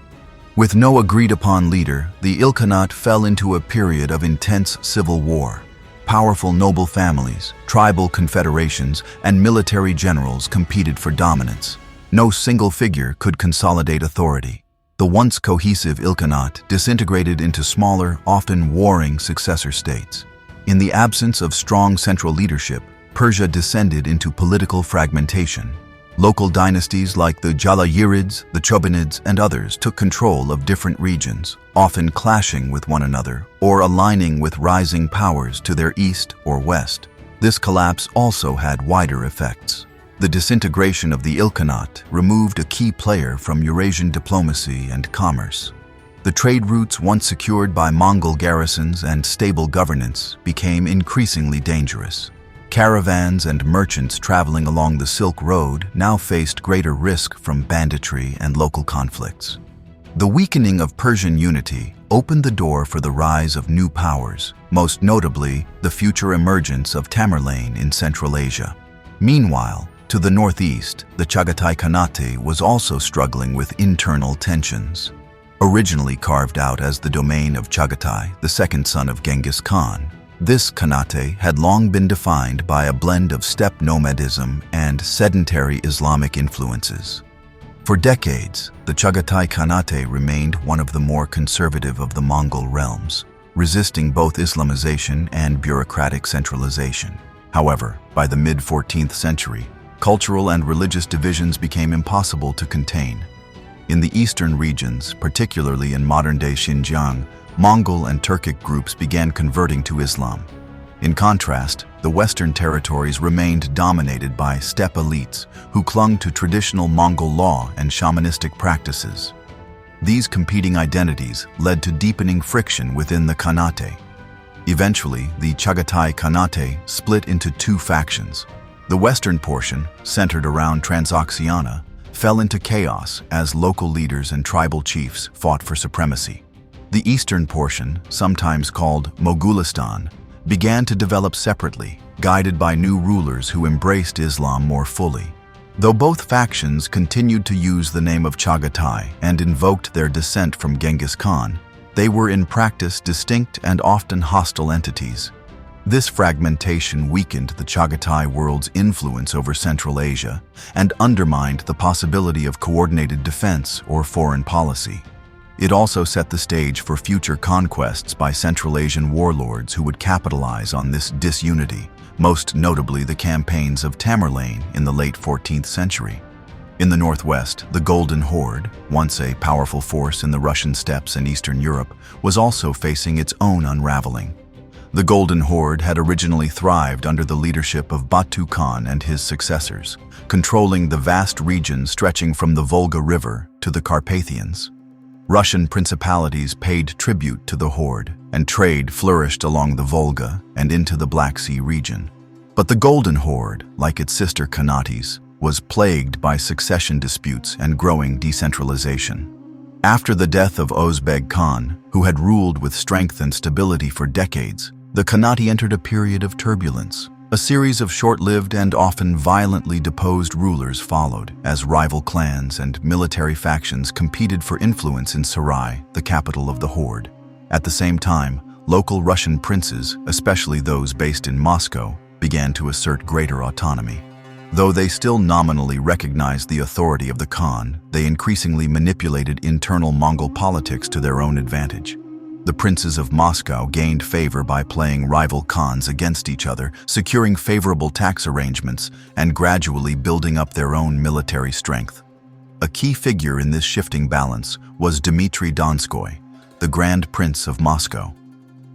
With no agreed-upon leader, the Ilkhanate fell into a period of intense civil war. Powerful noble families, tribal confederations, and military generals competed for dominance. No single figure could consolidate authority. The once cohesive Ilkhanate disintegrated into smaller, often warring successor states. In the absence of strong central leadership, Persia descended into political fragmentation. Local dynasties like the Jalayirids, the Chobanids, and others took control of different regions, often clashing with one another or aligning with rising powers to their east or west. This collapse also had wider effects. The disintegration of the Ilkhanate removed a key player from Eurasian diplomacy and commerce. The trade routes once secured by Mongol garrisons and stable governance became increasingly dangerous. Caravans and merchants traveling along the Silk Road now faced greater risk from banditry and local conflicts. The weakening of Persian unity opened the door for the rise of new powers, most notably the future emergence of Tamerlane in Central Asia. Meanwhile, to the northeast, the Chagatai Khanate was also struggling with internal tensions. Originally carved out as the domain of Chagatai, the second son of Genghis Khan, this Khanate had long been defined by a blend of steppe nomadism and sedentary Islamic influences. For decades, the Chagatai Khanate remained one of the more conservative of the Mongol realms, resisting both Islamization and bureaucratic centralization. However, by the mid-14th century, cultural and religious divisions became impossible to contain. In the eastern regions, particularly in modern-day Xinjiang, Mongol and Turkic groups began converting to Islam. In contrast, the Western territories remained dominated by steppe elites who clung to traditional Mongol law and shamanistic practices. These competing identities led to deepening friction within the Khanate. Eventually, the Chagatai Khanate split into two factions. The western portion, centered around Transoxiana, fell into chaos as local leaders and tribal chiefs fought for supremacy. The eastern portion, sometimes called Mogulistan, began to develop separately, guided by new rulers who embraced Islam more fully. Though both factions continued to use the name of Chagatai and invoked their descent from Genghis Khan, they were in practice distinct and often hostile entities. This fragmentation weakened the Chagatai world's influence over Central Asia and undermined the possibility of coordinated defense or foreign policy. It also set the stage for future conquests by Central Asian warlords who would capitalize on this disunity, most notably the campaigns of Tamerlane in the late 14th century. In the northwest, the Golden Horde, once a powerful force in the Russian steppes and Eastern Europe, was also facing its own unraveling. The Golden Horde had originally thrived under the leadership of Batu Khan and his successors, controlling the vast region stretching from the Volga River to the Carpathians. Russian principalities paid tribute to the horde, and trade flourished along the Volga and into the Black Sea region. But the Golden Horde, like its sister Khanates, was plagued by succession disputes and growing decentralization. After the death of Özbeg Khan, who had ruled with strength and stability for decades, the Khanate entered a period of turbulence. A series of short-lived and often violently deposed rulers followed, as rival clans and military factions competed for influence in Sarai, the capital of the horde. At the same time, local Russian princes, especially those based in Moscow, began to assert greater autonomy. Though they still nominally recognized the authority of the Khan, they increasingly manipulated internal Mongol politics to their own advantage. The princes of Moscow gained favor by playing rival Khans against each other, securing favorable tax arrangements, and gradually building up their own military strength. A key figure in this shifting balance was Dmitry Donskoy, the Grand Prince of Moscow.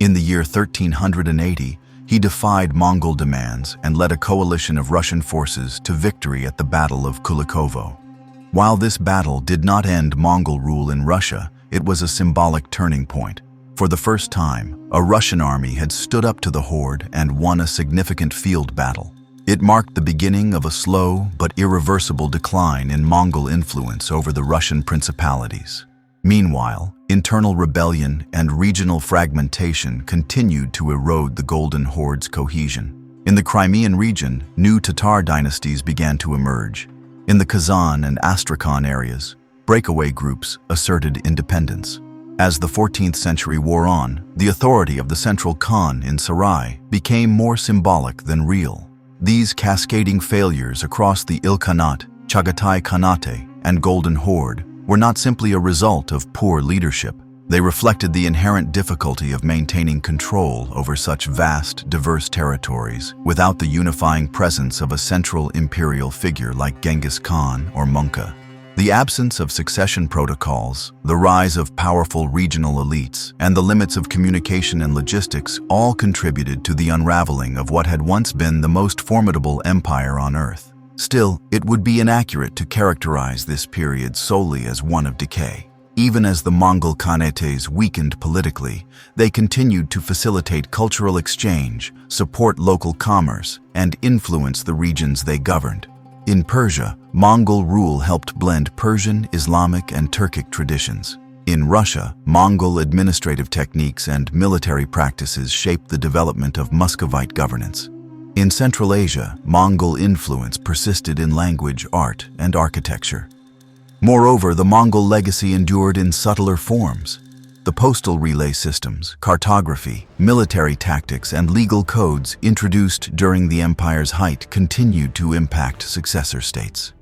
In the year 1380, he defied Mongol demands and led a coalition of Russian forces to victory at the Battle of Kulikovo. While this battle did not end Mongol rule in Russia, it was a symbolic turning point. For the first time, a Russian army had stood up to the horde and won a significant field battle. It marked the beginning of a slow but irreversible decline in Mongol influence over the Russian principalities. Meanwhile, internal rebellion and regional fragmentation continued to erode the Golden Horde's cohesion. In the Crimean region, new Tatar dynasties began to emerge. In the Kazan and Astrakhan areas, breakaway groups asserted independence. As the 14th century wore on, the authority of the central Khan in Sarai became more symbolic than real. These cascading failures across the Ilkhanate, Chagatai Khanate, and Golden Horde were not simply a result of poor leadership. They reflected the inherent difficulty of maintaining control over such vast, diverse territories without the unifying presence of a central imperial figure like Genghis Khan or Monka. The absence of succession protocols, the rise of powerful regional elites, and the limits of communication and logistics all contributed to the unraveling of what had once been the most formidable empire on Earth. Still, it would be inaccurate to characterize this period solely as one of decay. Even as the Mongol khanates weakened politically, they continued to facilitate cultural exchange, support local commerce, and influence the regions they governed. In Persia, Mongol rule helped blend Persian, Islamic, and Turkic traditions. In Russia, Mongol administrative techniques and military practices shaped the development of Muscovite governance. In Central Asia, Mongol influence persisted in language, art, and architecture. Moreover, the Mongol legacy endured in subtler forms. The postal relay systems, cartography, military tactics, and legal codes introduced during the empire's height continued to impact successor states.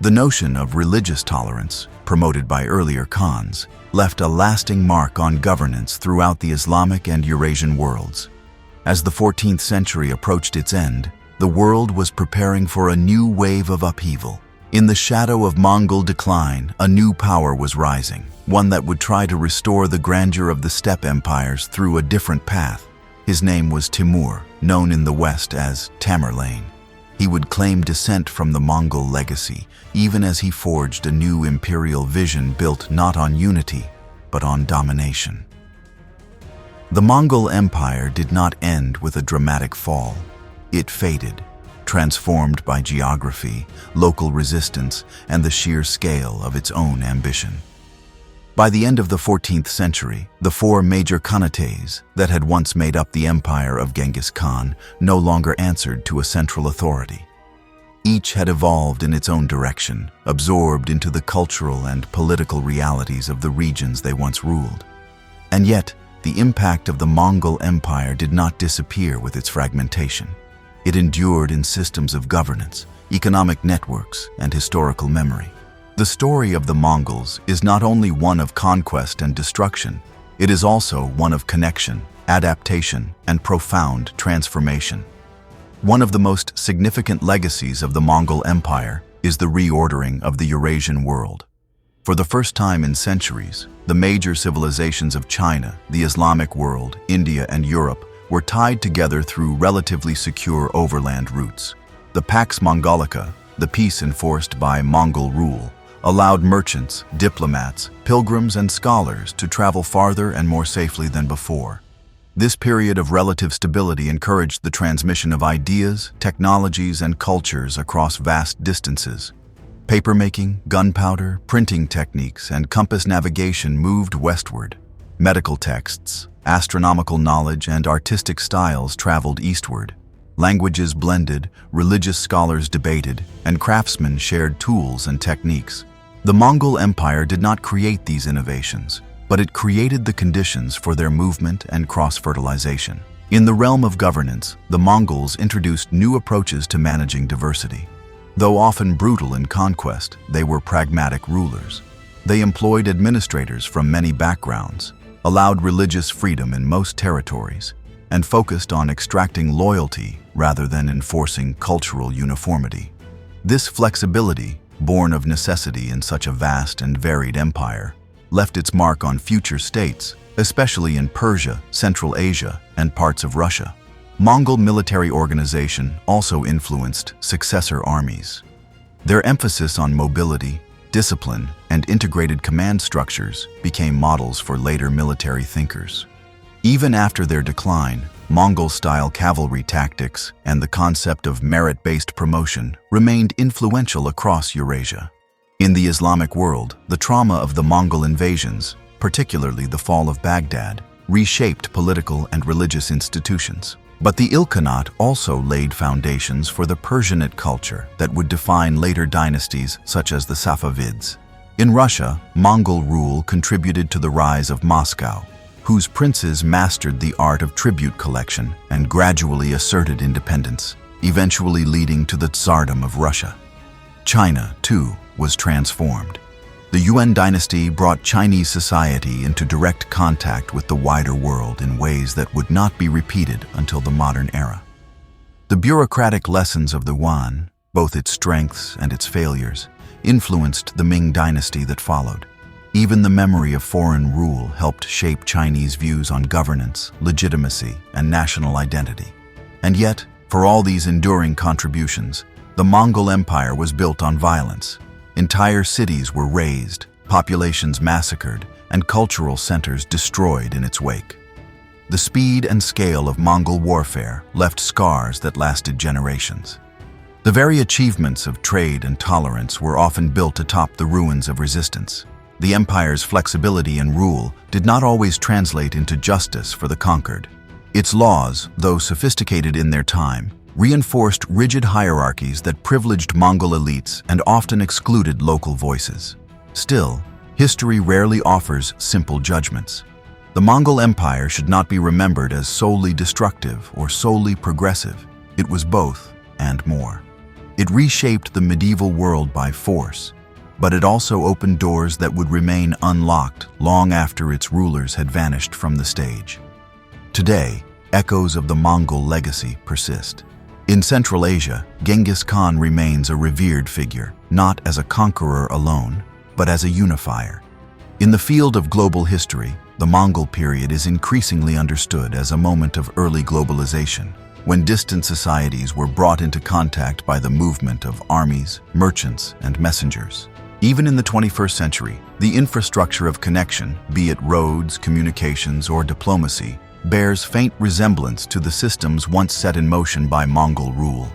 The notion of religious tolerance, promoted by earlier Khans, left a lasting mark on governance throughout the Islamic and Eurasian worlds. As the 14th century approached its end, the world was preparing for a new wave of upheaval. In the shadow of Mongol decline, a new power was rising, one that would try to restore the grandeur of the steppe empires through a different path. His name was Timur, known in the West as Tamerlane. He would claim descent from the Mongol legacy, even as he forged a new imperial vision built not on unity, but on domination. The Mongol Empire did not end with a dramatic fall. It faded, transformed by geography, local resistance, and the sheer scale of its own ambition. By the end of the 14th century, the four major khanates that had once made up the empire of Genghis Khan no longer answered to a central authority. Each had evolved in its own direction, absorbed into the cultural and political realities of the regions they once ruled. And yet, the impact of the Mongol Empire did not disappear with its fragmentation. It endured in systems of governance, economic networks, and historical memory. The story of the Mongols is not only one of conquest and destruction, it is also one of connection, adaptation, and profound transformation. One of the most significant legacies of the Mongol Empire is the reordering of the Eurasian world. For the first time in centuries, the major civilizations of China, the Islamic world, India, and Europe were tied together through relatively secure overland routes. The Pax Mongolica, the peace enforced by Mongol rule, allowed merchants, diplomats, pilgrims, and scholars to travel farther and more safely than before. This period of relative stability encouraged the transmission of ideas, technologies, and cultures across vast distances. Papermaking, gunpowder, printing techniques, and compass navigation moved westward. Medical texts, astronomical knowledge, and artistic styles traveled eastward. Languages blended, religious scholars debated, and craftsmen shared tools and techniques. The Mongol Empire did not create these innovations, but it created the conditions for their movement and cross-fertilization. In the realm of governance, the Mongols introduced new approaches to managing diversity. Though often brutal in conquest, they were pragmatic rulers. They employed administrators from many backgrounds, allowed religious freedom in most territories, and focused on extracting loyalty rather than enforcing cultural uniformity. This flexibility, born of necessity in such a vast and varied empire, left its mark on future states, especially in Persia, Central Asia, and parts of Russia. Mongol military organization also influenced successor armies. Their emphasis on mobility, discipline, and integrated command structures became models for later military thinkers. Even after their decline, Mongol-style cavalry tactics and the concept of merit-based promotion remained influential across Eurasia. In the Islamic world, the trauma of the Mongol invasions, particularly the fall of Baghdad, reshaped political and religious institutions. But the Ilkhanate also laid foundations for the Persianate culture that would define later dynasties such as the Safavids. In Russia, Mongol rule contributed to the rise of Moscow, whose princes mastered the art of tribute collection and gradually asserted independence, eventually leading to the Tsardom of Russia. China, too, was transformed. The Yuan dynasty brought Chinese society into direct contact with the wider world in ways that would not be repeated until the modern era. The bureaucratic lessons of the Yuan, both its strengths and its failures, influenced the Ming dynasty that followed. Even the memory of foreign rule helped shape Chinese views on governance, legitimacy, and national identity. And yet, for all these enduring contributions, the Mongol Empire was built on violence. Entire cities were razed, populations massacred, and cultural centers destroyed in its wake. The speed and scale of Mongol warfare left scars that lasted generations. The very achievements of trade and tolerance were often built atop the ruins of resistance. The empire's flexibility in rule did not always translate into justice for the conquered. Its laws, though sophisticated in their time, reinforced rigid hierarchies that privileged Mongol elites and often excluded local voices. Still, history rarely offers simple judgments. The Mongol Empire should not be remembered as solely destructive or solely progressive. It was both and more. It reshaped the medieval world by force, but it also opened doors that would remain unlocked long after its rulers had vanished from the stage. Today, echoes of the Mongol legacy persist. In Central Asia, Genghis Khan remains a revered figure, not as a conqueror alone, but as a unifier. In the field of global history, the Mongol period is increasingly understood as a moment of early globalization, when distant societies were brought into contact by the movement of armies, merchants, and messengers. Even in the 21st century, the infrastructure of connection, be it roads, communications, or diplomacy, bears faint resemblance to the systems once set in motion by Mongol rule.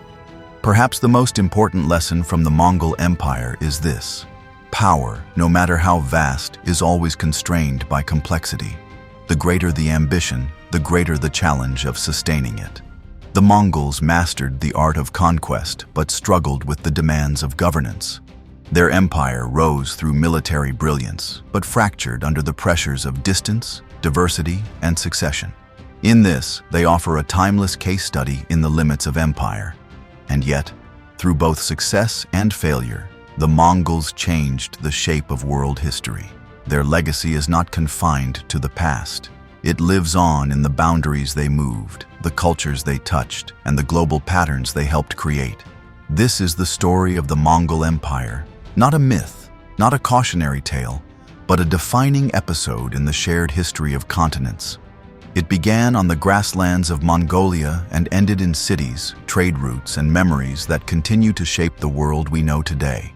Perhaps the most important lesson from the Mongol Empire is this: power, no matter how vast, is always constrained by complexity. The greater the ambition, the greater the challenge of sustaining it. The Mongols mastered the art of conquest but struggled with the demands of governance. Their empire rose through military brilliance, but fractured under the pressures of distance, diversity, and succession. In this, they offer a timeless case study in the limits of empire. And yet, through both success and failure, the Mongols changed the shape of world history. Their legacy is not confined to the past. It lives on in the boundaries they moved, the cultures they touched, and the global patterns they helped create. This is the story of the Mongol Empire, not a myth, not a cautionary tale, but a defining episode in the shared history of continents. It began on the grasslands of Mongolia and ended in cities, trade routes, and memories that continue to shape the world we know today.